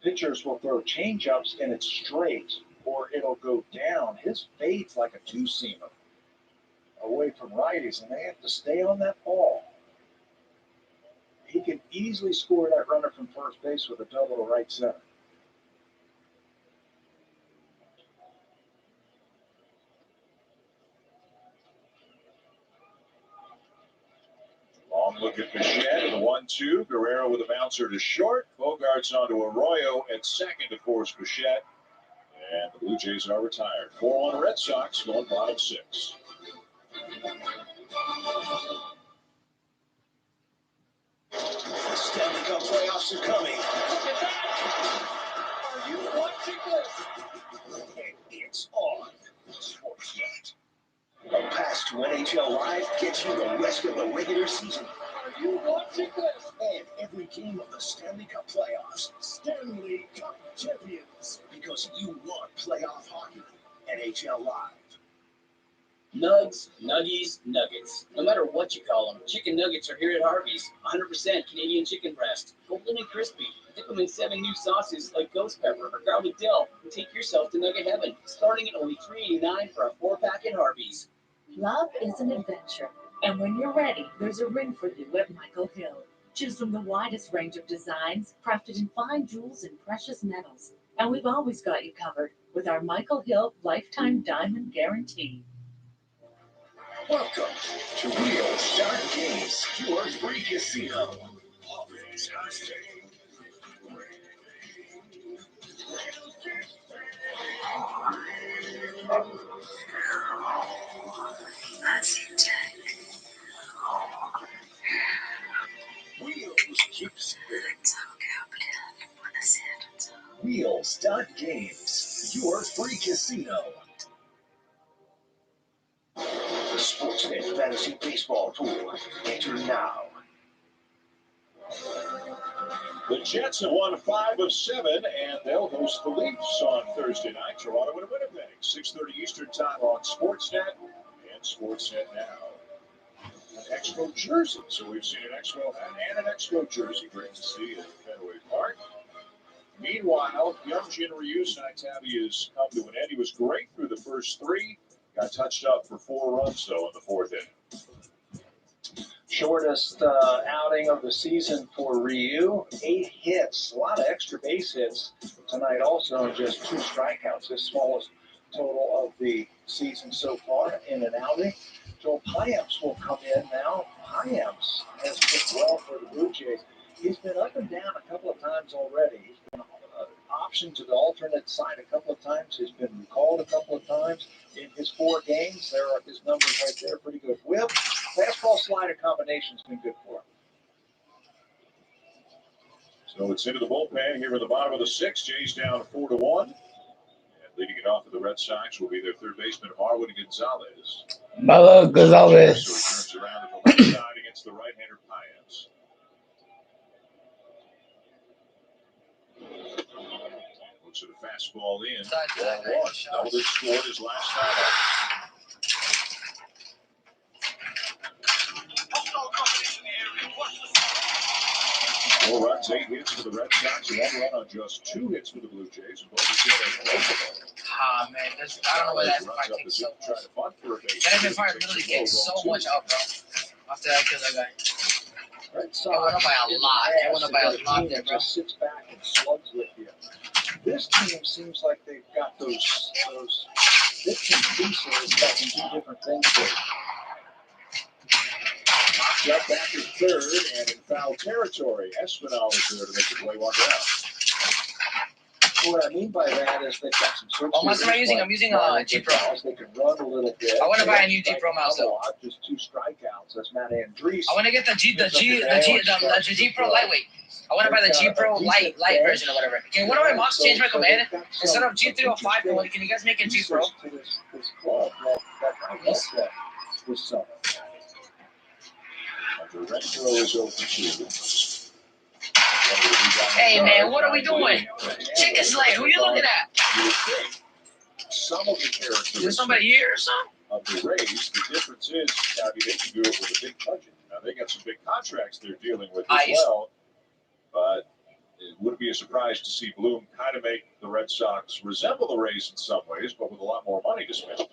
Speaker 1: pitchers will throw changeups and it's straight, or it'll go down. His fade's like a two-seamer away from righties, and they have to stay on that ball. He can easily score that runner from first base with a double to right center.
Speaker 4: Long look at Bichette and the 1-2. Guerrero with a bouncer to short. Bogarts onto Arroyo at second to force Bichette. And the Blue Jays are retired. 4-1 Red Sox going bottom 6.
Speaker 9: The Stanley Cup playoffs are coming.
Speaker 8: Look at that! Are you watching this?
Speaker 9: And it's on Sportsnet. A pass to NHL Live gets you the rest of the regular season.
Speaker 8: Are you watching this?
Speaker 9: And every game of the Stanley Cup playoffs. Stanley Cup champions. Because you want playoff hockey. NHL Live.
Speaker 18: Nugs, nuggies, nuggets. No matter what you call them, chicken nuggets are here at Harvey's. 100% Canadian chicken breast. Golden and crispy. Dip them in 7 new sauces like ghost pepper or garlic dill. And take yourself to nugget heaven. Starting at only $3.89 for a 4-pack at Harvey's.
Speaker 19: Love is an adventure. And when you're ready, there's a ring for you at Michael Hill. Choose from the widest range of designs, crafted in fine jewels and precious metals. And we've always got you covered with our Michael Hill Lifetime Diamond Guarantee.
Speaker 9: Welcome to Real Shark Games, your free casino. Always hosting. Wheels keeps Wheels.games, your free casino. The Sportsnet Fantasy Baseball Tour. Enter now.
Speaker 4: The Jets have won 5 of 7, and they'll host the Leafs on Thursday night. Toronto and Winnipeg, 6:30 Eastern Time on Sportsnet and Sportsnet Now. An Expo jersey, so we've seen an Expo hat and an Expo jersey. Great to see at Fenway Park. Meanwhile, young Jin Ryu Saitami has come to an end. He was great through the first 3. Got touched up for 4 runs, though, in the 4th inning.
Speaker 1: Shortest outing of the season for Ryu. 8 hits, a lot of extra base hits tonight also, and just 2 strikeouts. His smallest total of the season so far in an outing. Joel Payamps will come in now. Payamps has pitched well for the Blue Jays. He's been up and down a couple of times already. He's been option to the alternate side a couple of times. He's been recalled a couple of times in his 4 games. There are his numbers right there. Pretty good whip. Fastball slider combination's been good for him.
Speaker 4: So it's into the bullpen here in the bottom of the 6th. Jays down 4-1. And leading it off for the Red Sox will be their third baseman, Marwyn Gonzalez.
Speaker 3: Marwyn Gonzalez.
Speaker 4: So he turns around to the left side against the right-hander Payamps. So the fastball in. 1-1. Eldon scored his last time up. Four runs, 8 hits for the Red Sox, 1 run on just 2 hits for the Blue Jays.
Speaker 3: Ah, man, I don't know why that fight takes so much. That fight literally takes so much out, bro. After I killed that guy.
Speaker 1: Red Sox
Speaker 3: It went up by a lot. It went up by a lot there, bro.
Speaker 1: Just sits back and slugs with you. This team seems like they've got those bits and pieces that can do different things for you.
Speaker 4: Knocked up back at third and in foul territory. Espinal is there to make the play 1 down.
Speaker 1: What I mean by that is they've got some switches.
Speaker 3: Oh, what am I using? I'm using a G Pro.
Speaker 1: They can run a little bit.
Speaker 3: I want to buy a new G Pro mouse though.
Speaker 1: Just 2 strikeouts. That's Matt Andrees.
Speaker 3: I want to get the G Pro lightweight. I want to buy the G Pro light version or whatever. Can one of my moms change my command? Instead of G305, can you guys make it G Pro?
Speaker 1: This club that loves that this summer.
Speaker 4: The retro is over 2.
Speaker 3: Hey man, what are we doing? Chicken Slayer, who you looking at?
Speaker 4: Some of the characters.
Speaker 3: Is there somebody here or something?
Speaker 4: Of the Rays, the difference is, they can do it with a big budget. Now they got some big contracts they're dealing with as well, but it wouldn't be a surprise to see Bloom kind of make the Red Sox resemble the Rays in some ways, but with a lot more money to spend.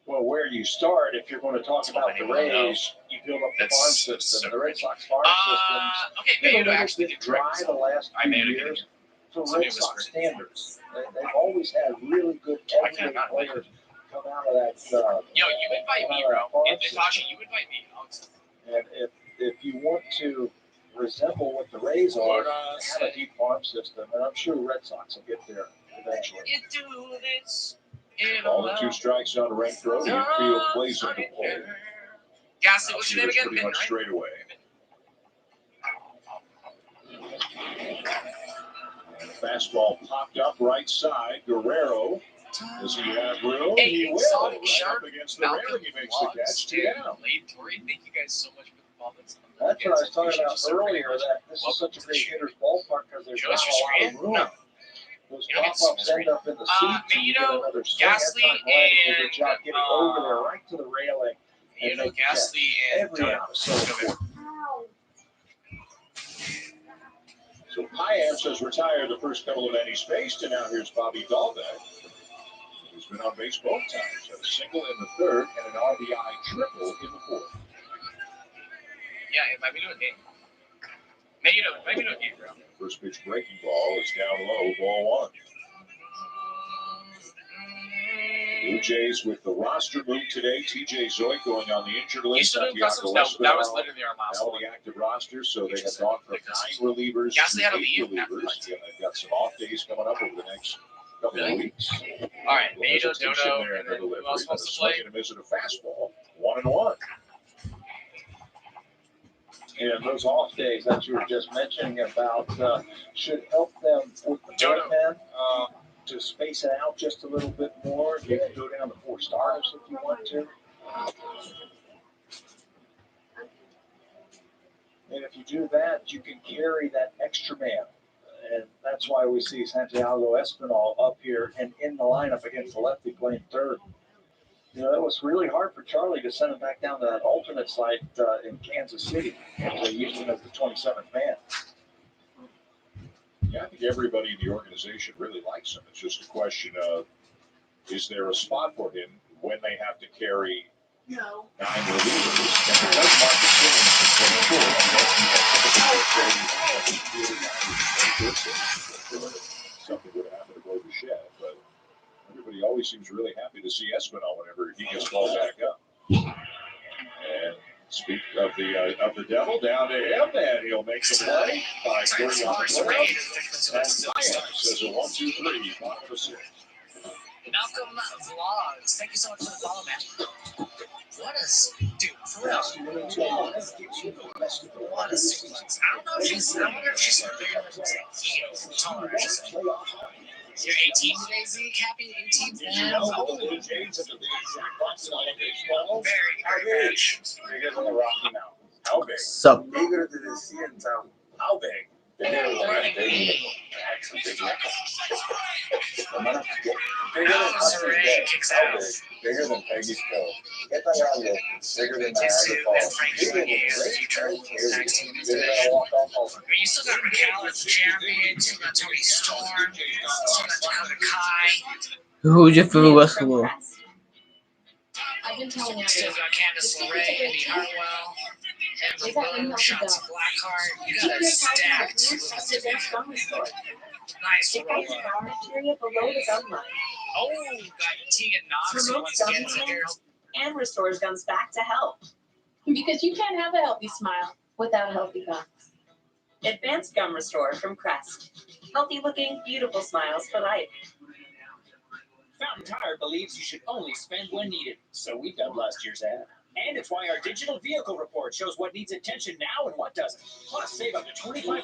Speaker 1: Well, where you start, if you're going to talk about the Rays, you build up the farm system. The Red Sox farm systems been a little bit dry the last few years for Red Sox standards. They've always had really good everyday players come out of that.
Speaker 3: Yo, you invite me, bro. Natasha, you invite me.
Speaker 1: And if you want to resemble what the Rays are, have a deep farm system, and I'm sure Red Sox will get there eventually.
Speaker 3: You do this.
Speaker 4: All the 2 strikes on Renfroe. The infield plays at the pole.
Speaker 3: Gasly, what's your name again?
Speaker 4: Pretty much straight away. And the fastball popped up right side. Guerrero. Does he have room? He will. Right up against the railing. He makes the catch. 2 down.
Speaker 3: Tori, thank you guys so much for the comments.
Speaker 1: That's what I was talking about earlier, that this is such a great hitter's ballpark because there's not a lot of room. Those pop-ups end up in the seats, and you get another swing.
Speaker 3: Gasly
Speaker 1: and good job getting over there right to the railing.
Speaker 3: Gasly and
Speaker 1: every out is so important.
Speaker 4: So Piamps has retired the first couple of innings faced, and now here's Bobby Dalbeck, who's been on base both times. Had a single in the 3rd and an RBI triple in the 4th.
Speaker 3: Yeah, it might be doing a game. Maybe it might be doing a game, bro.
Speaker 4: First pitch breaking ball is down low, ball 1. Blue Jays with the roster move today. TJ Zoik going on the injured list.
Speaker 3: That was literally our last
Speaker 4: one. Now the active roster, so they have gone from 9 relievers to 8 relievers. They've got some off days coming up over the next couple of weeks.
Speaker 3: All right, Mato,
Speaker 4: Dodo, and then who else wants to play? And a fastball, 1-1.
Speaker 1: And those off days that you were just mentioning about should help them with the bullpen to space it out just a little bit more. You can go down to 4 starters if you want to. And if you do that, you can carry that extra man. And that's why we see Santiago Espinal up here and in the lineup against the lefty playing 3rd. You know, it was really hard for Charlie to send him back down to that alternate site in Kansas City. And they used him as the 27th man.
Speaker 4: Yeah, I think everybody in the organization really likes him. It's just a question of, is there a spot for him when they have to carry 9 relievers? And because Marcus Simmons is 24, something would happen to Bobichette, but everybody always seems really happy to see Espinal whenever he gets called back up. And speak of the devil, down to him, and he'll make the play by 30 on the play. And says a 1-2-3, bottom of the 6th.
Speaker 3: Malcolm Vlogs, thank you so much for the follow, man. What is, dude, for real? What a sequence. I wonder if she's bigger than taller, I should say. You're 18 today, Zeke. Happy 18th, man. Very, very big.
Speaker 16: Bigger than the Rocky Mountains. How big?
Speaker 3: Sup?
Speaker 16: Bigger than the sea in town. How big? Bigger than the
Speaker 5: some big records. No matter what.
Speaker 16: Bigger than Hudson's Bay. How big? Bigger than Peggy's Cove. Get that around you. Bigger than Niagara Falls. Bigger than Bigger than a walk-off home.
Speaker 20: I mean, you still got Macau as the champion, you still got Tony Storm, still got Dakota Kai.
Speaker 3: Who's your favorite wrestler?
Speaker 10: I've been telling you.
Speaker 20: Still got Candice LeRae, Indy Hartwell, Ember Moon, Shotzi Blackheart. You got a stacked women's division. Nice roll up.
Speaker 19: Bacteria below the gum line.
Speaker 20: Oh, got Tegan Knox who wants to get to here.
Speaker 19: And restores gums back to health.
Speaker 10: Because you can't have a healthy smile without healthy gums.
Speaker 19: Advanced Gum Restore from Crest. Healthy looking, beautiful smiles for life.
Speaker 13: Fountain Tire believes you should only spend when needed, so we dubbed last year's ad. And it's why our digital vehicle report shows what needs attention now and what doesn't. Plus, save up to 25%.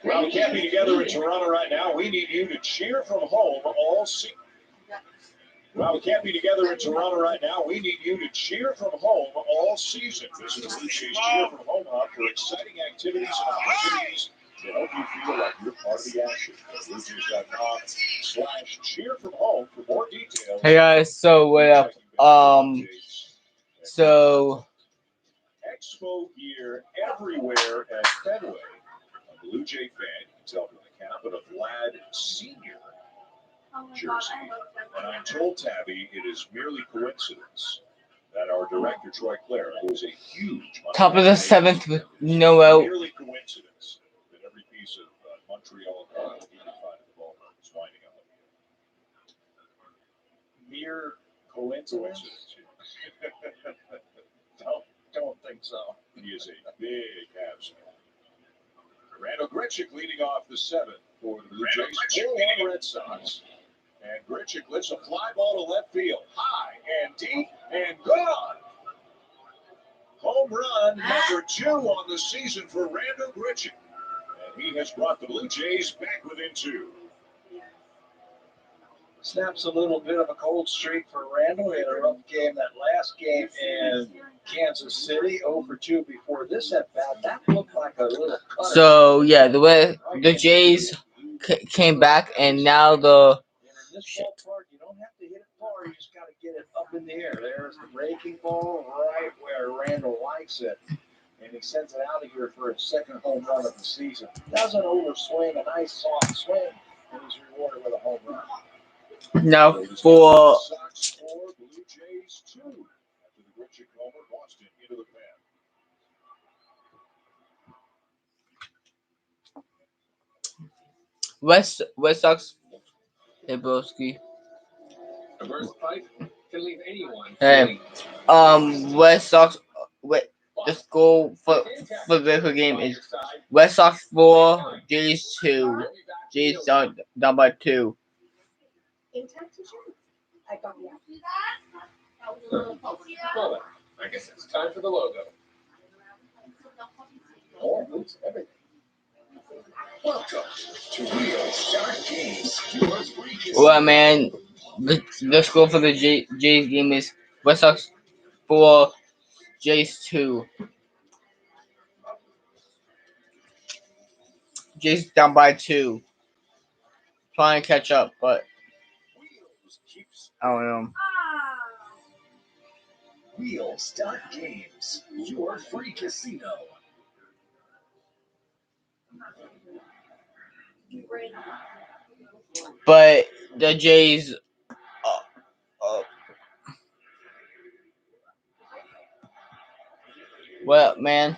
Speaker 4: Well, we can't be together in Toronto right now. We need you to cheer from home all season. Well, we can't be together in Toronto right now. We need you to cheer from home all season. Visit the Blue Jays Cheer from Home Hub for exciting activities and opportunities to help you feel like you're part of the action. BlueJays.com/cheer from home for more details.
Speaker 3: Hey guys, so what up? So
Speaker 4: Expo gear everywhere at Fenway. A Blue Jay fan can tell from the cap, but a Vlad Senior jersey. And I'm told, Tabby, it is merely coincidence that our director, Troy Clare, who is a huge
Speaker 3: top of the 7th with Noel.
Speaker 4: merely coincidence that every piece of Montreal you can find in the ballpark is winding up. Mere coincidence. Don't think so. He is a big Habs fan. Randall Grichuk leading off the 7th for the Blue Jays. 4-1 Red Sox. And Grichuk lifts a fly ball to left field. High and deep and gone. Home run number 2 on the season for Randall Grichuk. And he has brought the Blue Jays back within 2.
Speaker 1: Snaps a little bit of a cold streak for Randall. He had a rough game that last game in Kansas City. 0 for 2 before this at bat. That looked like a little cutter.
Speaker 3: So yeah, the Jays came back, and now the
Speaker 1: In this ballpark, you don't have to hit it far. You just got to get it up in the air. There's the breaking ball right where Randall likes it. And he sends it out of here for his 2nd home run of the season. Doesn't overswing, a nice soft swing, and he's rewarded with a home run.
Speaker 3: now for
Speaker 4: Sox 4, Blue Jays 2. After the Grichuk homer, Boston into the pen.
Speaker 3: West Sox. Hey Broski.
Speaker 11: A burst pipe can leave anyone.
Speaker 3: Hey, West Sox. Wait, the score for the record game is West Sox 4, Jays 2. Jays down by 2.
Speaker 10: Intact insurance. I got you.
Speaker 11: Well, then, I guess it's time for the logo.
Speaker 5: More boots, everything. Welcome to Real Start Games. Yours free kiss.
Speaker 3: Well, man, the score for the Jays game is West Sox 4, Jays 2. Jays down by 2. Trying to catch up, but I don't know.
Speaker 5: Real Start Games. Your free casino.
Speaker 3: But the Jays, well, man,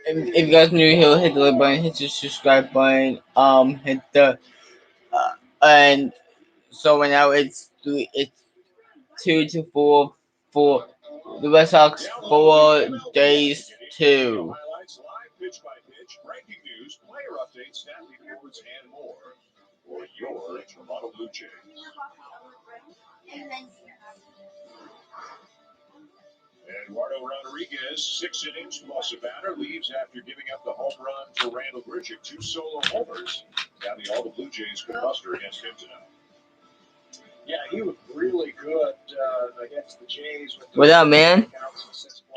Speaker 3: if you guys new here, hit the like button, hit the subscribe button, hit the, and so right now it's 2-4 for the Red Sox 4, Jays 2.
Speaker 4: Highlights, live pitch by pitch, breaking news, player updates, stat reports, and more for your Toronto Blue Jays. Eduardo Rodriguez, 6 innings plus a batter, leaves after giving up the home run to Randall Grichuk, 2 solo homers. Doubting all the Blue Jays could muster against him tonight.
Speaker 1: Yeah, he was really good against the Jays.
Speaker 3: What up, man?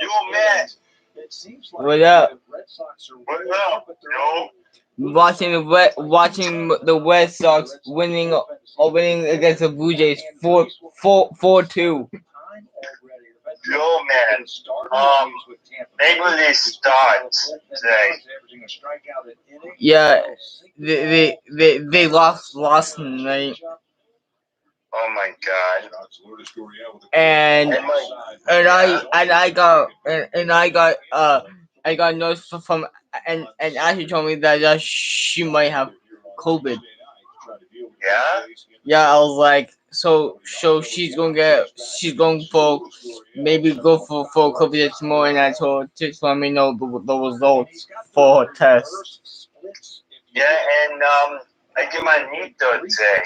Speaker 8: Yo, man.
Speaker 1: It seems like
Speaker 3: What up?
Speaker 1: the Red Sox are
Speaker 8: What
Speaker 1: really
Speaker 8: up,
Speaker 1: good, but
Speaker 8: yo?
Speaker 3: Watching the Red Sox winning against the Blue Jays 4-2.
Speaker 8: Yo, man. Maybe start today.
Speaker 3: Yeah, they lost last night,
Speaker 8: Oh my God.
Speaker 3: and I got notes from and Ashley told me that she might have COVID.
Speaker 8: Yeah?
Speaker 3: Yeah, I was like, so she's going for maybe go for COVID tomorrow, and I told her to let me know the results for her test.
Speaker 8: Yeah, and I get my knee done today.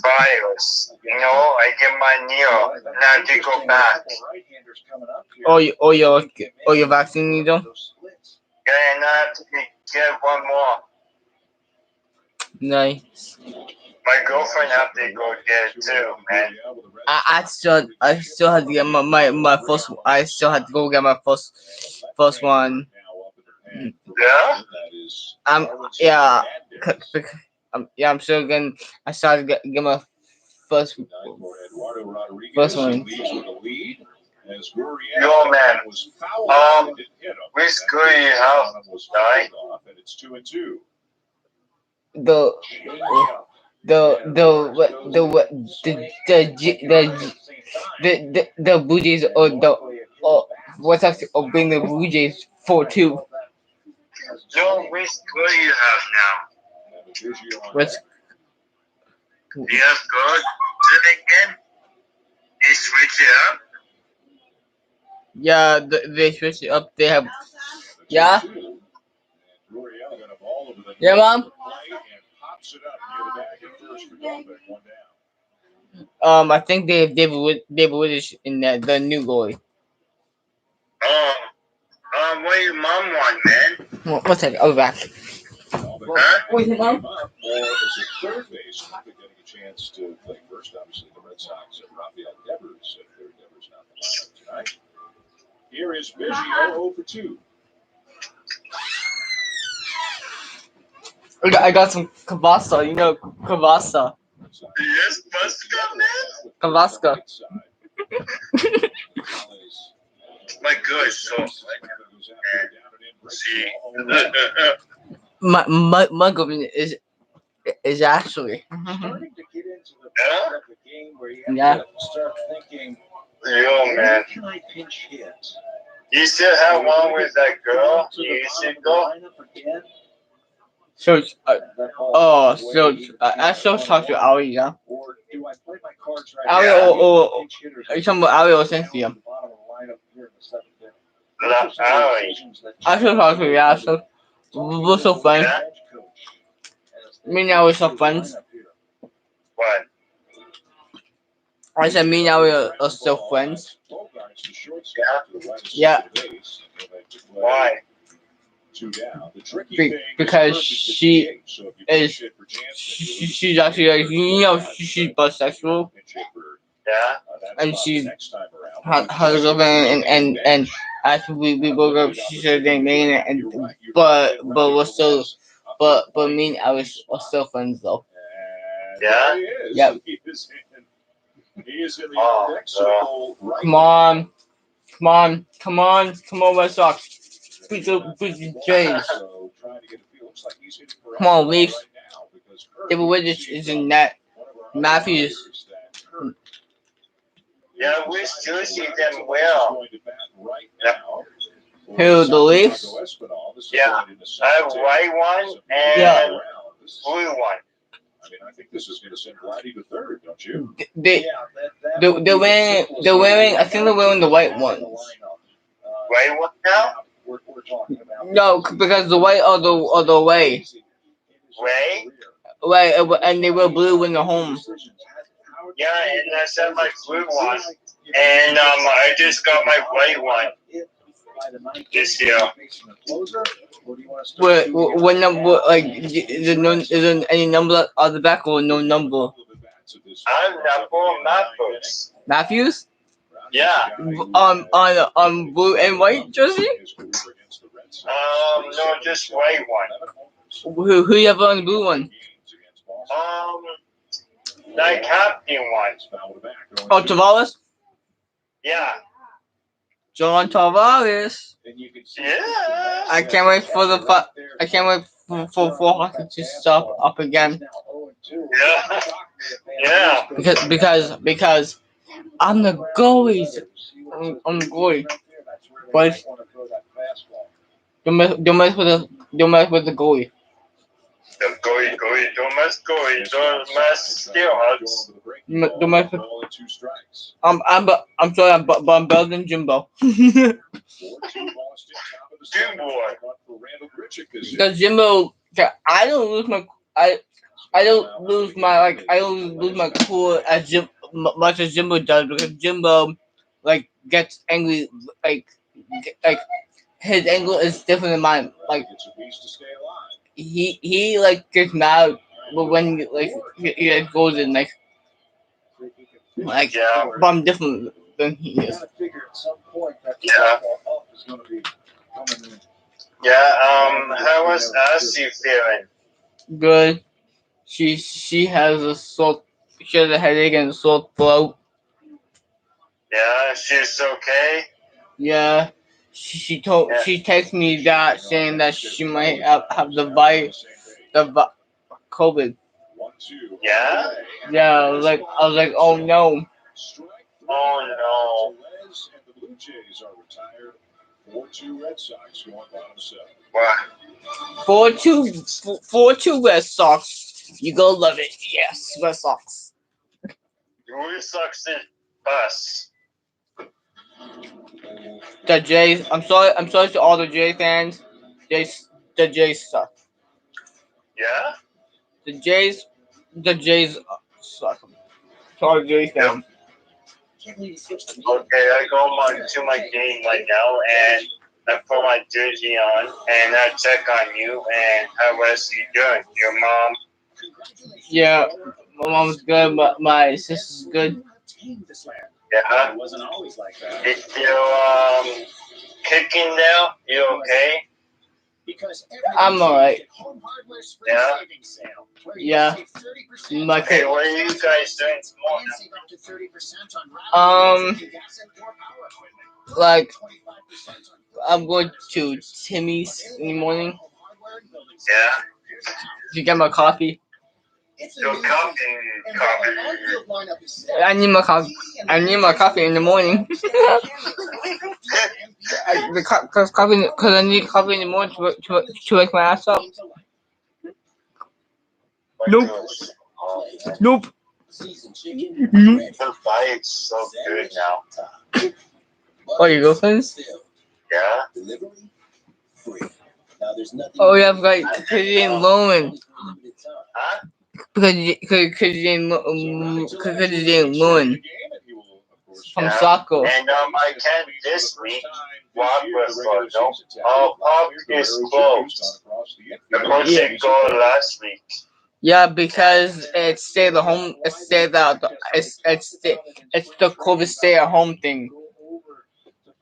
Speaker 8: Virus. You know, I get my knee off. Now to go back.
Speaker 3: Your vaccine needle?
Speaker 8: Yeah, and I have to get one more.
Speaker 3: Nice.
Speaker 8: My girlfriend have to go get it too, man.
Speaker 3: I still had to get my first. I still had to go get my first one.
Speaker 8: Yeah?
Speaker 3: I'm still getting. I started get my first one.
Speaker 8: Yo, man. Which school you have, right?
Speaker 3: The Blue Jays or what's actually being the Blue Jays 4-2.
Speaker 8: No, which school you have now?
Speaker 3: What's
Speaker 8: You have good today again? They switch it up?
Speaker 3: yeah, they switched it up. They have yeah. Yeah, Mom. I think they have David Woodish in the new goalie.
Speaker 8: What your mom want, man?
Speaker 3: One second, I'll be back.
Speaker 8: Huh?
Speaker 3: Where's your mom?
Speaker 4: Third base, getting a chance to play first. Obviously, the Red Sox and Rafael Devers. Third Devers not the lineup tonight. Here is Biggio 0 for 2.
Speaker 3: I got some Kavasa, you know Kavasa.
Speaker 8: Yes, Buska, man.
Speaker 3: Kavaska.
Speaker 8: My good, so. See.
Speaker 3: My government is actually. Yeah.
Speaker 8: Yo, man. You still have one with that girl years ago?
Speaker 3: So, I still talk to Ali, yeah. Ali, or are you talking about Ali or Cynthia?
Speaker 8: Ali.
Speaker 3: I still talk to her, yeah. So, we're still friends. Me and Ali are still friends.
Speaker 8: What?
Speaker 3: I said me and Ali are still friends.
Speaker 8: Yeah?
Speaker 3: Yeah.
Speaker 8: Why?
Speaker 3: Because she's actually like, you know, she's bisexual.
Speaker 8: Yeah?
Speaker 3: And she's has a girlfriend, and after we broke up, she said they made it, and but we're still but me and I was still friends though.
Speaker 8: Yeah?
Speaker 3: Yep.
Speaker 8: Oh,
Speaker 3: Come on, Red Sox. Beat the Jays. Come on, Leafs. David Woods is in net. Matthews.
Speaker 8: yeah, we still see them well.
Speaker 3: Who, the Leafs?
Speaker 8: Yeah, I have white one and blue one.
Speaker 4: I mean, I think this is going to send Vladdy to third, don't you?
Speaker 3: They're wearing. I think they're wearing the white ones.
Speaker 8: White one now?
Speaker 3: No, because the white are the away.
Speaker 8: Way?
Speaker 3: Right, and they wear blue in the home.
Speaker 21: Yeah, and I said my blue one, and I just got my white one this year.
Speaker 3: What number? Like, is there any number on the back or no number?
Speaker 21: I'm Apple Matthews.
Speaker 3: Matthews?
Speaker 21: Yeah.
Speaker 3: On blue and white jersey?
Speaker 21: No, just white one.
Speaker 3: Who you have on the blue one?
Speaker 21: The captain one.
Speaker 3: Oh, Tavares?
Speaker 21: Yeah.
Speaker 3: John Tavares.
Speaker 21: Yeah.
Speaker 3: I can't wait for I can't wait for hockey to start up again.
Speaker 21: Yeah. Yeah.
Speaker 3: Because I'm the goalie. I'm the goalie. But don't mess with the goalie.
Speaker 21: The goalie, don't mess Steelhearts.
Speaker 3: Don't mess with. I'm sorry, but I'm better than Jimbo.
Speaker 21: Jimbo.
Speaker 3: Because Jimbo, I don't lose my cool as much as Jimbo does, because Jimbo like gets angry, like his angle is different than mine. Like he like gets mad, but when he goes in like
Speaker 21: yeah.
Speaker 3: But I'm different than he is.
Speaker 21: Yeah. Yeah. How was Ashley feeling?
Speaker 3: Good. She has a headache and a sore throat.
Speaker 21: Yeah, she's okay.
Speaker 3: Yeah. She texted me that saying that she might have the COVID.
Speaker 21: Yeah.
Speaker 3: Yeah, I was like, oh no.
Speaker 21: Oh no.
Speaker 3: 4-2 Red Sox. You go love it. Yes, Red Sox.
Speaker 21: Red Sox is us.
Speaker 3: The Jays. I'm sorry to all the Jays fans. The Jays suck.
Speaker 21: Yeah.
Speaker 3: The Jays suck. Sorry, Jays fans.
Speaker 21: Okay, I go to my game right now, and I put my jersey on, and I check on you, and how was you doing? Your mom?
Speaker 3: Yeah, my mom's good, but my sister's good.
Speaker 21: Yeah. Is you kicking now? You okay?
Speaker 3: I'm alright.
Speaker 21: Yeah.
Speaker 3: Yeah.
Speaker 21: Okay, what are you guys doing tomorrow?
Speaker 3: Like, I'm going to Timmy's in the morning.
Speaker 21: Yeah.
Speaker 3: To get my coffee.
Speaker 21: Your coffee.
Speaker 3: I need my coffee. I need my coffee in the morning. Because I need coffee in the morning to wake my ass up. Nope. Nope.
Speaker 21: The bike's so good now.
Speaker 3: Oh, your girlfriend's?
Speaker 21: Yeah.
Speaker 3: Oh, yeah, right. Because you didn't loan.
Speaker 21: Huh?
Speaker 3: Because you didn't loan. From soccer.
Speaker 21: And I can this week walk with no. Our park is closed. The person go last week.
Speaker 3: Yeah, because it's stay at home. It's the COVID stay at home thing.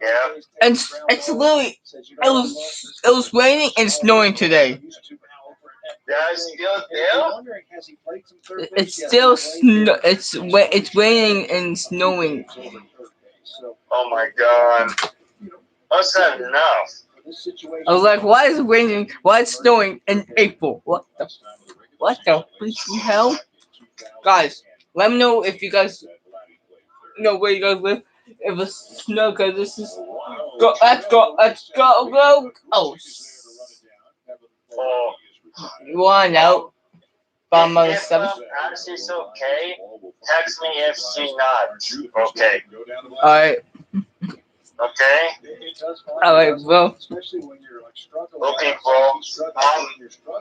Speaker 21: Yeah.
Speaker 3: And it's literally it was raining and snowing today.
Speaker 21: Yeah, it's still there.
Speaker 3: It's still it's raining and snowing.
Speaker 21: Oh my god. That's not enough.
Speaker 3: I was like, why is it raining? Why is it snowing in April? What the freaking hell? Guys, let me know if you guys know where you guys live. If it's snow, because this is let's go. Oh, you want out by myself?
Speaker 21: If she's okay, text me if she's not okay.
Speaker 3: Alright.
Speaker 21: Okay?
Speaker 3: Alright, bro.
Speaker 21: Okay, bro.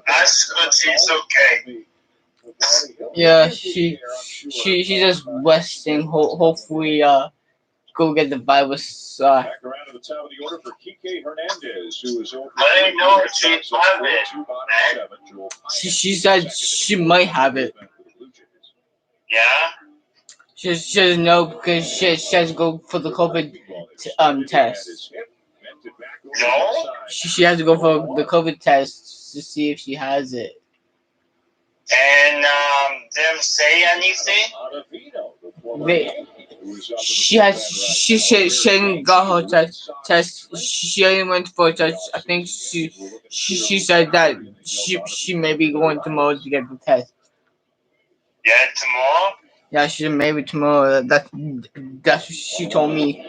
Speaker 21: Ask if she's okay.
Speaker 3: Yeah, she's just resting. Hopefully, go get the virus.
Speaker 4: Back around to the top of the order for Kike Hernandez, who is over.
Speaker 21: I didn't know if she'd have it, man.
Speaker 3: She said she might have it.
Speaker 21: Yeah?
Speaker 3: She doesn't know because she has to go for the COVID test.
Speaker 21: No?
Speaker 3: She has to go for the COVID test to see if she has it.
Speaker 21: And them say anything?
Speaker 3: She hadn't got her test. She only went for a test. I think she said that she may be going tomorrow to get the test.
Speaker 21: Yeah, tomorrow?
Speaker 3: Yeah, she maybe tomorrow. That's what she told me.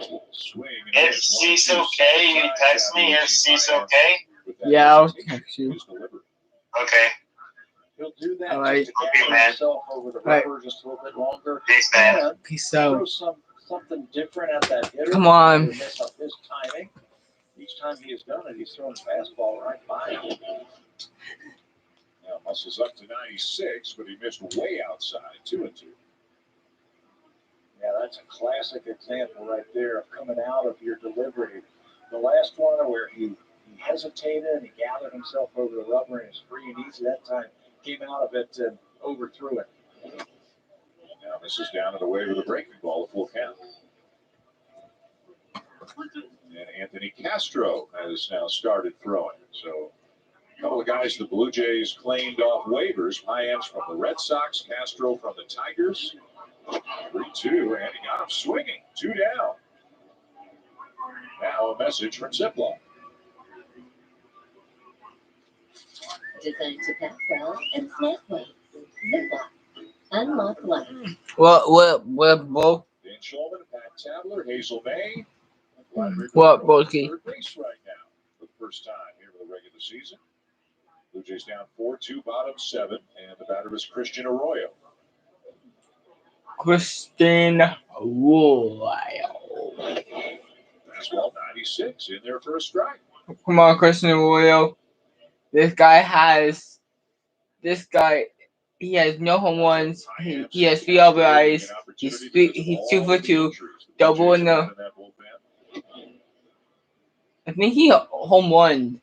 Speaker 21: If she's okay, you text me if she's okay?
Speaker 3: Yeah, I'll text you.
Speaker 21: Okay.
Speaker 1: He'll do that.
Speaker 3: All right.
Speaker 21: Okay, man.
Speaker 1: Over the rubber just a little bit longer.
Speaker 21: Peace, man.
Speaker 3: Peace out.
Speaker 1: Throw something different at that hitter.
Speaker 3: Come on.
Speaker 1: Mess up his timing. Each time he has done it, he's thrown the fastball right by him.
Speaker 4: Now muscles up to 96, but he missed way outside. 2-2.
Speaker 1: Yeah, that's a classic example right there of coming out of your delivery. The last one where he hesitated and he gathered himself over the rubber and is free and easy that time. Came out of it and overthrew it.
Speaker 4: Now this is down and away with a breaking ball, a full count. And Anthony Castro has now started throwing. So a couple of guys the Blue Jays claimed off waivers. Paez from the Red Sox, Castro from the Tigers. 3-2, and he got him swinging. 2 down. Now a message from Ziploc.
Speaker 19: Designed to pack well and snack well. Ziploc. Unlock life.
Speaker 3: What,
Speaker 4: Dan Shulman, Pat Tabler, Hazel May.
Speaker 3: What, Bulky?
Speaker 4: Third base right now for the first time here for the regular season. Blue Jays down 4-2, bottom 7, and the batter is Christian Arroyo.
Speaker 3: Christian Arroyo.
Speaker 4: Fastball 96 in there for a strike.
Speaker 3: Come on, Christian Arroyo. This guy, he has no home runs. He has 3 RBIs. He's 2 for 2. Double in the. I think he home run.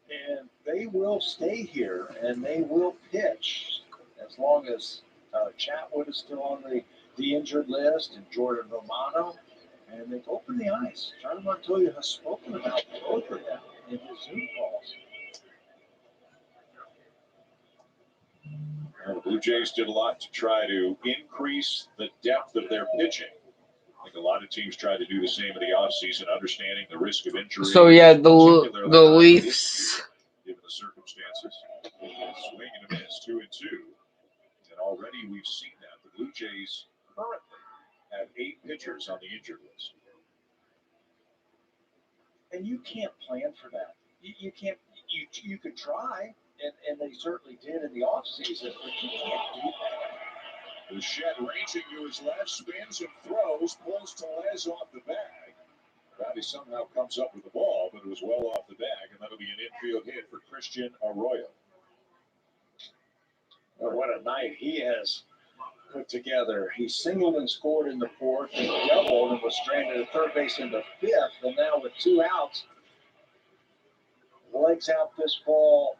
Speaker 1: And they will stay here and they will pitch as long as Chatwood is still on the injured list and Jordan Romano. And they've opened the ice. Charlie Montoya has spoken about both of them in his Zoom calls.
Speaker 4: Well, the Blue Jays did a lot to try to increase the depth of their pitching. I think a lot of teams tried to do the same in the offseason, understanding the risk of injury.
Speaker 3: So yeah, the Leafs.
Speaker 4: Given the circumstances, swing and a miss, 2-2, and already we've seen that the Blue Jays currently have 8 pitchers on the injured list.
Speaker 1: And you can't plan for that. You can't. You could try, and they certainly did in the offseason, but you can't do that.
Speaker 4: The Shed ranging to his left, spins and throws, pulls Tellez off the bag. Rowdy somehow comes up with the ball, but it was well off the bag, and that'll be an infield hit for Christian Arroyo.
Speaker 1: Well, what a night he has put together. He singled and scored in the 4th, and doubled and was stranded at third base in the 5th, and now with 2 outs, legs out this ball.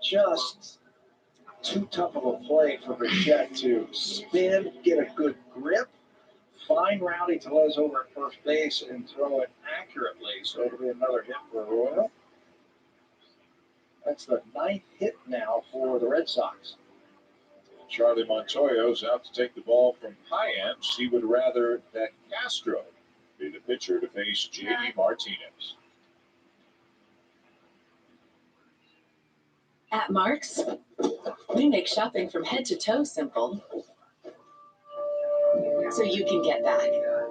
Speaker 1: Just too tough of a play for Bichette to spin, get a good grip, find Rowdy Tellez over at first base, and throw it accurately. So it'll be another hit for Arroyo. That's the 9th hit now for the Red Sox.
Speaker 4: Charlie Montoya's out to take the ball from Paez. He would rather that Castro be the pitcher to face J.D. Martinez.
Speaker 19: At Mark's, we make shopping from head to toe simple, so you can get back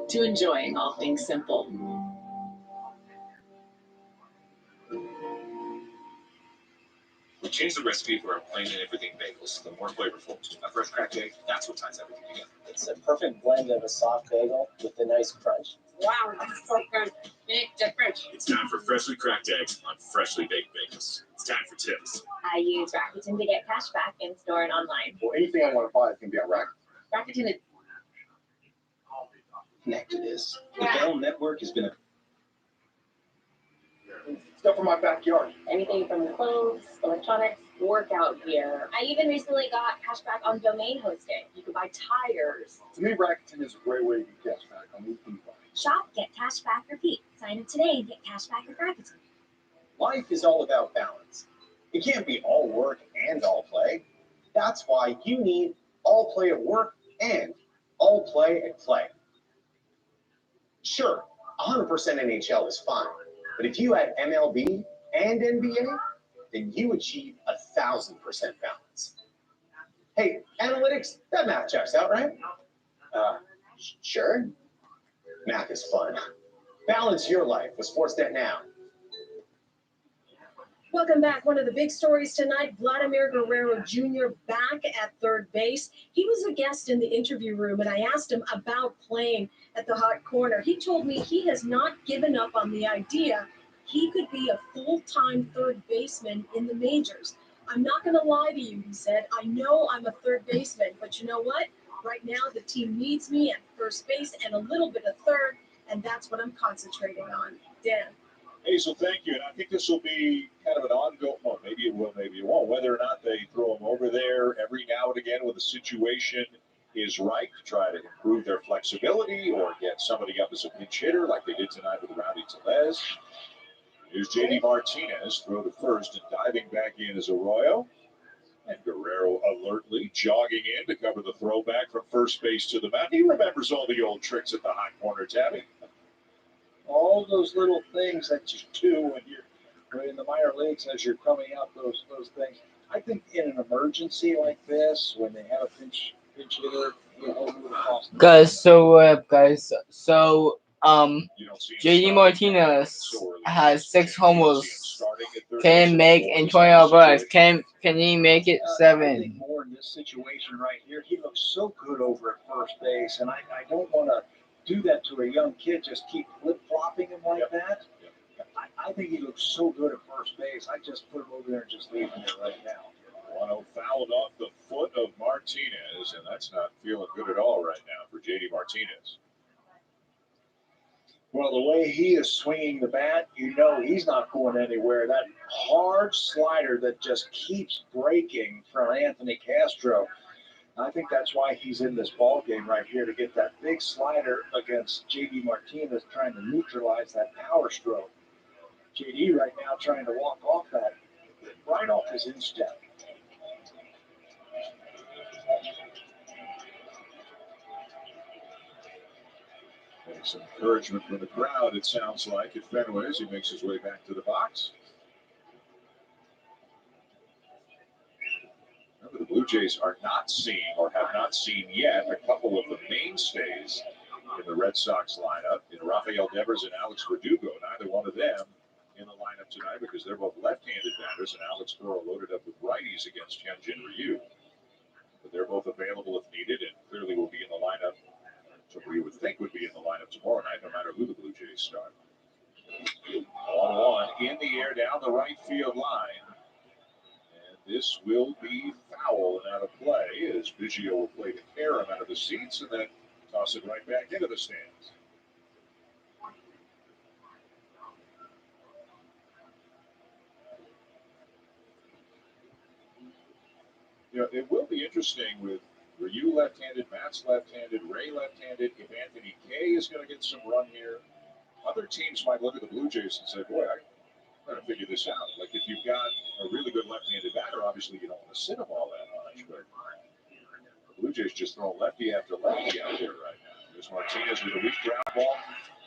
Speaker 19: to enjoying all things simple.
Speaker 11: We changed the recipe for our plain and everything bagels. The more flavorful. A fresh cracked egg, that's what ties everything together.
Speaker 12: It's a perfect blend of a soft bagel with a nice crunch.
Speaker 10: Wow, that's so good. Big difference.
Speaker 11: It's time for freshly cracked eggs on freshly baked bagels. It's time for tips.
Speaker 10: I use Rakuten to get cash back in store and online.
Speaker 16: Well, anything I want to buy can be on Rakuten.
Speaker 10: Rakuten is
Speaker 6: Connect to this. The Bell Network has been a
Speaker 16: Stuff from my backyard.
Speaker 10: anything from clothes, electronics, workout gear. I even recently got cash back on domain hosting. You could buy tires.
Speaker 16: To me, Rakuten is a great way to get cash back on anything you buy.
Speaker 10: Shop, get cash back, repeat. Sign up today and get cash back with Rakuten.
Speaker 6: Life is all about balance. It can't be all work and all play. That's why you need all play at work and all play at play. Sure, 100% NHL is fine, but if you add MLB and NBA, then you achieve 1,000% balance. Hey, analytics, that math checks out, right? Sure. Math is fun. Balance your life with Sportsnet Now.
Speaker 7: Welcome back. One of the big stories tonight, Vladimir Guerrero Jr. back at third base. He was a guest in the interview room, and I asked him about playing at the hot corner. He told me he has not given up on the idea he could be a full-time third baseman in the majors. I'm not going to lie to you, he said. I know I'm a third baseman, but you know what? Right now, the team needs me at first base and a little bit of third, and that's what I'm concentrating on. Dan.
Speaker 4: Hazel, thank you. And I think this will be kind of an ongoing, well, maybe it will, maybe it won't. Whether or not they throw him over there every now and again when the situation is right to try to improve their flexibility or get somebody up as a pinch hitter like they did tonight with Rowdy Tellez. Here's J.D. Martinez, throw to first and diving back in as Arroyo. And Guerrero alertly jogging in to cover the throwback from first base to the mound. He remembers all the old tricks at the hot corner, Tabby.
Speaker 1: All those little things that you do when you're in the minor leagues as you're coming up, those things. I think in an emergency like this, when they have a pinch hitter,
Speaker 3: Guys, JD Martinez has 6 homers. Can he make Antonio Burris? Can he make it 7?
Speaker 1: More in this situation right here, he looks so good over at first base, and I don't want to do that to a young kid. Just keep flip-flopping him like that. I think he looks so good at first base. I just put him over there and just leave him there right now.
Speaker 4: 1-0 fouled off the foot of Martinez, and that's not feeling good at all right now for J.D. Martinez.
Speaker 1: Well, the way he is swinging the bat, you know he's not going anywhere. That hard slider that just keeps breaking from Anthony Castro. I think that's why he's in this ball game right here, to get that big slider against J.D. Martinez, trying to neutralize that power stroke. J.D. right now trying to walk off that, right off his instep.
Speaker 4: Some encouragement from the crowd, it sounds like, at Fenway as he makes his way back to the box. Remember, the Blue Jays are not seeing, or have not seen yet, a couple of the mainstays in the Red Sox lineup, in Rafael Devers and Alex Verdugo. Neither one of them in the lineup tonight because they're both left-handed batters, and Alex Burrow loaded up with righties against Hyunjin Ryu. But they're both available if needed, and clearly will be in the lineup. So you would think would be in the lineup tomorrow night, no matter who the Blue Jays start. 1-1 in the air down the right field line. And this will be foul and out of play as Biggio will play to tear him out of the seats and then toss it right back into the stands. You know, it will be interesting with Ryu left-handed, Matt's left-handed, Ray left-handed. If Anthony Kay is going to get some run here, other teams might look at the Blue Jays and say, boy, I'm going to figure this out. Like if you've got a really good left-handed batter, obviously you don't want to sit him all that much. But the Blue Jays just throwing lefty after lefty out there right now. There's Martinez with a weak ground ball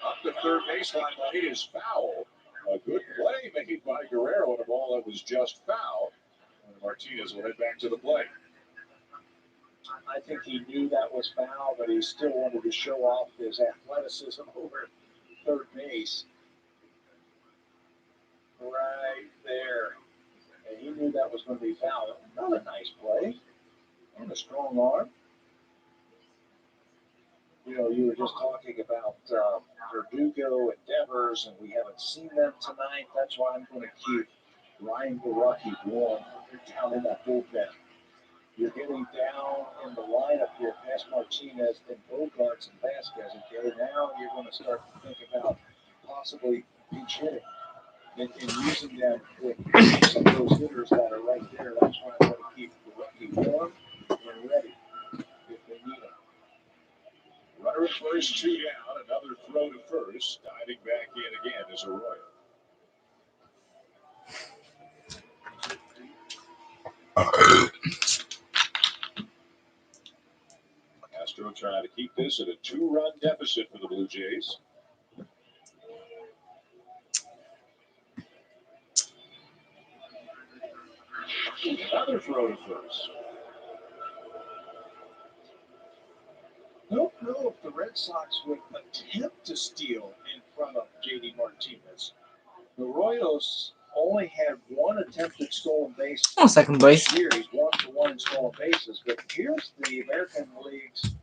Speaker 4: up the third baseline, but it is foul. A good play made by Guerrero on a ball that was just foul. And Martinez will head back to the plate.
Speaker 1: I think he knew that was foul, but he still wanted to show off his athleticism over at third base. Right there. And he knew that was going to be foul. Another nice play. And a strong arm. You know, you were just talking about Verdugo and Devers, and we haven't seen them tonight. That's why I'm going to keep Ryan Garucki warm down in that bullpen. You're getting down in the lineup here past Martinez, then Bogarts and Vasquez. Okay, now you're going to start to think about possibly pinch hitting and using them with some of those hitters that are right there. That's why I'm going to keep Garucki warm and ready if they need him.
Speaker 4: Runner at first, 2 down. Another throw to first. Diving back in again is Arroyo. Castro trying to keep this at a 2-run deficit for the Blue Jays. Another throw to first.
Speaker 1: I don't know if the Red Sox would attempt to steal in front of J.D. Martinez. The Royals only had one attempted stolen base.
Speaker 3: Oh, second base.
Speaker 1: This year, he's 1-for-1 in stolen bases. But here's the American League's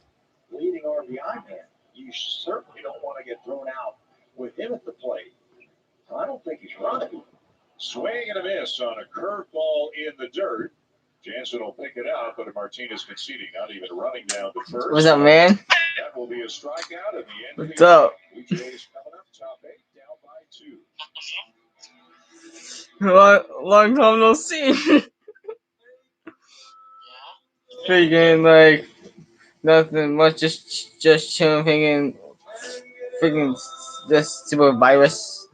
Speaker 1: leading RBI man. You certainly don't want to get thrown out with him at the plate. I don't think he's running.
Speaker 4: Swing and a miss on a curveball in the dirt. Jansen will pick it up, but Martinez conceding, not even running down to first.
Speaker 3: What's up, man?
Speaker 4: That will be a strikeout at the end.
Speaker 3: What's up?
Speaker 4: Blue Jays coming up top 8, down by 2.
Speaker 3: Long time no see. Freaking like nothing much, just chilling, freaking this super virus.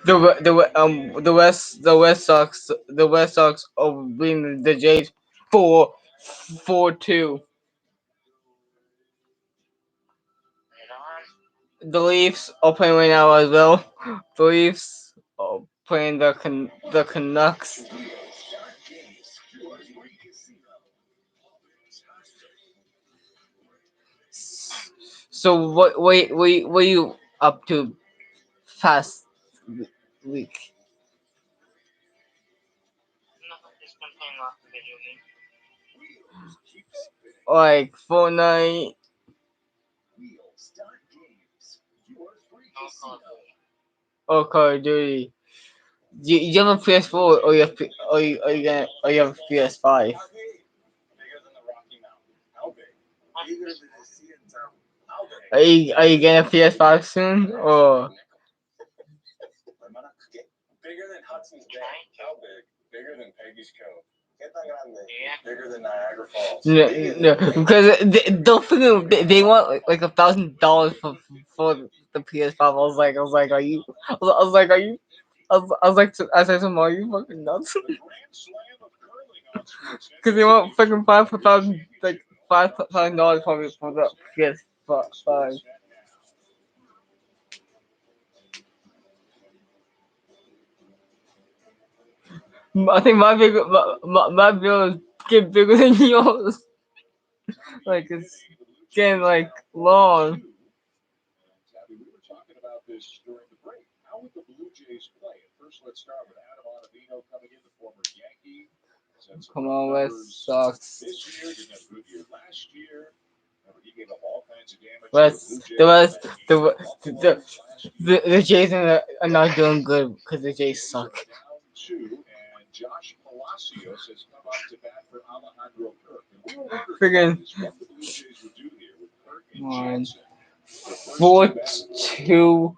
Speaker 3: The West Sox over beating the Jays 4-2. The Leafs are playing right now as well. The Leafs are playing the Canucks. So what are you up to past week? Like Fortnite. Or Call of Duty. You have a PS4 or you have a PS5? Are you getting a PS5 soon or?
Speaker 16: Bigger than Hudson's Bay. How big? Bigger than Peggy's Cove. Bigger than Niagara Falls.
Speaker 3: No, because they want like $1,000 for the PS5. I was like, are you? I was like, are you? I said to him, are you fucking nuts? Because they want fucking $5,000 for the PS5. I think my bill is getting bigger than yours. Like it's getting like long.
Speaker 4: We were talking about this during the break. How would the Blue Jays play? First, let's start with Adam Ottavino coming in, the former Yankee.
Speaker 3: Come on, Red Sox.
Speaker 4: This year, didn't have a good year last year. Remember, he gave up all kinds of damage.
Speaker 3: The Jays are not doing good because the Jays suck.
Speaker 4: And Josh Palacios has come up to bat for Alejandro Kirk.
Speaker 3: Friggin'
Speaker 4: What the Blue Jays would do here with Kirk and
Speaker 3: come on.
Speaker 4: Jansen.
Speaker 3: 4-2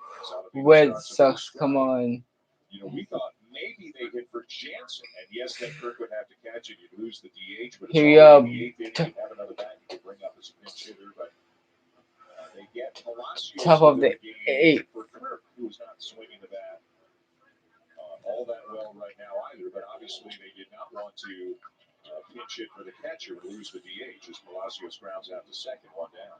Speaker 3: Red Sox. Come on.
Speaker 4: You know, we thought maybe they hit for Jansen, and yes, then Kirk would have to catch it. You'd lose the DH, but
Speaker 3: Here we go.
Speaker 4: you'd have another bat you could bring up as a pinch hitter. But they get Palacios
Speaker 3: Top of the 8th.
Speaker 4: for Kirk, who's not swinging the bat all that well right now either. But obviously, they did not want to pinch hit for the catcher and lose the DH as Palacios grounds out to second, 1 down.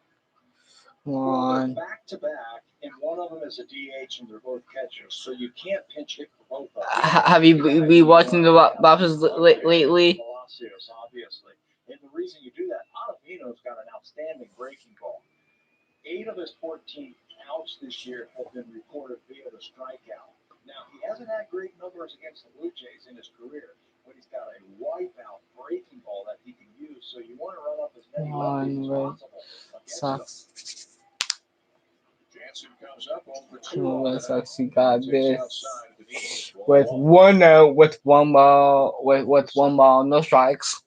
Speaker 3: One.
Speaker 1: Back to back, and one of them is a DH, and they're both catchers, so you can't pinch hit for both of them.
Speaker 3: Have you been watching the Bobs lately?
Speaker 1: Palacios, obviously, and the reason you do that, Ottavino's got an outstanding breaking ball. 8 of his 14 outs this year have been recorded via the strikeout. Now, he hasn't had great numbers against the Blue Jays in his career, but he's got a wipeout breaking ball that he can use. So you want to run up as many
Speaker 3: Come on,
Speaker 1: lefties as
Speaker 3: Red
Speaker 1: possible against
Speaker 3: Sox.
Speaker 4: Jansen comes up over
Speaker 3: Come on,
Speaker 4: two.
Speaker 3: Red Sox. You got
Speaker 4: Takes
Speaker 3: this.
Speaker 4: outside of the knees.
Speaker 3: With
Speaker 4: Ball
Speaker 3: one out, with one ball, with one ball, no strikes.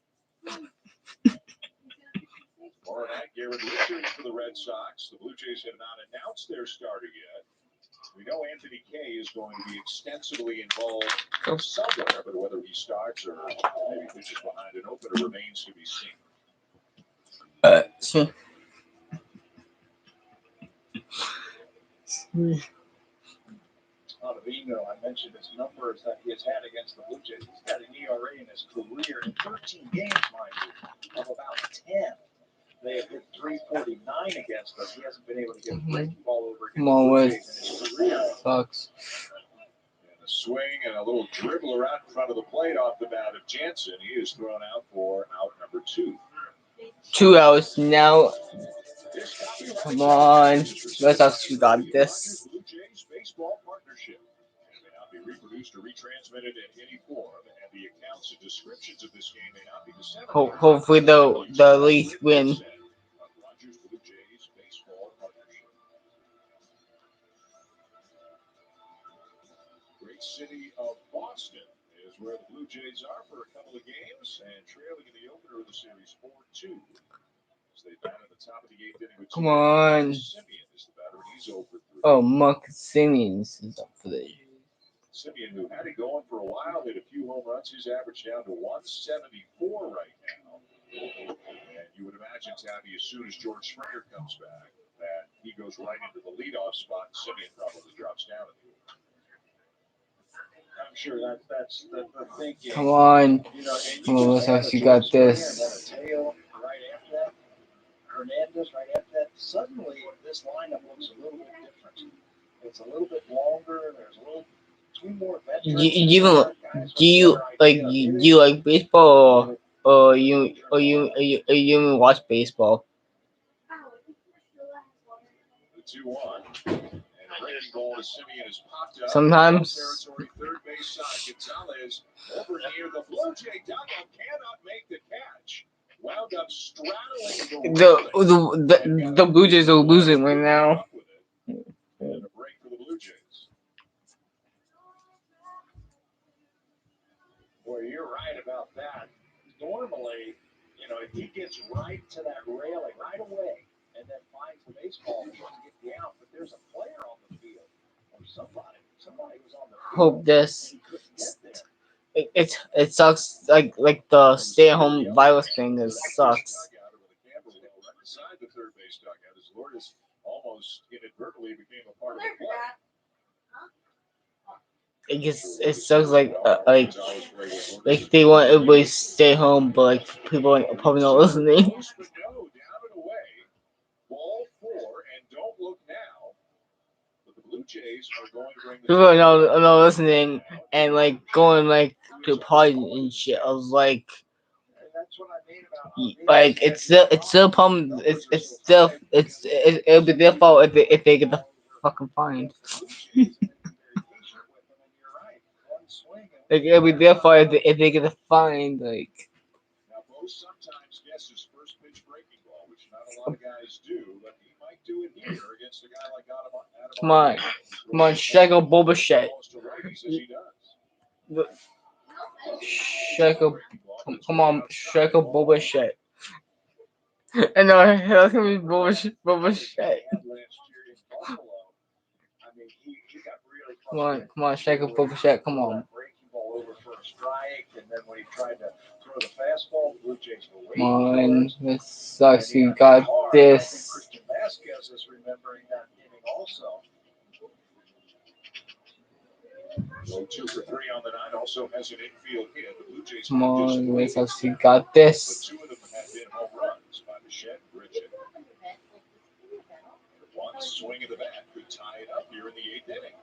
Speaker 4: Tomorrow night, Garrett Richards for the Red Sox. The Blue Jays have not announced their starter yet. We know Anthony Kay is going to be extensively involved somewhere, but whether he starts or maybe pitches behind an opener remains to be seen.
Speaker 3: Sure.
Speaker 1: Ottavino, I mentioned his numbers that he has had against the Blue Jays. He's got an ERA in his career in 13 games, mind you, of about 10. They have hit 349 against us. He hasn't been able to get a breaking ball over against the Blue Jays in his career.
Speaker 3: Sucks.
Speaker 4: And a swing and a little dribbler out in front of the plate off the bat of Jansen. He is thrown out for out number 2.
Speaker 3: 2 outs now. Come on. Red Sox, you got this.
Speaker 4: Blue Jays baseball partnership. It may not be reproduced or retransmitted in any form, and the accounts and descriptions of this game may not be disseminated.
Speaker 3: Hopefully the Leafs win.
Speaker 4: Rogers Blue Jays baseball partnership. Great city of Boston is where the Blue Jays are for a couple of games, and trailing in the opener of the series 4-2. As they bat at the top of the 8th inning with
Speaker 3: Come on.
Speaker 4: Simeon is the batter, and he's over 3.
Speaker 3: Oh, Marcus Simmons is up for the.
Speaker 4: Simeon, who had it going for a while, hit a few home runs. He's averaged down to 174 right now. And you would imagine, Tabby, as soon as George Springer comes back, that he goes right into the leadoff spot, and Simeon probably drops down in the order.
Speaker 1: I'm sure that's the thinking.
Speaker 3: Come on.
Speaker 1: You know,
Speaker 3: Come on, Red Sox, you got this.
Speaker 1: Mateo right after that, Hernandez right after that. Suddenly, this lineup looks a little bit different. It's a little bit longer. There's a little two more veterans.
Speaker 3: Do you like baseball or you even watch baseball?
Speaker 4: The 2-1. And breaking ball to Simeon is popped up.
Speaker 3: Sometimes.
Speaker 4: Territory, third base side. Gonzalez over near the Blue Jay dugout, cannot make the catch. Wound up straddling
Speaker 3: the Blue Jays are losing right now.
Speaker 4: And a break for the Blue Jays.
Speaker 1: Boy, you're right about that. Normally, you know, if he gets right to that railing right away and then finds the baseball, he's going to get the out. But there's a player on the field or somebody was on the field.
Speaker 3: Hope this. It sucks like the stay-at-home virus thing. It sucks.
Speaker 4: Inside the third base dugout, as Lourdes almost inadvertently became a part of the play.
Speaker 3: It sucks like they want everybody to stay home, but like people are probably not listening.
Speaker 4: Ball 4 and don't look now. But the Blue Jays are going to bring the
Speaker 3: People are not listening and like going like to parties and shit. I was like it's still a problem. It'll be their fault if they get the fucking fine. Like it'll be their fault if they get the fine. Like.
Speaker 4: Now, Bo sometimes guesses first pitch breaking ball, which not a lot of guys do, but he might do it here against a guy like Adam.
Speaker 3: Come on, Shego Boba Shett. Come on, Shego Boba Shett. I know, that's gonna be Boba Shett. Come on, Shego Boba Shett, come on. Come on, this sucks. You got this.
Speaker 4: Go 2 for 3 on the night. Also has an infield hit. The Blue Jays.
Speaker 3: Come on, this sucks. You got this.
Speaker 4: But 2 of them have been home runs by Bichette and Bridget. One swing of the bat could tie it up here in the 8th inning.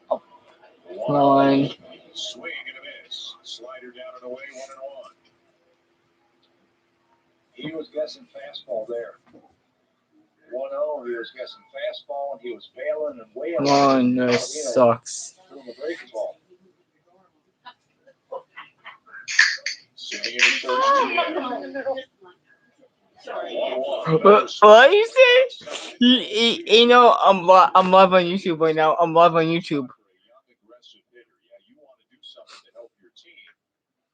Speaker 3: Come on.
Speaker 4: Swing and a miss. Slider down and away, 1-1.
Speaker 1: He was guessing fastball there. 1-0. He was guessing fastball and he was bailing and wailing.
Speaker 3: Come on, this sucks.
Speaker 4: Simeon at first.
Speaker 3: What you say? You know, I'm live on YouTube right now. I'm live on YouTube.
Speaker 4: Aggressive hitter. Yeah, you want to do something to help your team,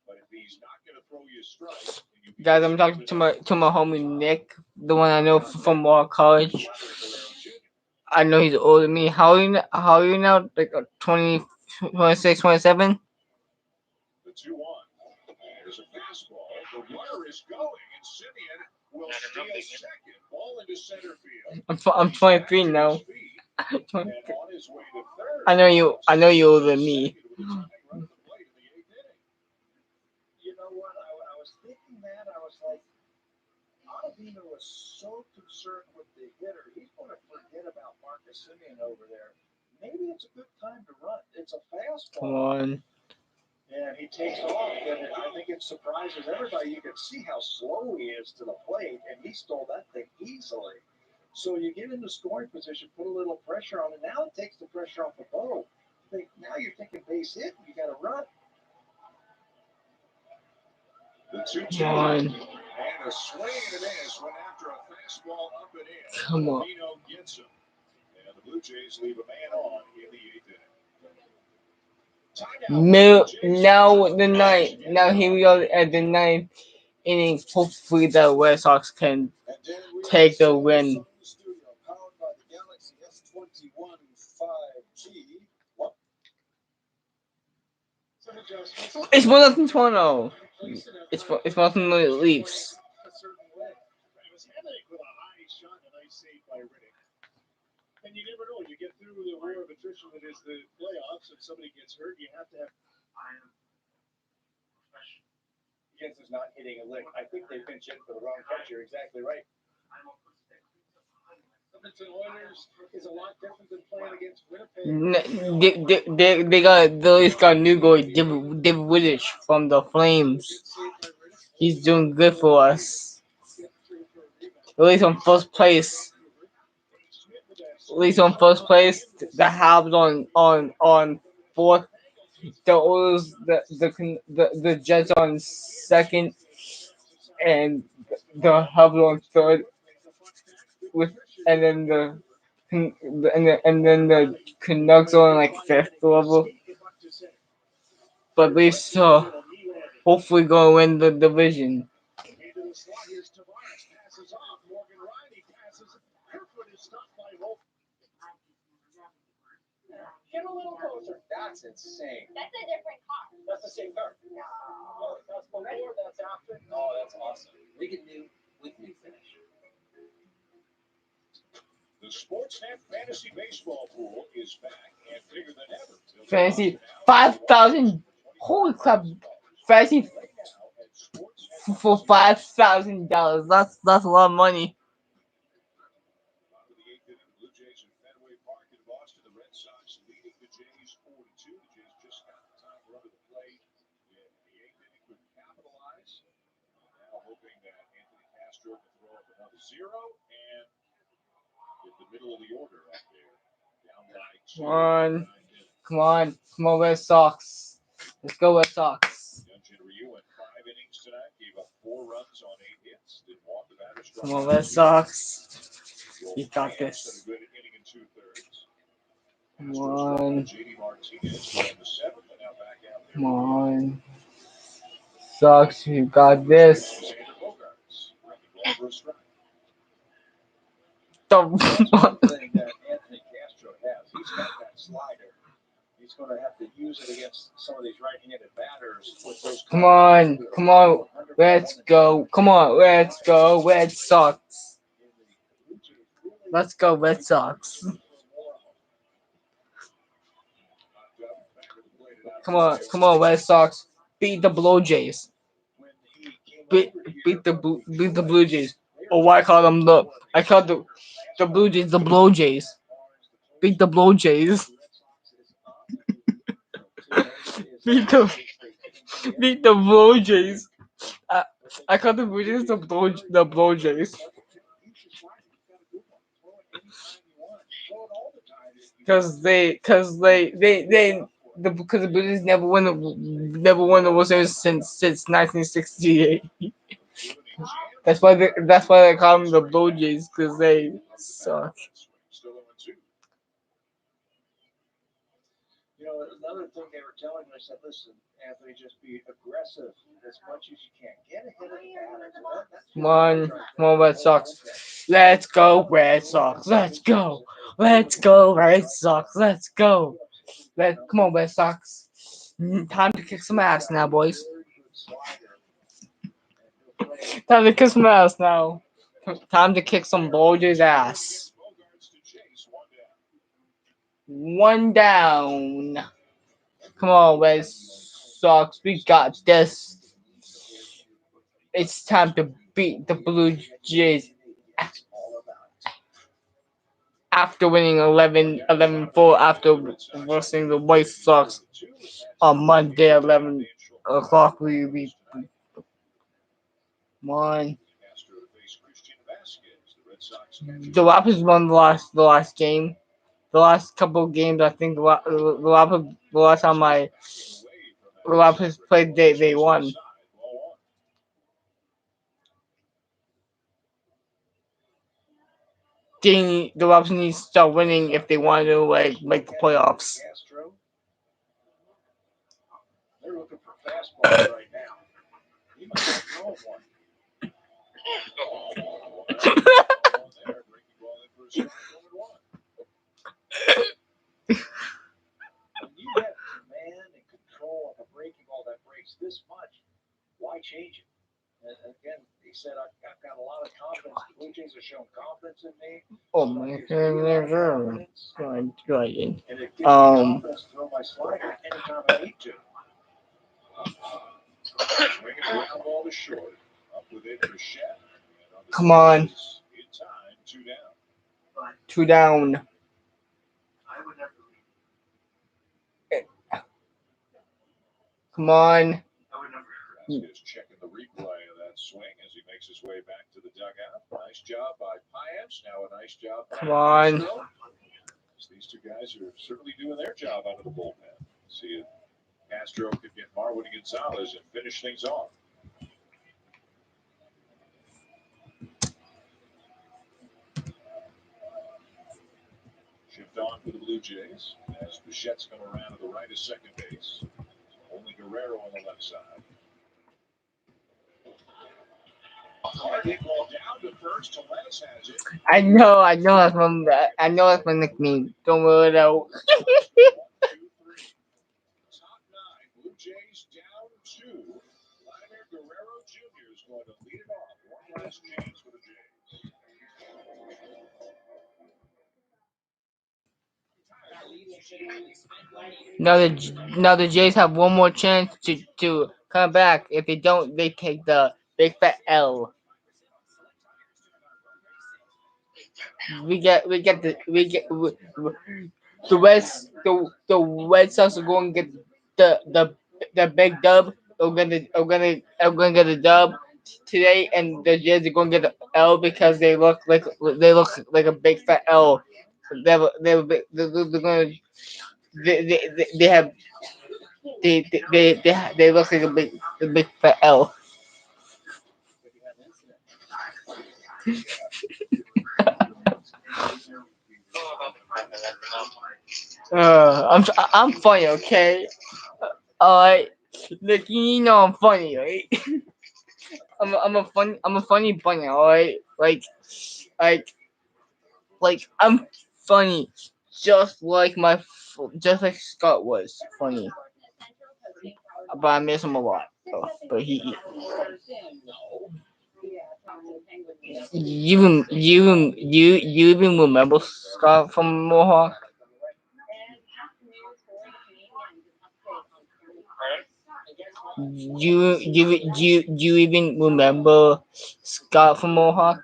Speaker 4: but if he's not going to throw you a strike,
Speaker 3: Guys, I'm talking to my homie Nick, the one I know from college. I know he's older than me. How are you now? Like 20, 26, 27?
Speaker 4: The 2-1. There's a fastball. The runner is going, and Simeon will steal second. Ball into center field.
Speaker 3: I'm 23 now.
Speaker 4: And on his way to third.
Speaker 3: I know you older than me.
Speaker 1: You know what? I was thinking that. I was like, Ottavino was so concerned with the hitter. He's going to forget about Marcus Simeon over there. Maybe it's a good time to run. It's a fastball.
Speaker 3: Come on.
Speaker 1: And he takes off, and I think it surprises everybody. You can see how slow he is to the plate, and he stole that thing easily. So you get into scoring position, put a little pressure on it. Now it takes the pressure off the bow. Now you're thinking base hit, and you got to run.
Speaker 4: The 2-2.
Speaker 3: Come on.
Speaker 4: And a swing and a miss went after a fastball up and in.
Speaker 3: Come on.
Speaker 4: Ottavino gets him. And the Blue Jays leave a man on in the 8th inning.
Speaker 3: Now the ninth. Now here we are at the ninth inning. Hopefully the Red Sox can take the win. It's 1-0 Toronto. It's 1-0 Leafs.
Speaker 4: And you never know when you get through the war of attrition that is the playoffs. If somebody gets hurt, you have to have.
Speaker 17: Jens is not hitting a lick. I think they pinch hit for the wrong catch. You're exactly right.
Speaker 4: Edmonton Oilers is a lot different than playing against Winnipeg.
Speaker 3: They Leafs got a new goalie, David Wittich from the Flames. He's doing good for us. At least on first place. The Habs on fourth. The Oilers, the Jets on second, and the Habs on third. And then the Canucks on like fifth level. But they still hopefully gonna win the division.
Speaker 17: Get a little closer. That's insane.
Speaker 10: That's a different car.
Speaker 17: That's the same car. No. Oh, that's before, that's after. Oh, that's awesome. Make it new with new finish.
Speaker 4: The Sportsnet Fantasy Baseball Pool is back and bigger than ever.
Speaker 3: Fantasy 5,000. Holy crap! Fantasy for $5,000. That's a lot of money.
Speaker 4: The 8th inning, Blue Jays in Fenway Park in Boston. The Red Sox leading the Jays 4-2. The Jays just got the top run of the play in the 8th inning, couldn't capitalize. Now hoping that Anthony Castro can throw up another zero and get the middle of the order up there. Down by 2.
Speaker 3: Come on, Red Sox. Let's go, Red Sox.
Speaker 4: Ryu went 5 innings tonight, gave up 4 runs on 8 hits. Didn't walk the batter.
Speaker 3: Come on, Red Sox. You got this.
Speaker 4: Good inning in 2/3.
Speaker 3: Come on.
Speaker 4: JD Martinez going to 7th and now back out there.
Speaker 3: Come on. Sox, you got this.
Speaker 1: One thing that Anthony Castro has, he's got that slider. He's going to have to use it against some of these right-handed batters. With those
Speaker 3: Come on, let's go. Come on, let's go, Red Sox. Let's go, Red Sox. Come on, Red Sox. Beat the Blue Jays. Beat the Blue Jays. Oh, I call the Blue Jays the Blue Jays. Beat the Blue Jays. Beat the Blue Jays. I call the Blue Jays the Blue Jays. Cause they because the Blue Jays never won the World Series since 1968. That's why they call them the Blue Jays, because they suck.
Speaker 1: You know, another thing they were telling me, I said, listen, Anthony, just be aggressive as much as you can. Get ahead of the batters.
Speaker 3: Come on, Red Sox. Let's go, Red Sox. Let's go. Let's go, Red Sox. Let's go. Come on, Red Sox. Time to kick some ass now, boys. Time to kick some ass now. Time to kick some Blue Jays ass. One down. Come on, Red Sox. We got this. It's time to beat the Blue Jays after winning 11-4 after versus the White Sox on Monday 11 o'clock. We won. The Raptors won the last game. The last couple of games, I think the last time the Raptors played, they won. The Raptors need to start winning if they want to make the playoffs.
Speaker 1: Castro. They're looking for fastballs right now. He might have thrown one. When you have command and control of a breaking ball that breaks this much, why change it? And again, he said, I've got a lot of confidence. The Blue Jays have shown confidence in me.
Speaker 3: Oh my God.
Speaker 1: And it gives me confidence to throw my slider anytime I need to.
Speaker 4: Swinging a ground ball to short. Up with it for Shed.
Speaker 3: Come on.
Speaker 4: In time, 2 down.
Speaker 3: 2 down. Come on.
Speaker 4: Vasquez checking the replay of that swing as he makes his way back to the dugout. Nice job by Paez. Now a nice job by
Speaker 3: Come on.
Speaker 4: Castro. These two guys are certainly doing their job out of the bullpen. See if Castro could get Marwyn Gonzalez and finish things off. Shift on for the Blue Jays as Bichette's come around to the right of second base. Only Guerrero on the left side. Ball down to first. Tellez has it.
Speaker 3: I know that's my nickname. Don't worry though.
Speaker 4: Top 9. Blue Jays down 2. Vladimir Guerrero Jr. is going to lead it off. One last chance for the Jays.
Speaker 3: Now the Jays have one more chance to come back. If they don't, they take the big fat L. The Red Sox are going to get the big dub. We're gonna get a dub today, and the Jays are going to get the L because they look like a big fat L. They're going to they look like a big fat L. I'm funny, okay? Alright, look, you know I'm funny, right? I'm a funny bunny, alright? Like I'm funny, just like Scott was funny. But I miss him a lot. But you even remember Scott from Mohawk? You even remember Scott from Mohawk?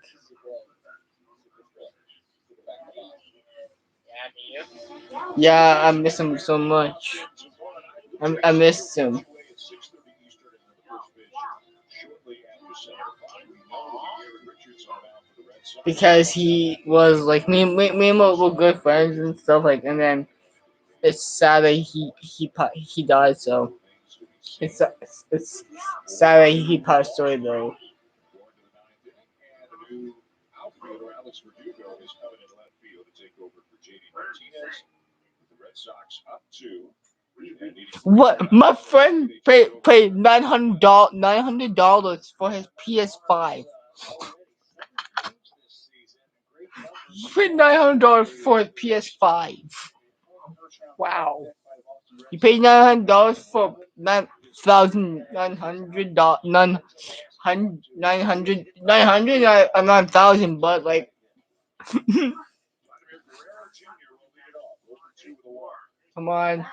Speaker 3: Yeah, I miss him so much. I miss him. Because he was like me and Mo were good friends and stuff and then it's sad that he died. So it's sad that he passed away though.
Speaker 4: And the new outfielder, Alex Verdugo, is coming in left field to take over for JD Martinez. With the Red Sox up 2.
Speaker 3: What my friend paid $900 for his PS5. He paid $900 for his PS5. Wow. You paid $900 for $9,900. Not 1,000, but like.
Speaker 4: Vladimir Guerrero Jr. will lead it off. Over 2 with a walk.
Speaker 3: Come on.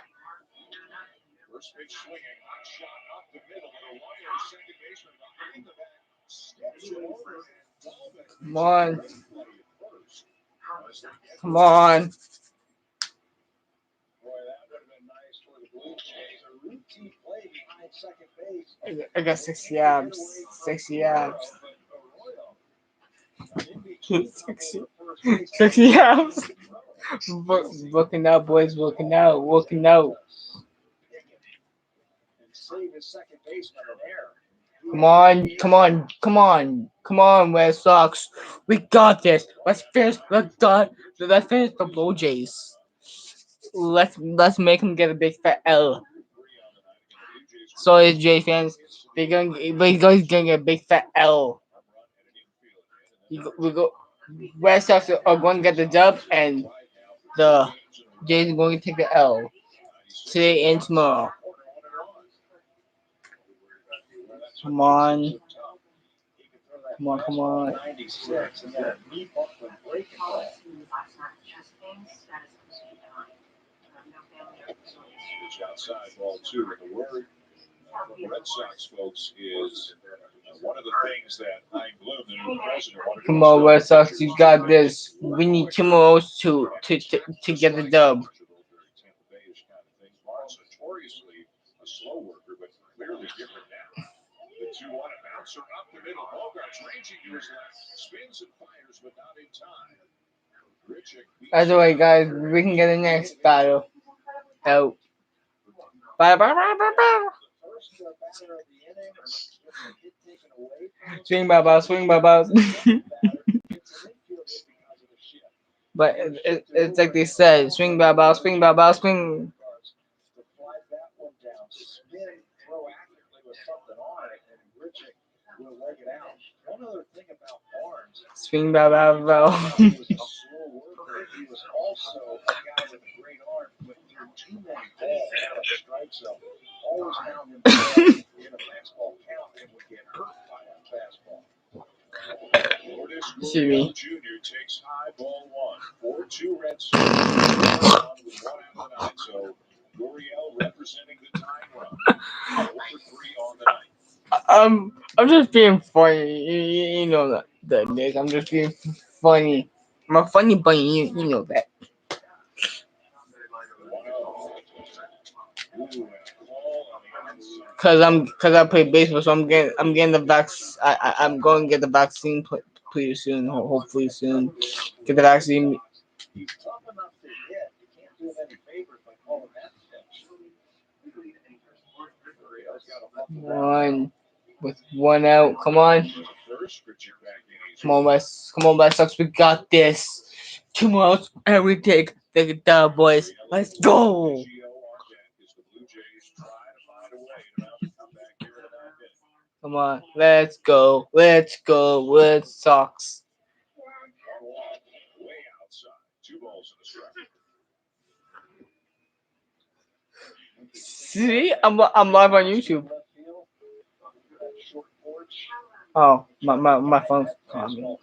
Speaker 4: First pitch swinging, hot shot up the middle with a wire. Second baseman behind the back steps it over. Dalbeck
Speaker 3: Come on.
Speaker 4: first.
Speaker 3: Come on.
Speaker 1: Boy, that would have been nice for the Blue Jays. A routine play behind second base.
Speaker 3: I got 60 abs. 60 abs. 60 abs. Working out, boys. Working out. Working out.
Speaker 1: Save his second baseman an error.
Speaker 3: Come on, come on, come on, come on, Red Sox. We got this. Let's finish the Blue Jays. Let's make them get a big fat L. Sorry, Jay fans. We're gonna get a big fat L. We go. Red Sox are going to get the dub, and the Jays are going to take the L today and tomorrow. Come on. Come on, come on.
Speaker 1: 96 and then a knee bump from breaking ball.
Speaker 4: Pitch outside, ball 2. And the word from the Red Sox folks is one of the things that Hein Bloom, the new president, wanted to
Speaker 3: Come on, Red Sox, you got this. We need 2 more to get the dub.
Speaker 4: Barnes notoriously a slow worker, but clearly different now. The 2-1 bouncer up the middle. Bogarts ranging to his left, spins and fires, but not in time.
Speaker 3: By the way, guys, we can get the next battle out. Bye, bye, bye, bye, bye. Swing, bye, swing, bye. But it's like they said, swing, bye, swing, bye, swing. Swing, bye.
Speaker 1: He was also a guy with a great arm, but threw too many balls out of the strike zone. Always found him in a fastball count and would get hurt by that fastball.
Speaker 3: See me.
Speaker 4: Jr. takes high, ball 1. 4-2 Red Sox. With 1 out of the 9. So Gurriel representing the time run. 0 for 3 on the night.
Speaker 3: I'm just being funny. You know that, Nick. I'm just being funny. I'm a funny bunny. You know that. Cause I play baseball, so I'm getting the vaccine. I'm going to get the vaccine pretty soon. Hopefully soon. Get the vaccine.
Speaker 1: He's tough enough to hit. You can't do him any favors by calling that pitch.
Speaker 3: One with 1 out. Come on. Come on, Red Sox. We got this. 2 more outs and we take the dub, boys. Let's go. Come on, let's go, Red Sox.
Speaker 4: Way outside. 2 balls in a strike.
Speaker 3: See, I'm live on YouTube. Oh, my phone's calling.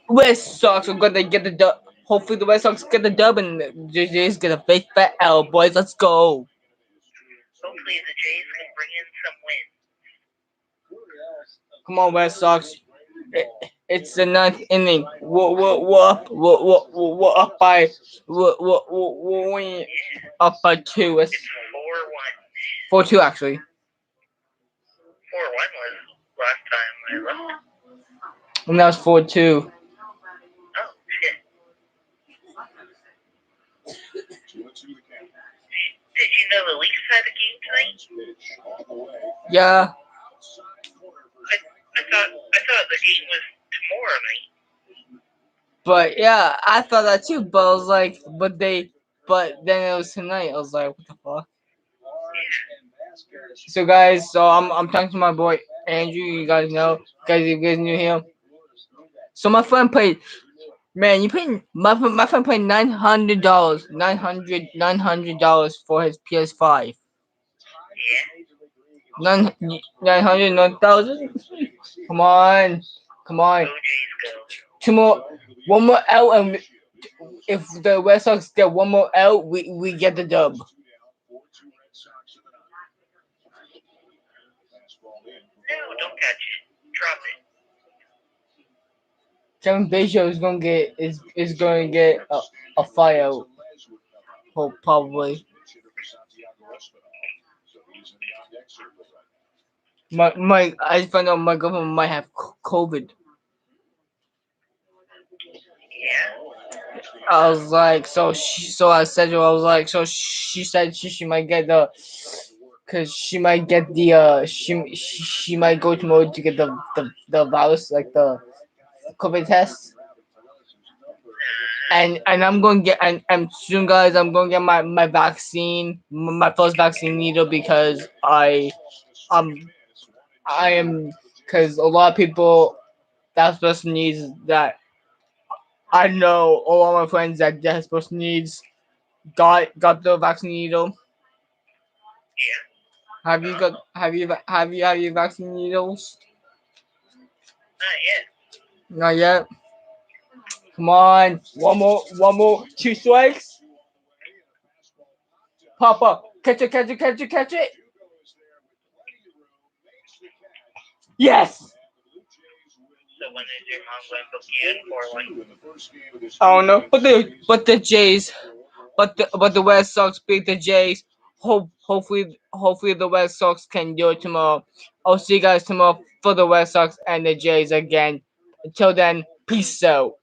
Speaker 3: Red Sox are gonna get the dub. Hopefully the Red Sox get the dub and the Jays get a big fat L, boys. Let's go.
Speaker 21: Hopefully the Jays can bring in some wins.
Speaker 3: Come on, Red Sox. It's the 9th inning. We're up by up by 2. It's 4-1. 4-2 actually.
Speaker 21: 4-1 was last time I looked.
Speaker 3: And that was 4-2.
Speaker 21: Oh shit.
Speaker 3: Yeah.
Speaker 2: I thought the game was tomorrow night.
Speaker 3: But yeah, I thought that too. But I was like, but then it was tonight. I was like, what the fuck? So guys, so I'm talking to my boy Andrew. You guys know, guys, if you guys knew him. So my friend played. Man, you paying my friend paid $900, $900 for his PS5. Nine 900, 1,000. Come on, come on. Two more, one more L, and if the Red Sox get one more L, we get the dub.
Speaker 2: No, don't catch it. Drop it.
Speaker 3: Kevin Bacon is going to get a fire. Probably. My I found out my girlfriend might have COVID. I was like, so I said to her, I was like, so she said she might get cause she might get she might go tomorrow to get the virus, like the COVID test. And I'm going to get and soon, guys, I'm going to get my vaccine, my first vaccine needle, because I am, because a lot of people that special needs that I know, a lot of my friends that special needs got the vaccine needle. Have you have you vaccine needles? Not yet. Come on, one more, 2 strikes. Papa, catch it, catch it, catch it, catch it. Yes.
Speaker 2: So when is your mom going to book you in for one?
Speaker 3: I don't know, but the Jays, but the Red Sox beat the Jays. Hopefully the Red Sox can do it tomorrow. I'll see you guys tomorrow for the Red Sox and the Jays again. Until then, peace out.